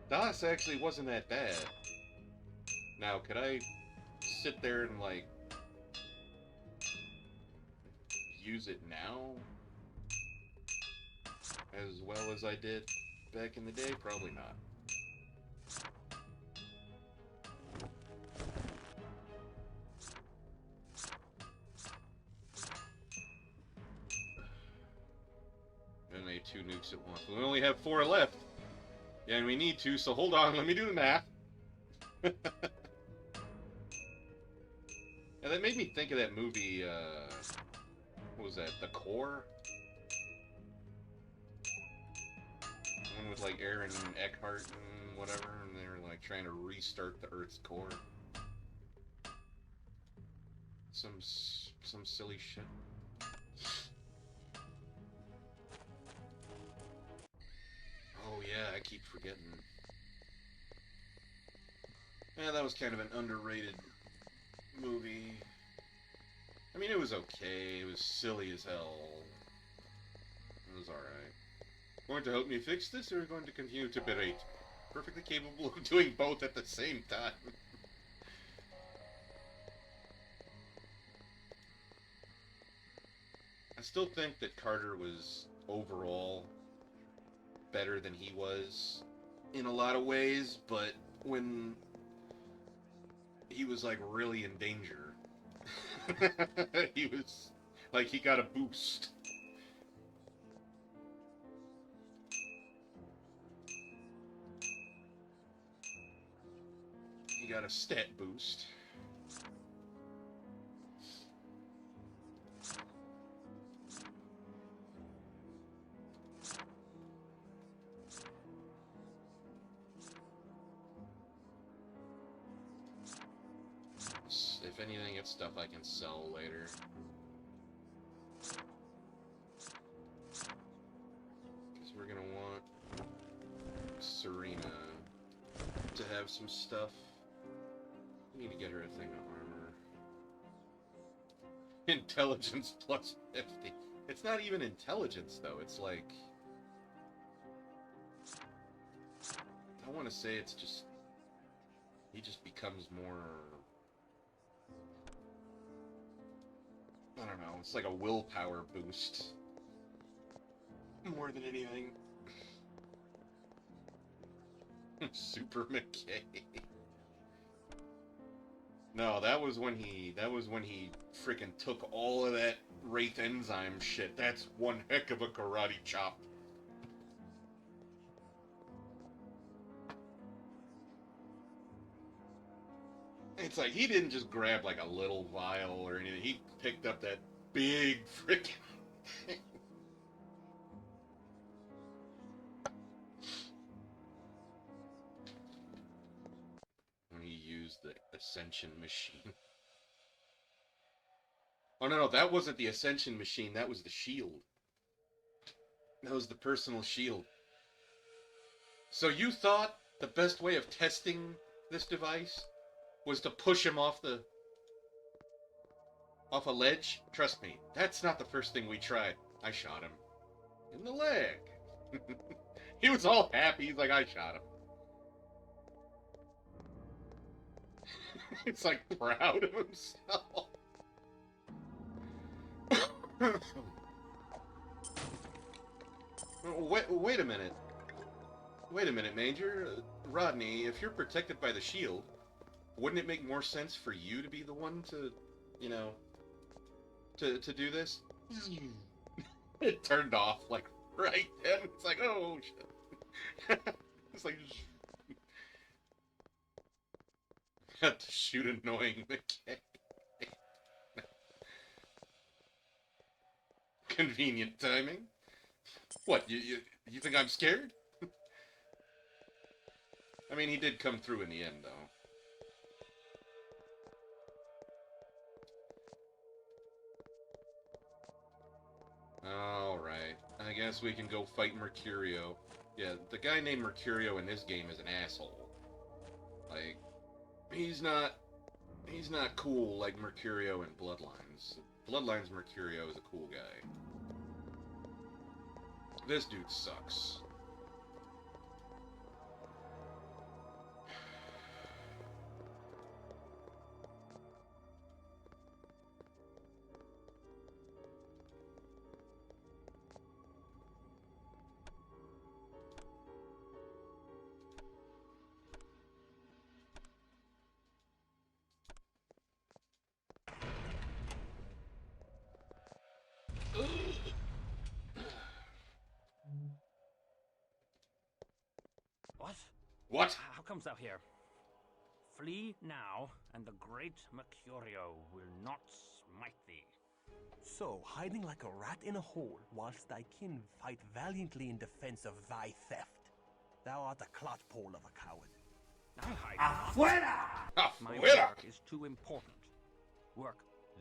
DOS actually wasn't that bad. Now, could I sit there and, like, use it now as well as I did back in the day? Probably not. And they 2 nukes at once. We only have 4 left. Yeah, and we need to, so hold on, let me do the math. And that made me think of that movie, what was that, The Core? The one with, like, Aaron Eckhart and whatever, and they were, like, trying to restart the Earth's core. Some silly shit. Oh yeah, I keep forgetting. Yeah, that was kind of an underrated movie. I mean, it was okay. It was silly as hell. It was alright. Going to help me fix this, or going to continue to berate? Perfectly capable of doing both at the same time. I still think that Carter was overall better than he was in a lot of ways, but when he was like really in danger, he was like, he got a boost. He got a stat boost. If anything, it's stuff I can sell later. Because we're gonna want Serena to have some stuff. I need to get her a thing of armor. Intelligence plus 50. It's not even intelligence, though. It's like... I want to say it's just... He just becomes more... I don't know. It's like a willpower boost. More than anything. Super McKay. No, that was when he freaking took all of that Wraith enzyme shit. That's one heck of a karate chop. It's like he didn't just grab like a little vial or anything. He picked up that big freaking thing. When he used the Ascension machine. Oh no, that wasn't the Ascension machine. That was the shield. That was the personal shield. So you thought the best way of testing this device was to push him off a ledge? Trust me, that's not the first thing we tried. I shot him in the leg. He was all happy. He's like, I shot him. He's like proud of himself. Wait a minute. Wait a minute, Major. Rodney, if you're protected by the shield, wouldn't it make more sense for you to be the one to, you know, to do this? It turned off, like, right then. It's like, oh, shit. It's like... Had to shoot annoying McKay. Convenient timing. What, you think I'm scared? I mean, he did come through in the end, though. Alright, I guess we can go fight Mercurio. Yeah, the guy named Mercurio in this game is an asshole. Like, he's not cool like Mercurio in Bloodlines. Bloodlines Mercurio is a cool guy. This dude sucks. What? What? How comes thou here? Flee now, and the great Mercurio will not smite thee. So, hiding like a rat in a hole, whilst thy kin fight valiantly in defense of thy theft. Thou art a clotpole of a coward. I hide not. My work is too important. Work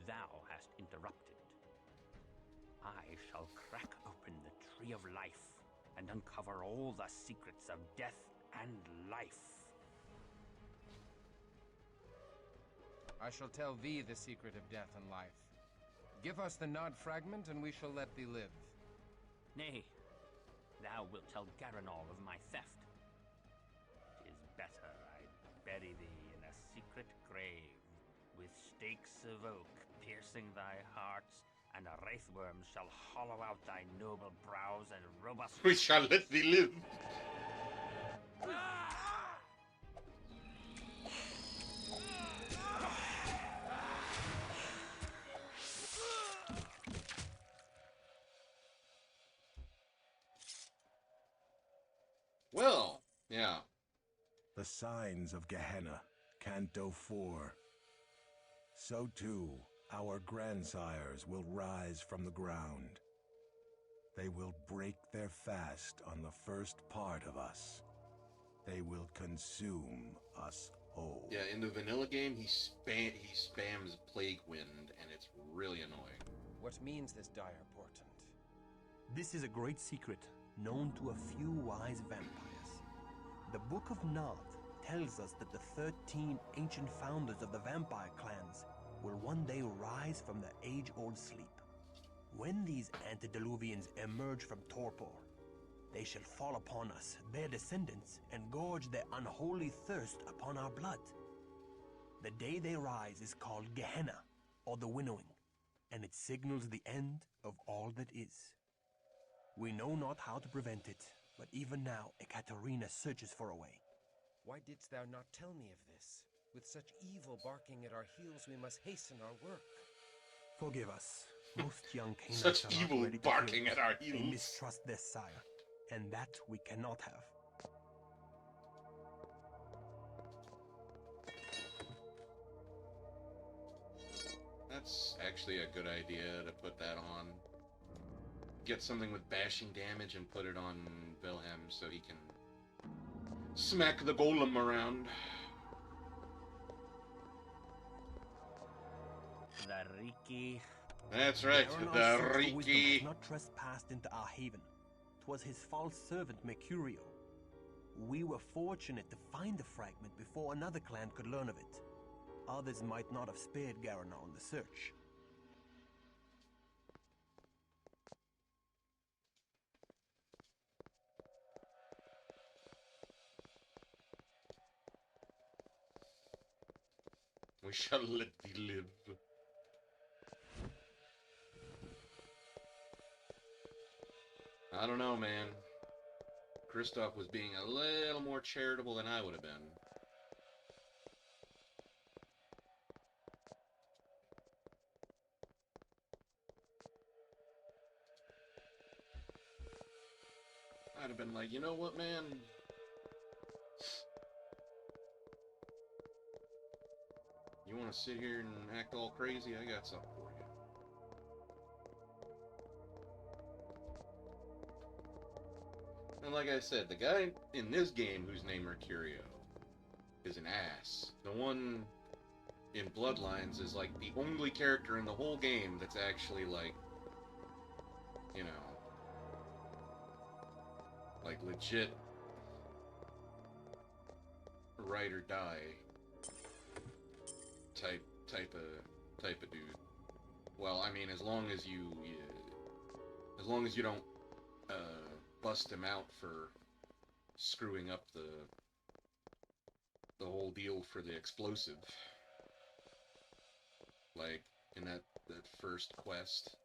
thou hast interrupted. I shall crack open the tree of life and uncover all the secrets of death and life. I shall tell thee the secret of death and life. Give us the Nod fragment, and we shall let thee live. Nay, thou wilt tell Garanol of my theft. 'Tis better I bury thee in a secret grave, with stakes of oak piercing thy hearts, and a wraithworm shall hollow out thy noble brows and robust... We shall let thee live. Well, yeah. The signs of Gehenna, Canto 4. So too, our grandsires will rise from the ground. They will break their fast on the first part of us. They will consume us Oh. Yeah, in the vanilla game, he spams Plague Wind, and it's really annoying. What means this dire portent? This is a great secret known to a few wise vampires. The Book of Nod tells us that the 13 ancient founders of the vampire clans will one day rise from their age-old sleep. When these antediluvians emerge from torpor, they shall fall upon us, their descendants, and gorge their unholy thirst upon our blood. The day they rise is called Gehenna, or the Winnowing, and it signals the end of all that is. We know not how to prevent it, but even now Ekaterina searches for a way. Why didst thou not tell me of this? With such evil barking at our heels, we must hasten our work. Forgive us. Most young Canaanites Such are not evil ready to barking hear at our us. heels. They mistrust their sire, and that we cannot have. That's actually a good idea to put that on. Get something with bashing damage and put it on Wilhelm so he can smack the golem around. The Riki. That's right, the Riki. Has not trespassed into our haven. 'Twas his false servant Mercurio. We were fortunate to find the fragment before another clan could learn of it. Others might not have spared Garanol in the search. We shall let thee live. I don't know, man. Kristoff was being a little more charitable than I would have been. I'd have been like, you know what, man? You want to sit here and act all crazy? I got something for you. And like I said, the guy in this game who's named Mercurio is an ass. The one in Bloodlines is like the only character in the whole game that's actually like, you know, like legit ride or die type of dude. Well, I mean, as long as you don't bust him out for screwing up the whole deal for the explosive, like in that first quest.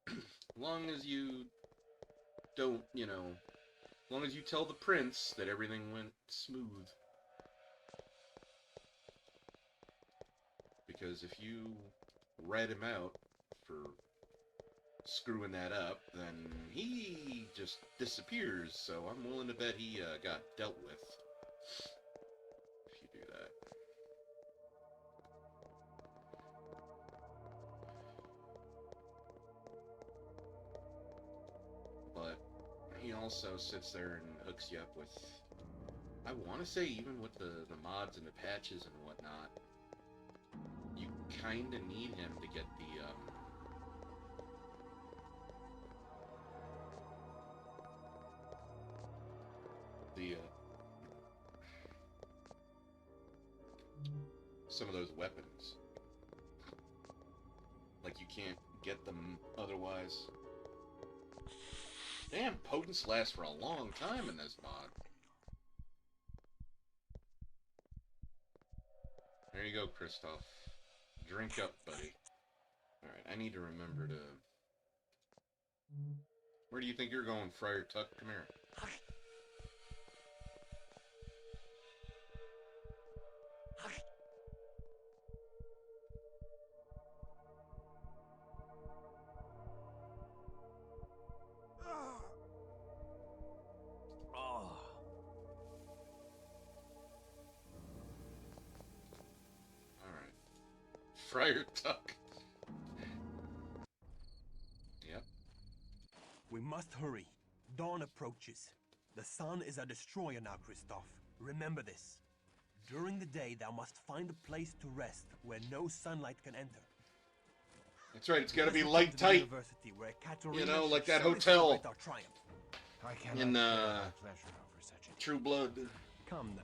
As long as you don't, you know, as long as you tell the prince that everything went smooth. Because if you rat him out for screwing that up, then he just disappears. So I'm willing to bet he got dealt with if you do that. But he also sits there and hooks you up with, I want to say, even with the mods and the patches and whatnot, you kind of need him to get some of those weapons. Like, you can't get them otherwise. Damn, potence lasts for a long time in this mod. There you go, Kristoff. Drink up, buddy. Alright, I need to remember to... Where do you think you're going, Friar Tuck? Come here. Friar Tuck. Yep. We must hurry. Dawn approaches. The sun is a destroyer now, Kristoff. Remember this. During the day, thou must find a place to rest where no sunlight can enter. That's right, it's gotta be light tight. You know, like that hotel. I cannot In, pleasure over such a True Blood. Come now,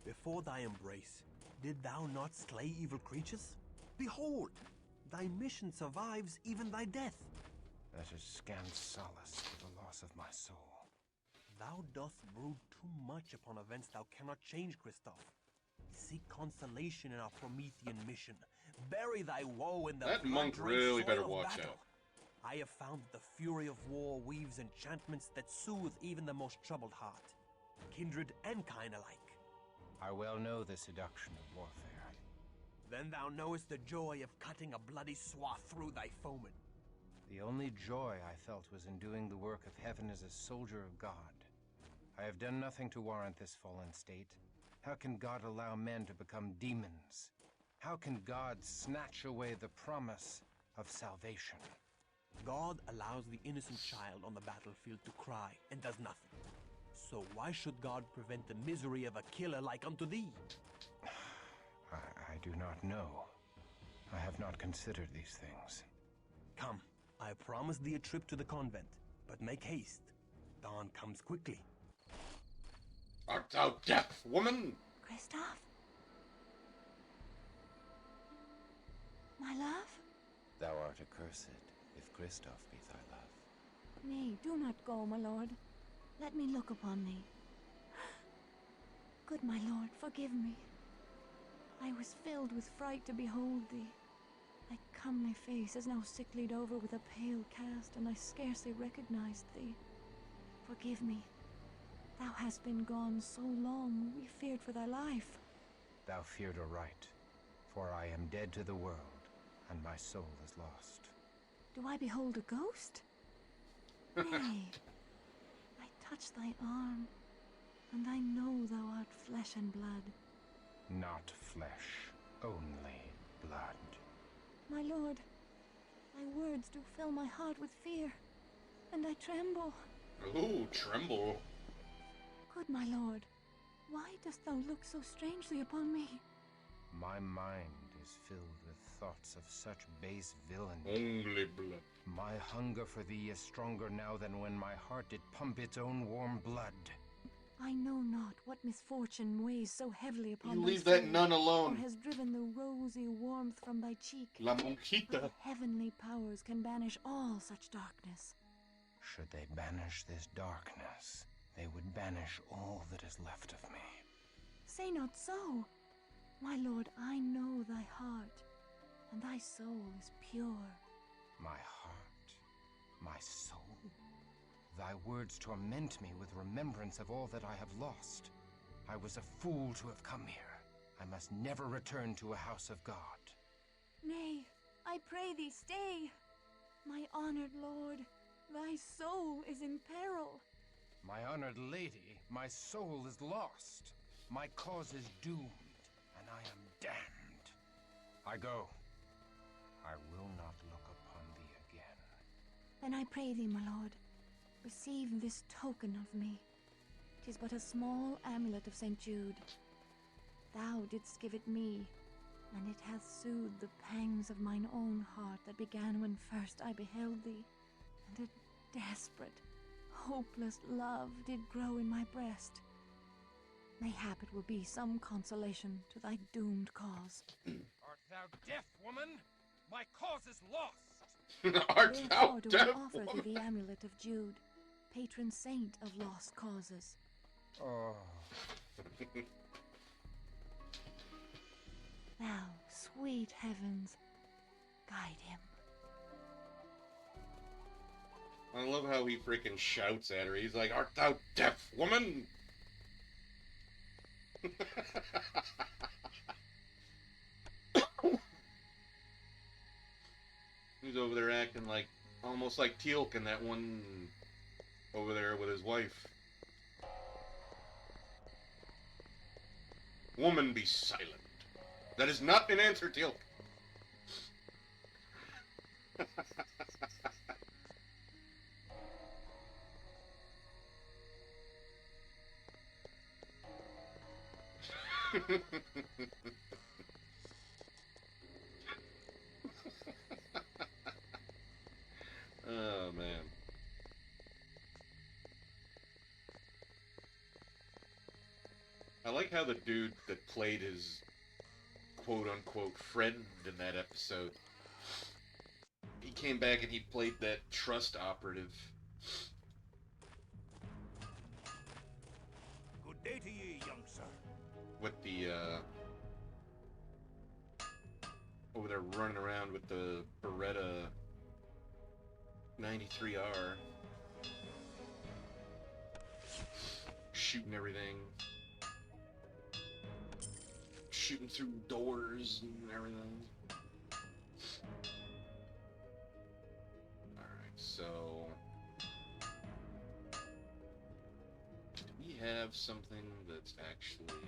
before thy embrace, did thou not slay evil creatures? Behold, thy mission survives even thy death. That is scant solace for the loss of my soul. Thou dost brood too much upon events thou cannot change, Kristoff. Seek consolation in our Promethean mission. Bury thy woe in the That monk really better watch out. I have found that the fury of war weaves enchantments that soothe even the most troubled heart, kindred and kind alike. I well know the seduction of warfare. Then thou knowest the joy of cutting a bloody swath through thy foeman. The only joy I felt was in doing the work of heaven as a soldier of God. I have done nothing to warrant this fallen state. How can God allow men to become demons? How can God snatch away the promise of salvation? God allows the innocent child on the battlefield to cry and does nothing. So why should God prevent the misery of a killer like unto thee? I do not know. I have not considered these things. Come, I promise thee a trip to the convent, but make haste. Dawn comes quickly. Art thou deaf, woman? Kristoff? My love? Thou art accursed, if Kristoff be thy love. Nay, do not go, my lord. Let me look upon thee. Good my lord, forgive me. I was filled with fright to behold thee. Thy comely face is now sicklied over with a pale cast, and I scarcely recognized thee. Forgive me. Thou hast been gone so long, we feared for thy life. Thou feared aright, for I am dead to the world, and my soul is lost. Do I behold a ghost? Nay. I touch thy arm, and I know thou art flesh and blood. Not flesh, only blood. My lord, thy words do fill my heart with fear, and I tremble. Ooh, tremble. Good my lord, why dost thou look so strangely upon me? My mind is filled with thoughts of such base villainy. Only blood. My hunger for thee is stronger now than when my heart did pump its own warm blood. I know not what misfortune weighs so heavily upon You thy leave that soul, nun alone. or has driven the rosy warmth from thy cheek. La monquita. But heavenly powers can banish all such darkness. Should they banish this darkness, they would banish all that is left of me. Say not so. My lord, I know thy heart, and thy soul is pure. My heart, my soul. Thy words torment me with remembrance of all that I have lost. I was a fool to have come here. I must never return to a house of God. Nay, I pray thee stay. My honored lord, thy soul is in peril. My honored lady, my soul is lost. My cause is doomed, and I am damned. I go. I will not look upon thee again. Then I pray thee, my lord, receive this token of me. 'Tis but a small amulet of St. Jude. Thou didst give it me, and it hath soothed the pangs of mine own heart that began when first I beheld thee, and a desperate, hopeless love did grow in my breast. Mayhap it will be some consolation to thy doomed cause. Art thou deaf, woman? My cause is lost! Art thou Therefore do deaf, I offer thee the amulet of Jude, patron saint of lost causes. Oh. Thou, sweet heavens, guide him. I love how he freaking shouts at her. He's like, "Art thou deaf, woman?" He's over there acting like, almost like Teal'c in that one over there with his wife. Woman, be silent. That is not an answer, Teal'c. Oh, man. I like how the dude that played his quote-unquote friend in that episode, he came back and he played that trust operative. Good day to ye, young sir. With the, over there running around with the Beretta 93R. Shooting everything. Shooting through doors and everything. Alright, so... do we have something that's actually...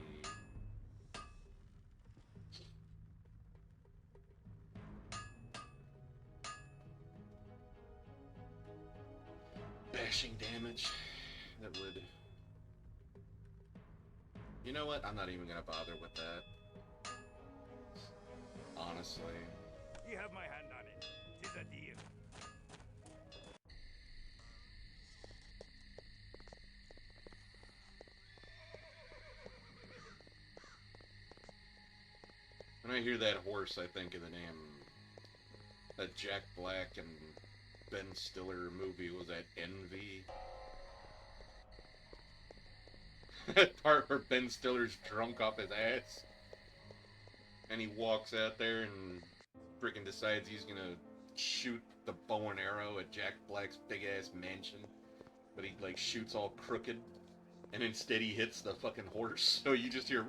bashing damage that would... You know what? I'm not even gonna bother with that. Honestly. You have my hand on it. 'Tis a deal. When I hear that horse, I think of the name... that Jack Black and Ben Stiller movie. Was that Envy? That part where Ben Stiller's drunk off his ass. And he walks out there and freaking decides he's gonna shoot the bow and arrow at Jack Black's big-ass mansion. But he, like, shoots all crooked. And instead he hits the fucking horse. So you just hear...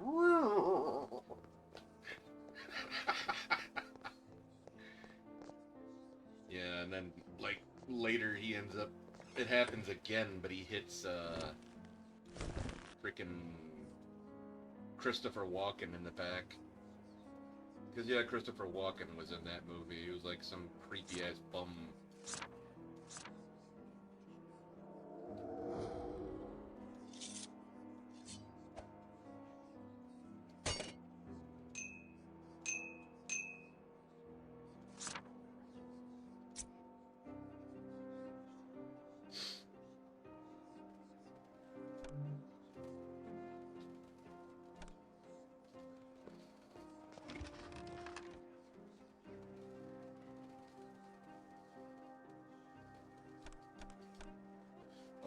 Yeah, and then, like, later he ends up... It happens again, but he hits, freaking Christopher Walken in the back. Because, yeah, Christopher Walken was in that movie. He was like some creepy-ass bum.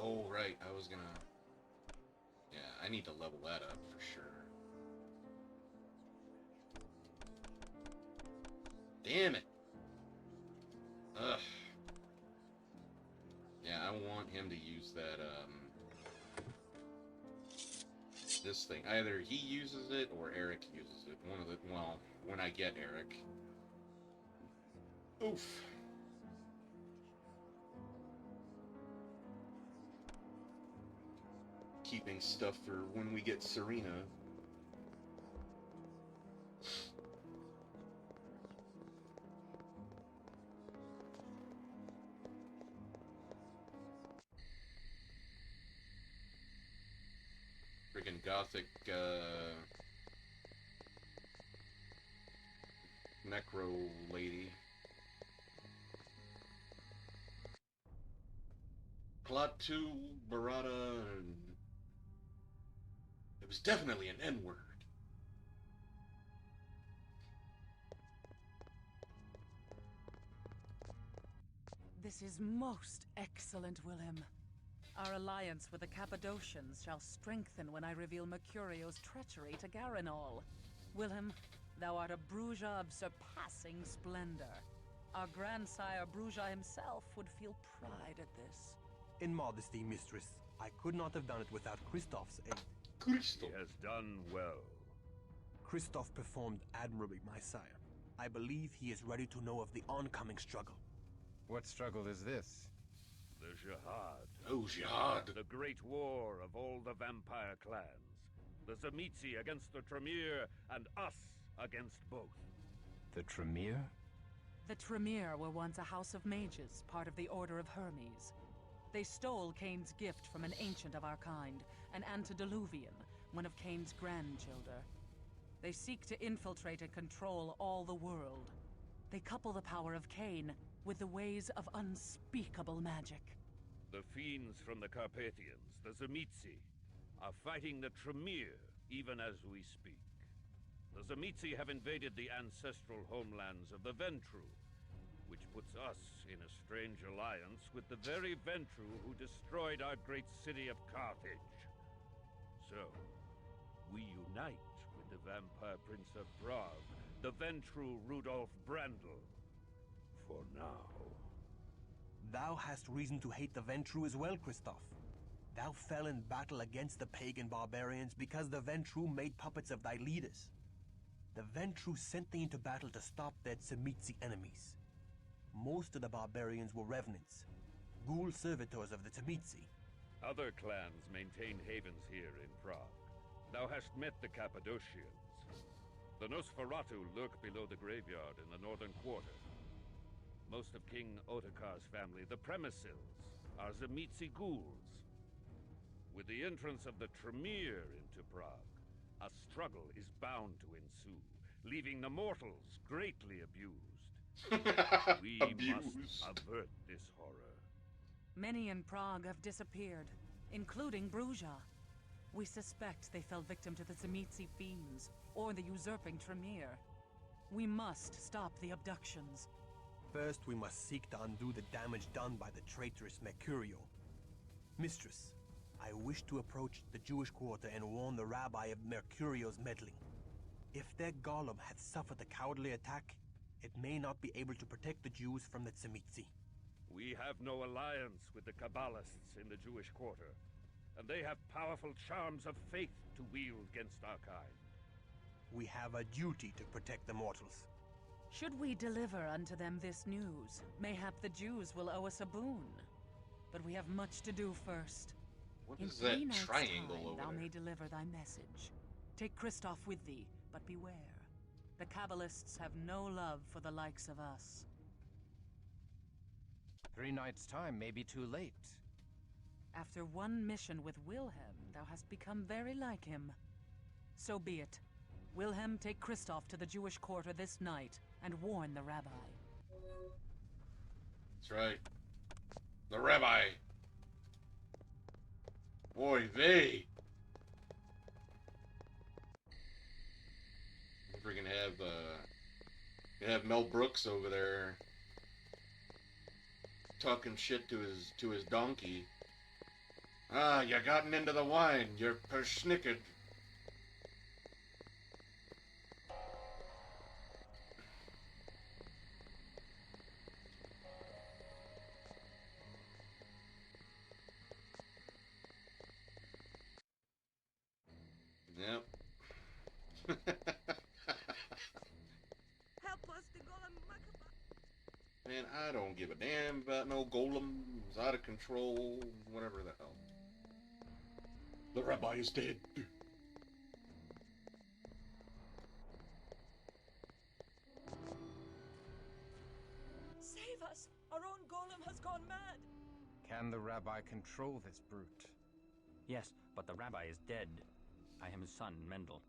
Oh, right, I was gonna... Yeah, I need to level that up for sure. Damn it! Ugh. Yeah, I want him to use that, this thing. Either he uses it or Eric uses it. One of the... Well, when I get Eric. Oof. Keeping stuff for when we get Serena. Freaking gothic, necro lady. Plot 2, Barada, and... It was definitely an N-word. This is most excellent, Willem. Our alliance with the Cappadocians shall strengthen when I reveal Mercurio's treachery to Garanol. Willem, thou art a Bruja of surpassing splendor. Our grandsire Bruja himself would feel pride at this. In modesty, mistress, I could not have done it without Christoph's aid. He has done well. Christoph performed admirably, my sire. I believe he is ready to know of the oncoming struggle. What struggle is this? The Jihad. Oh, Jihad. The great war of all the vampire clans. The Tzimisce against the Tremere, and us against both. The Tremere? The Tremere were once a house of mages, part of the Order of Hermes. They stole Cain's gift from an ancient of our kind, an antediluvian, one of Cain's grandchildren. They seek to infiltrate and control all the world. They couple the power of Cain with the ways of unspeakable magic. The fiends from the Carpathians, the Tzimisce, are fighting the Tremere even as we speak. The Tzimisce have invaded the ancestral homelands of the Ventru, which puts us in a strange alliance with the very Ventru who destroyed our great city of Carthage. So, we unite with the vampire prince of Prague, the Ventru Rudolf Brandl. For now. Thou hast reason to hate the Ventru as well, Christoph. Thou fell in battle against the pagan barbarians because the Ventru made puppets of thy leaders. The Ventru sent thee into battle to stop their Tzimisce enemies. Most of the barbarians were revenants, ghoul servitors of the Tzimisce. Other clans maintain havens here in Prague. Thou hast met the Cappadocians. The Nosferatu lurk below the graveyard in the northern quarter. Most of King Ottokar's family, the Premissils, are Tzimisce ghouls. With the entrance of the Tremere into Prague, a struggle is bound to ensue, leaving the mortals greatly abused. We must avert this horror. Many in Prague have disappeared, including Bruja. We suspect they fell victim to the Tzimisce fiends, or the usurping Tremere. We must stop the abductions. First, we must seek to undo the damage done by the traitorous Mercurio. Mistress, I wish to approach the Jewish quarter and warn the rabbi of Mercurio's meddling. If their golem had suffered a cowardly attack, it may not be able to protect the Jews from the Tzimisce. We have no alliance with the Kabbalists in the Jewish quarter, and they have powerful charms of faith to wield against our kind. We have a duty to protect the mortals. Should we deliver unto them this news, mayhap the Jews will owe us a boon. But we have much to do first. What In is 3 that nights' triangle time, over thou there? may deliver thy message. Take Christoph with thee, but beware. The Kabbalists have no love for the likes of us. 3 nights' time may be too late. After one mission with Wilhelm, thou hast become very like him. So be it. Wilhelm, take Christoph to the Jewish quarter this night, and warn the rabbi. That's right. The rabbi. Boy, they. Freaking have Mel Brooks over there talking shit to his donkey. Ah, you gotten into the wine. You're persnicked. Yep. Help us, the golem Makaba. Man, I don't give a damn about no golems out of control, whatever the hell. The rabbi is dead. Save us! Our own golem has gone mad! Can the rabbi control this brute? Yes, but the rabbi is dead. I am his son, Mendel.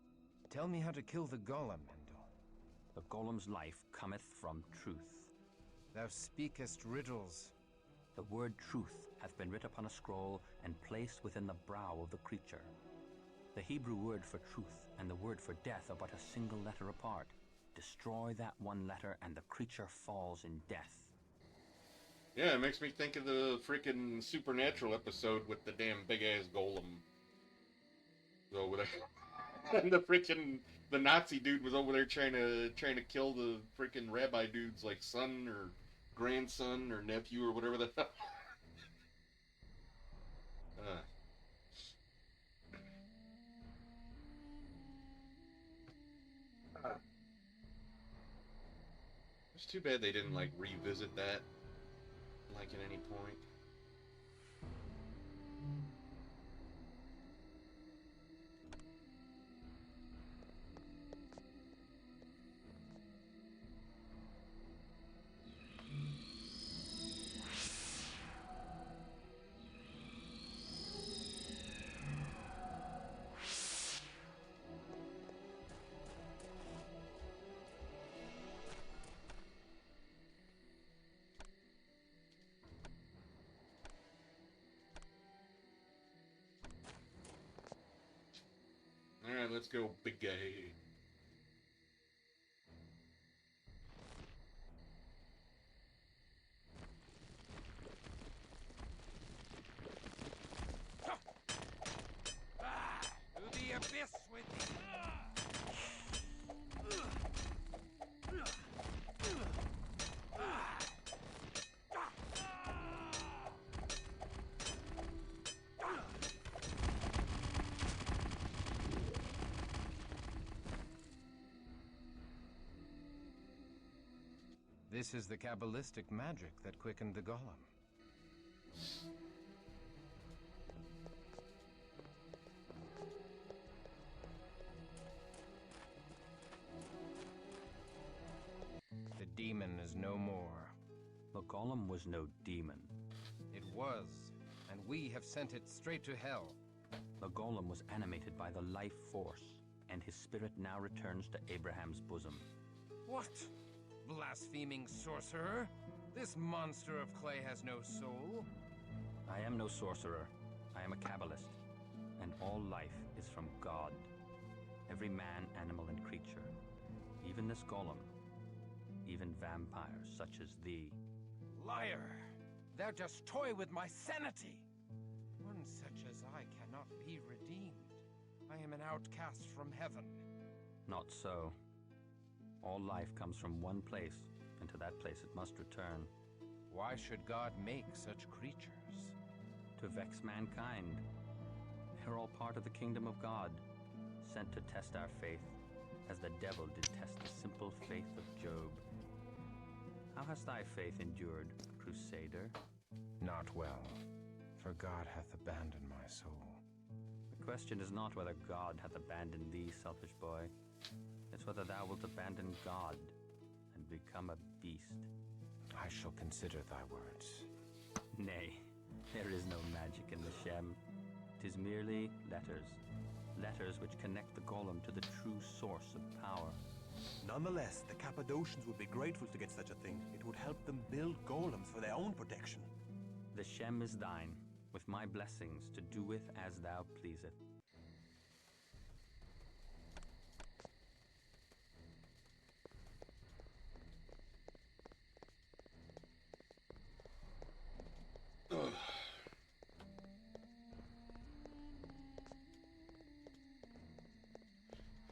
Tell me how to kill the golem, Mendel. The golem's life cometh from truth. Thou speakest riddles. The word truth hath been writ upon a scroll and placed within the brow of the creature. The Hebrew word for truth and the word for death are but a single letter apart. Destroy that one letter and the creature falls in death. Yeah, it makes me think of the freaking Supernatural episode with the damn big-ass golem. Over there. And the Nazi dude was over there trying to kill the freaking rabbi dude's like son or grandson or nephew or whatever the hell. It's too bad they didn't like revisit that like at any point. Alright, let's go, big guy. To the abyss with thee! This is the Kabbalistic magic that quickened the golem. The demon is no more. The golem was no demon. It was, and we have sent it straight to hell. The golem was animated by the life force, and his spirit now returns to Abraham's bosom. What? Blaspheming sorcerer! This monster of clay has no soul. I am no sorcerer. I am a Kabbalist, and all life is from God. Every man, animal, and creature. Even this golem. Even vampires such as thee. Liar! Thou dost toy with my sanity! One such as I cannot be redeemed. I am an outcast from heaven. Not so. All life comes from one place, and to that place it must return. Why should God make such creatures? To vex mankind. They're all part of the kingdom of God, sent to test our faith, as the devil did test the simple faith of Job. How has thy faith endured, Crusader? Not well, for God hath abandoned my soul. The question is not whether God hath abandoned thee, selfish boy. It's whether thou wilt abandon God and become a beast. I shall consider thy words. Nay, there is no magic in the Shem. 'Tis merely letters. Letters which connect the golem to the true source of power. Nonetheless, the Cappadocians would be grateful to get such a thing. It would help them build golems for their own protection. The Shem is thine, with my blessings to do with as thou pleaseth. Ugh.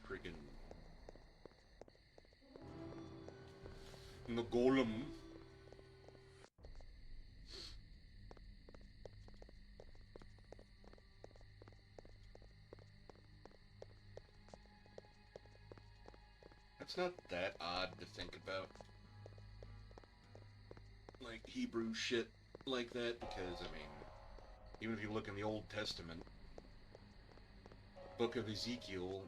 Friggin' the golem. It's not that odd to think about, like, Hebrew shit like that, because, I mean, even if you look in the Old Testament, Book of Ezekiel,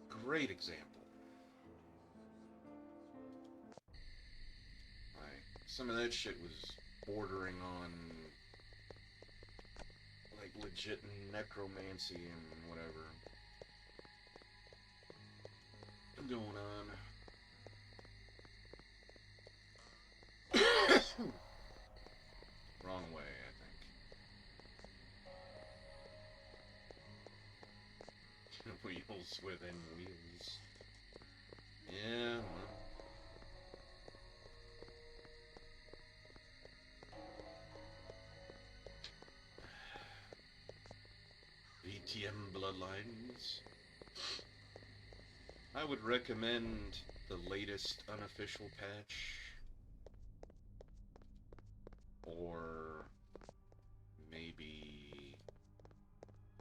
great example. Like, some of that shit was bordering on, like, legit necromancy and whatever going on. Wrong way, I think. Wheels within wheels. Yeah, well. VTM Bloodlines. I would recommend the latest unofficial patch, or maybe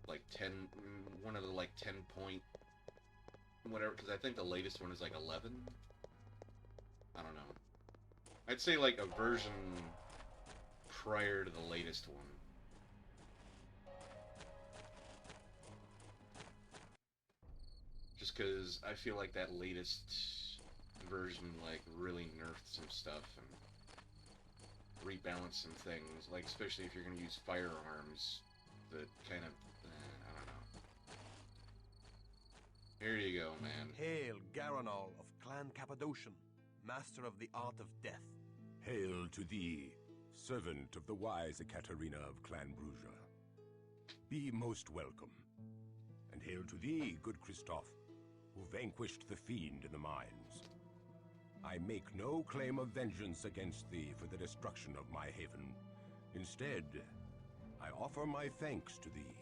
like one of the like 10 point whatever, because I think the latest one is like 11. I don't know. I'd say like a version prior to the latest one. Just because I feel like that latest version like really nerfed some stuff and rebalanced some things, like especially if you're going to use firearms that kind of, I don't know. Here you go, man. Hail, Garanol of Clan Cappadocian, master of the art of death. Hail to thee, servant of the wise Ekaterina of Clan Bruja. Be most welcome, And hail to thee, good Christoph, who vanquished the fiend in the mines. I make no claim of vengeance against thee for the destruction of my haven. Instead, I offer my thanks to thee,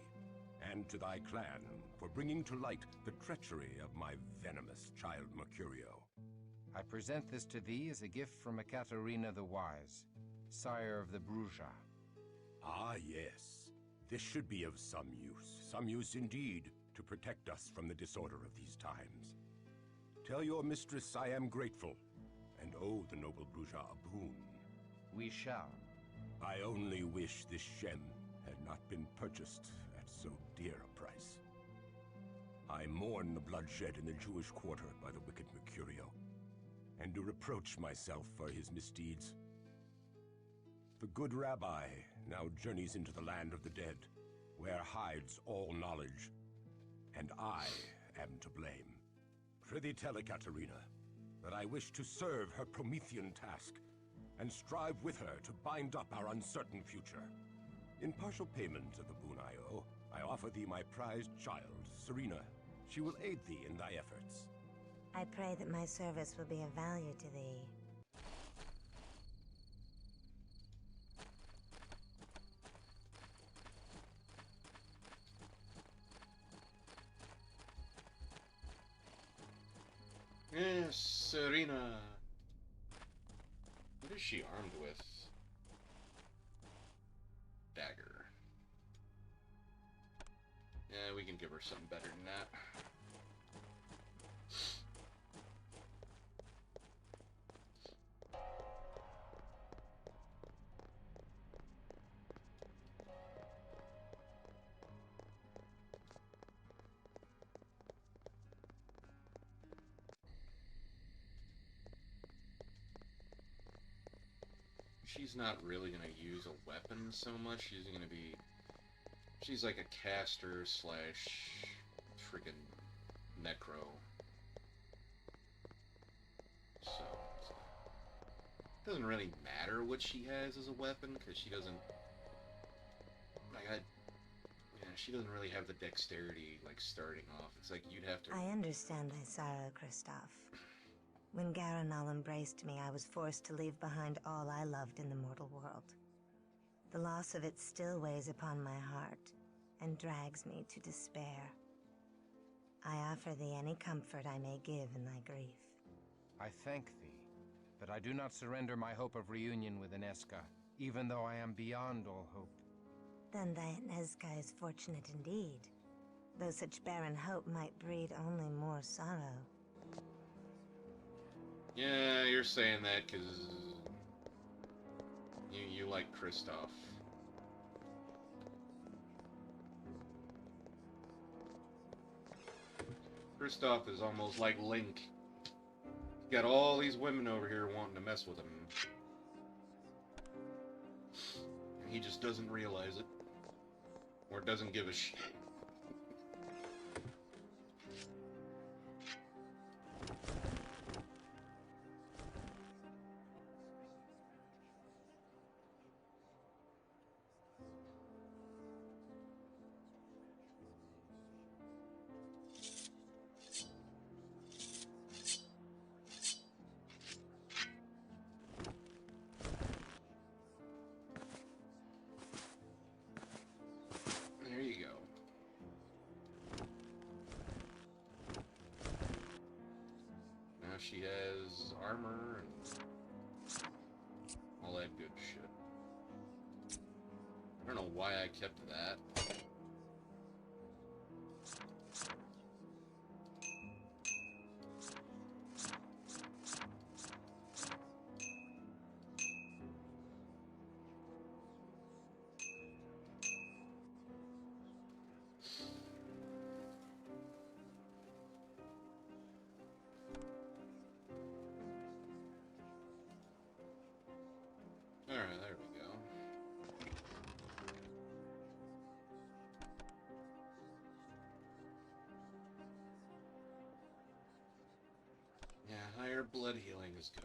and to thy clan, for bringing to light the treachery of my venomous child Mercurio. I present this to thee as a gift from Ekaterina the Wise, sire of the Bruja. Ah, yes. This should be of some use indeed, to protect us from the disorder of these times. Tell your mistress I am grateful, and owe the noble Bruja a boon. We shall. I only wish this gem had not been purchased at so dear a price. I mourn the bloodshed in the Jewish quarter by the wicked Mercurio, and do reproach myself for his misdeeds. The good rabbi now journeys into the land of the dead, where hides all knowledge, and I am to blame. Prithee tell Ekaterina that I wish to serve her Promethean task, and strive with her to bind up our uncertain future. In partial payment of the boon I owe, I offer thee my prized child, Serena. She will aid thee in thy efforts. I pray that my service will be of value to thee. Yes, Serena. What is she armed with? Dagger. Yeah, we can give her something better than that. She's not really gonna use a weapon so much. She's like a caster slash friggin' necro. So it doesn't really matter what she has as a weapon, because she doesn't she doesn't really have the dexterity like starting off. It's like you'd have to. I understand thy sorrow, Christoph. When Garanal embraced me, I was forced to leave behind all I loved in the mortal world. The loss of it still weighs upon my heart, and drags me to despair. I offer thee any comfort I may give in thy grief. I thank thee, but I do not surrender my hope of reunion with Inesca, even though I am beyond all hope. Then thy Inesca is fortunate indeed, though such barren hope might breed only more sorrow. Yeah, you're saying that because you like Kristoff. Kristoff is almost like Link. He's got all these women over here wanting to mess with him. And he just doesn't realize it. Or doesn't give a shit. There you go. Now she has armor and all that good shit. I don't know why I kept that. Alright, there we go. Yeah, higher blood healing is good.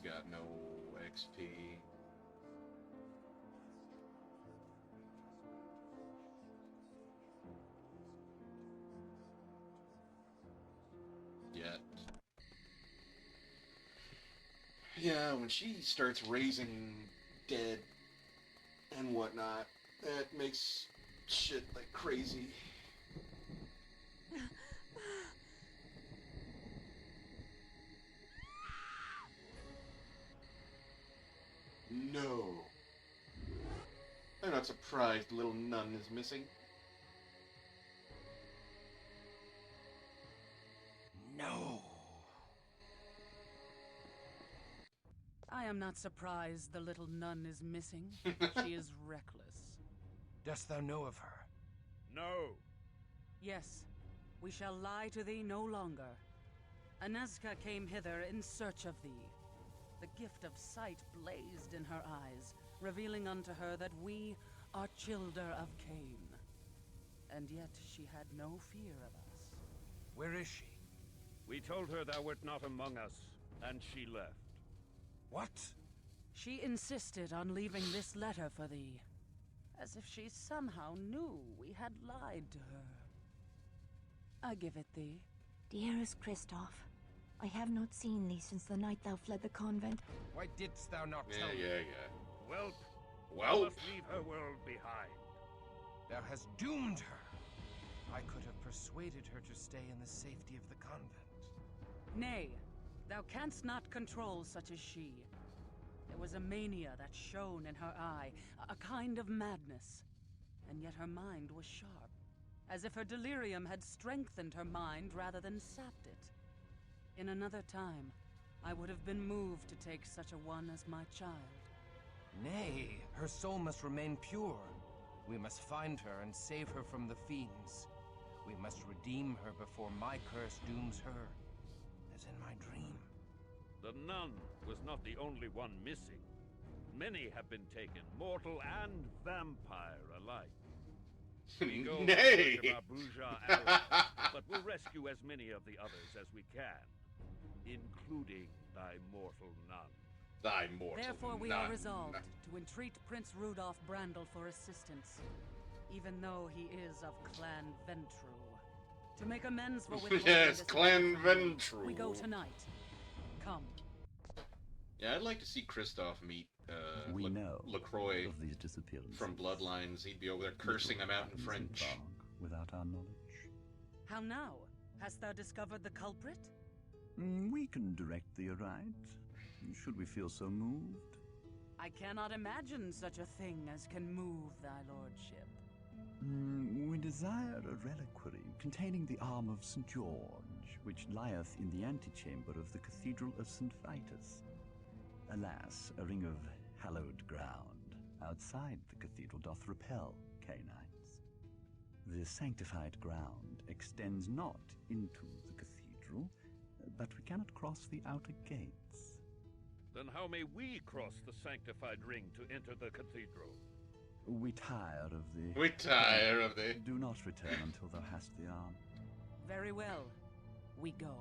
got no XP. Yet. Yeah, when she starts raising dead and whatnot, that makes shit like crazy. No. I'm not surprised little nun is missing. No. I am not surprised the little nun is missing. She is reckless. Dost thou know of her? No. Yes, we shall lie to thee no longer. ʟᴜʟᴢ came hither in search of thee. The gift of sight blazed in her eyes, revealing unto her that we are childer of Cain. And yet she had no fear of us. Where is she? We told her thou wert not among us, and she left. What? She insisted on leaving this letter for thee, as if she somehow knew we had lied to her. I give it thee. Dearest Kristoff, I have not seen thee since the night thou fled the convent. Why didst thou not tell me? Yeah. Welp, Welp. thou must leave her world behind. Thou hast doomed her. I could have persuaded her to stay in the safety of the convent. Nay, thou canst not control such as she. There was a mania that shone in her eye, a kind of madness. And yet her mind was sharp, as if her delirium had strengthened her mind rather than sapped it. In another time, I would have been moved to take such a one as my child. Nay, her soul must remain pure. We must find her and save her from the fiends. We must redeem her before my curse dooms her, as in my dream. The nun was not the only one missing. Many have been taken, mortal and vampire alike. We go in Nay! search of our ʟᴜʟᴢ ally, but we'll rescue as many of the others as we can, including thy mortal nun. Thy mortal Therefore we nun. are resolved to entreat Prince Rudolph Brandel for assistance, even though he is of Clan Ventru. To make amends for withholding Yes, this Clan letter from thee, Ventru. we go tonight. Come. Yeah, I'd like to see Kristoff meet We know LaCroix of these disappearances. from Bloodlines. He'd be over there cursing them out in French. Without our knowledge. How now? Hast thou discovered the culprit? We can direct thee aright, should we feel so moved. I cannot imagine such a thing as can move thy lordship. We desire a reliquary containing the arm of St. George, which lieth in the antechamber of the Cathedral of St. Vitus. Alas, a ring of hallowed ground outside the cathedral doth repel canines. The sanctified ground extends not into the cathedral, but we cannot cross the outer gates. Then how may we cross the sanctified ring to enter the cathedral? We tire of the... We tire of the... Do not return until thou hast the arm. Very well. We go.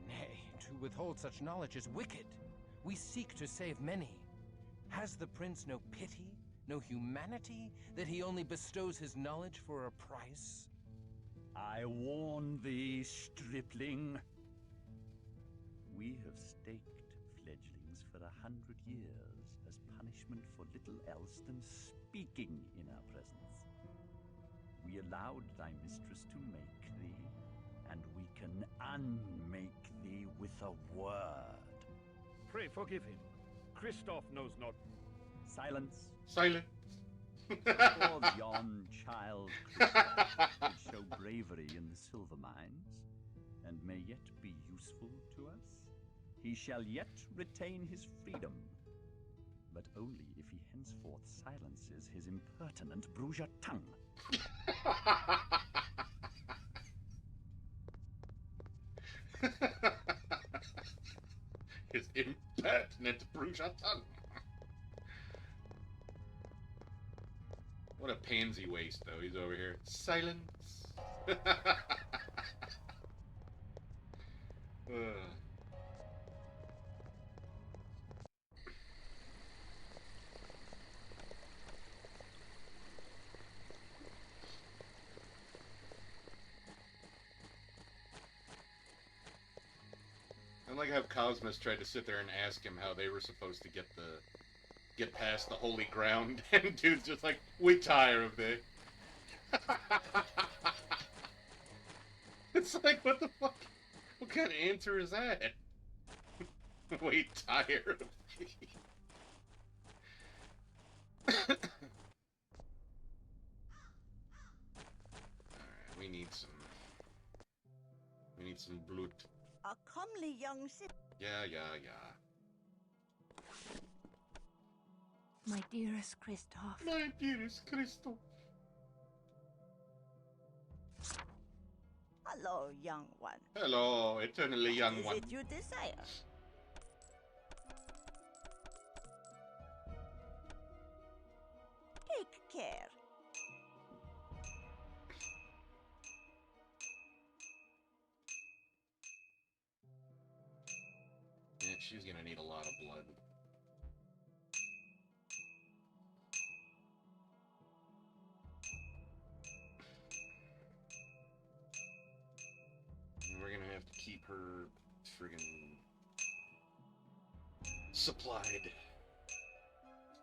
Nay, to withhold such knowledge is wicked. We seek to save many. Has the prince no pity, no humanity, that he only bestows his knowledge for a price? I warn thee, stripling. We have staked fledglings for 100 years as punishment for little else than speaking in our presence. We allowed thy mistress to make thee, and we can unmake thee with a word. Pray forgive him. Kristoff knows not. Silence. Silence. For yon child Kristoff did show bravery in the silver mines, and may yet be useful to us, he shall yet retain his freedom, but only if he henceforth silences his impertinent ʟᴜʟᴢ tongue. His impertinent ʟᴜʟᴢ tongue. What a pansy waste, though. He's over here. Silence. like how Cosmos tried to sit there and ask him how they were supposed to get past the holy ground, and dude's just like, we tire of this. It's like, what the fuck? What kind of answer is that? We tire of thee. Alright, we need some blood. A comely young citizen. Yeah. My dearest Christoph. My dearest Christoph. Hello, young one. Hello, eternally young one. Is it you desire? Take care. Yeah, she's gonna need a lot of blood. And we're gonna have to keep her friggin' supplied.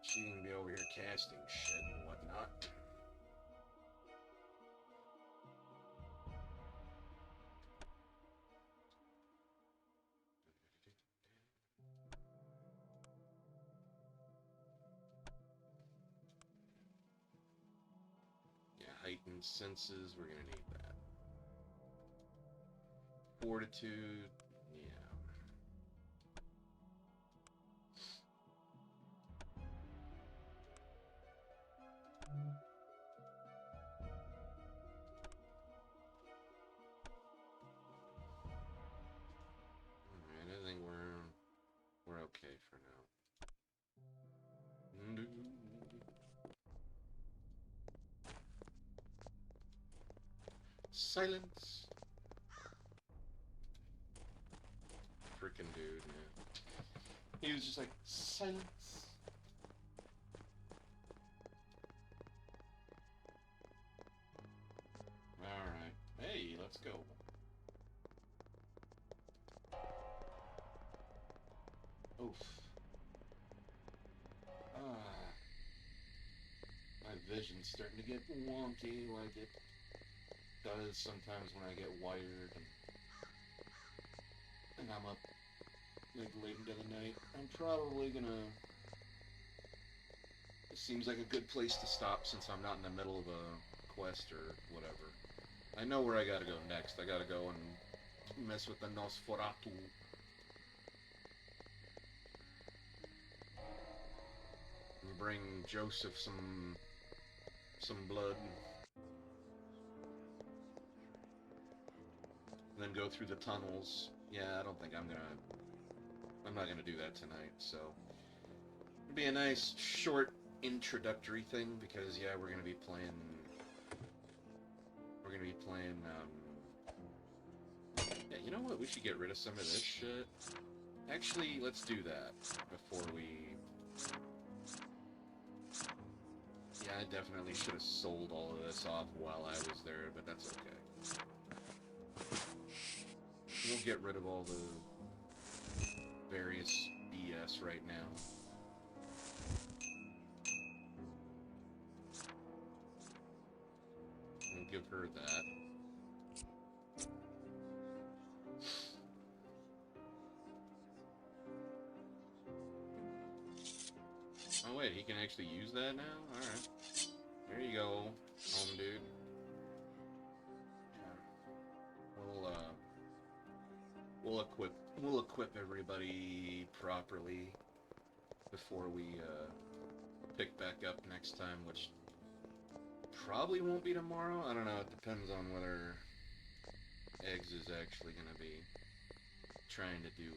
She can be over here casting shit and whatnot. Yeah, heightened senses, we're gonna need that. Fortitude, yeah. Alright, I think we're okay for now. Silence. Frickin' dude, man. He was just like, silence. Alright. Hey, let's go. Oof. My vision's starting to get wonky like it does sometimes when I get wired and I'm up like late into the night. I'm probably gonna... It seems like a good place to stop since I'm not in the middle of a quest or whatever. I know where I gotta go next. I gotta go and mess with the Nosferatu. And bring Joseph some blood. And then go through the tunnels. Yeah, I don't think I'm not gonna do that tonight, so it'll be a nice short introductory thing because yeah, we're gonna be playing yeah, you know what, we should get rid of some of this shit. Actually, let's do that before we... Yeah, I definitely should have sold all of this off while I was there, but that's okay. We'll get rid of all the various BS right now. We'll give her that. Oh wait, he can actually use that now? Alright. There you go, home dude. We'll equip everybody properly before we pick back up next time, which probably won't be tomorrow. I don't know, it depends on whether Eggs is actually gonna be trying to do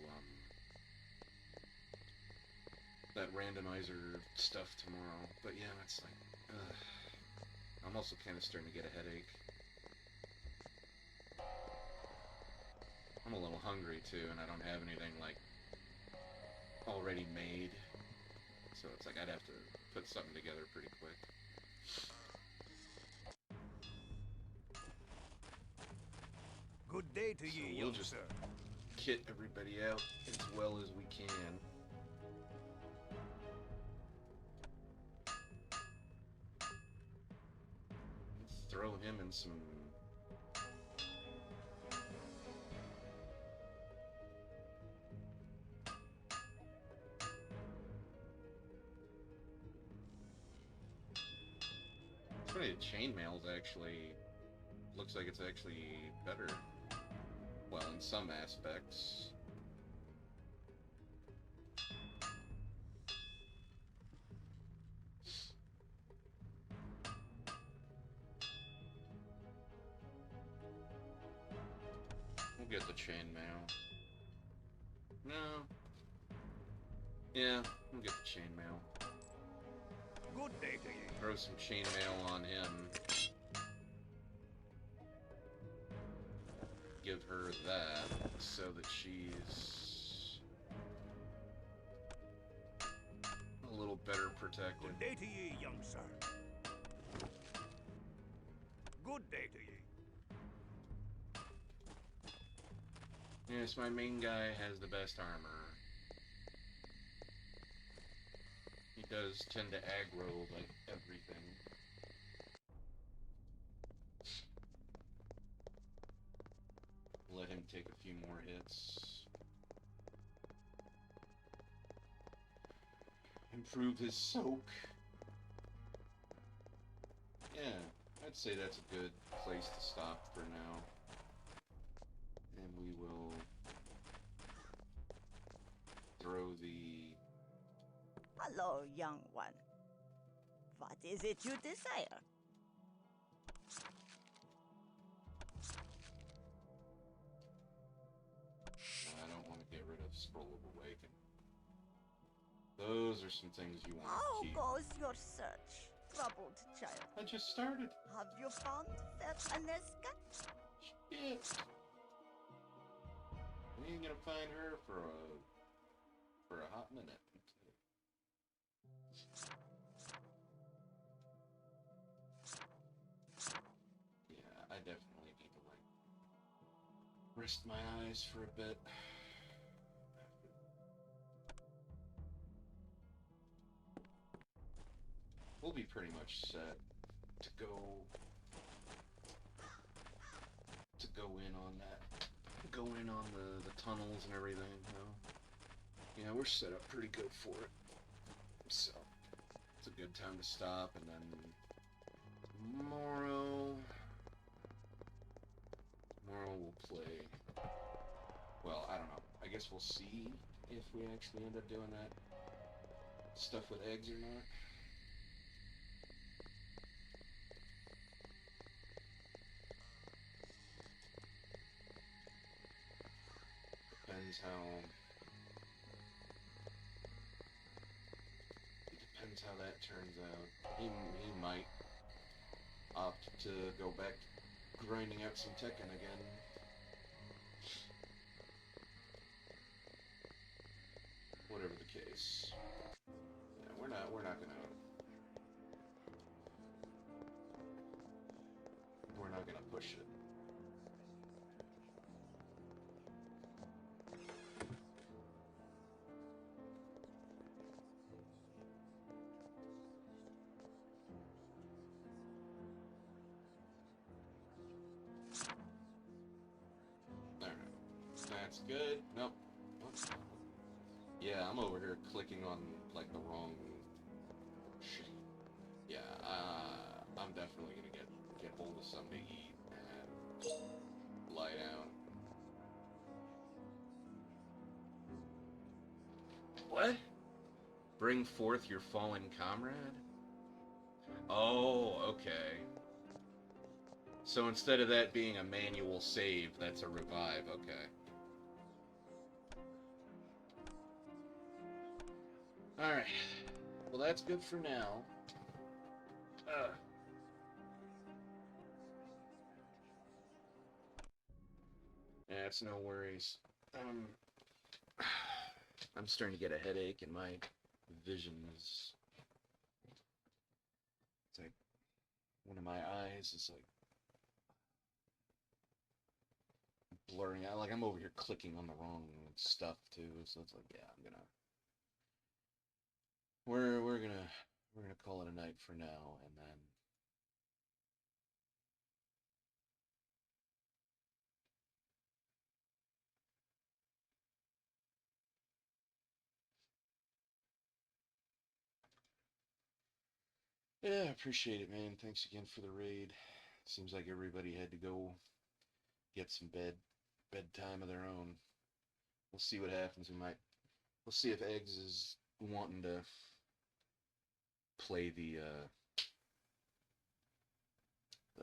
that randomizer stuff tomorrow. But yeah, it's like, I'm also kind of starting to get a headache. I'm a little hungry too, and I don't have anything like already made, so it's like I'd have to put something together pretty quick. Good day to you, So we'll young just sir. kit everybody out as well as we can. Throw him in some... It's funny, chainmail's actually... looks like it's actually better. Well, in some aspects. We'll get the chainmail. No. Yeah, we'll get the chainmail. Good day to you. Throw some chainmail on him. Give her that so that she's a little better protected. Good day to ye, young sir. Good day to ye. Yes, my main guy has the best armor. He does tend to aggro like everything. Let him take a few more hits. Improve his soak. Yeah, I'd say that's a good place to stop for now. And we will throw the... Hello, young one. What is it you desire? I don't want to get rid of Scroll of Awaken. Those are some things you want How to keep. goes your search, troubled child? I just started. Have you found fair Aneska? Shit. We ain't gonna find her for a hot minute. Yeah, I definitely need to like rest my eyes for a bit. We'll be pretty much set to go in on that. Go in on the tunnels and everything, you know? Yeah, we're set up pretty good for it. So, it's a good time to stop, and then tomorrow we'll play, well, I don't know. I guess we'll see if we actually end up doing that stuff with eggs or not. Depends how that turns out. He might opt to go back grinding out some Tekken again. Whatever the case. Yeah, we're not gonna push it. That's good. Nope. Yeah, I'm over here clicking on like the wrong shit. Yeah, I'm definitely gonna get hold of something to eat and lie down. What? Bring forth your fallen comrade? Oh, okay. So instead of that being a manual save, that's a revive, okay. Alright. Well, that's good for now. Yeah, it's no worries. I'm starting to get a headache and my vision is... It's like... One of my eyes is like... blurring out. Like, I'm over here clicking on the wrong stuff, too. So it's like, yeah, I'm gonna... We're gonna call it a night for now, and then... Yeah, I appreciate it, man. Thanks again for the raid. Seems like everybody had to go get some bedtime of their own. We'll see what happens. We'll see if Eggs is wanting to play the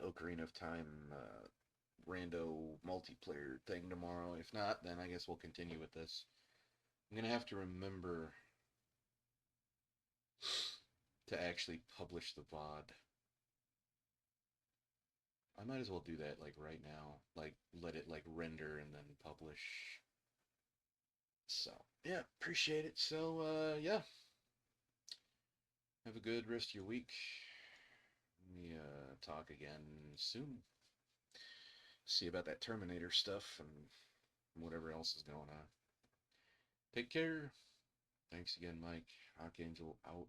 Ocarina of Time rando multiplayer thing tomorrow. If not, then I guess we'll continue with this. I'm gonna have to remember to actually publish the VOD. I might as well do that like right now. Like let it like render and then publish. So yeah, appreciate it. So yeah. Have a good rest of your week. We talk again soon. See about that Terminator stuff and whatever else is going on. Take care. Thanks again, Mike. Archangel out.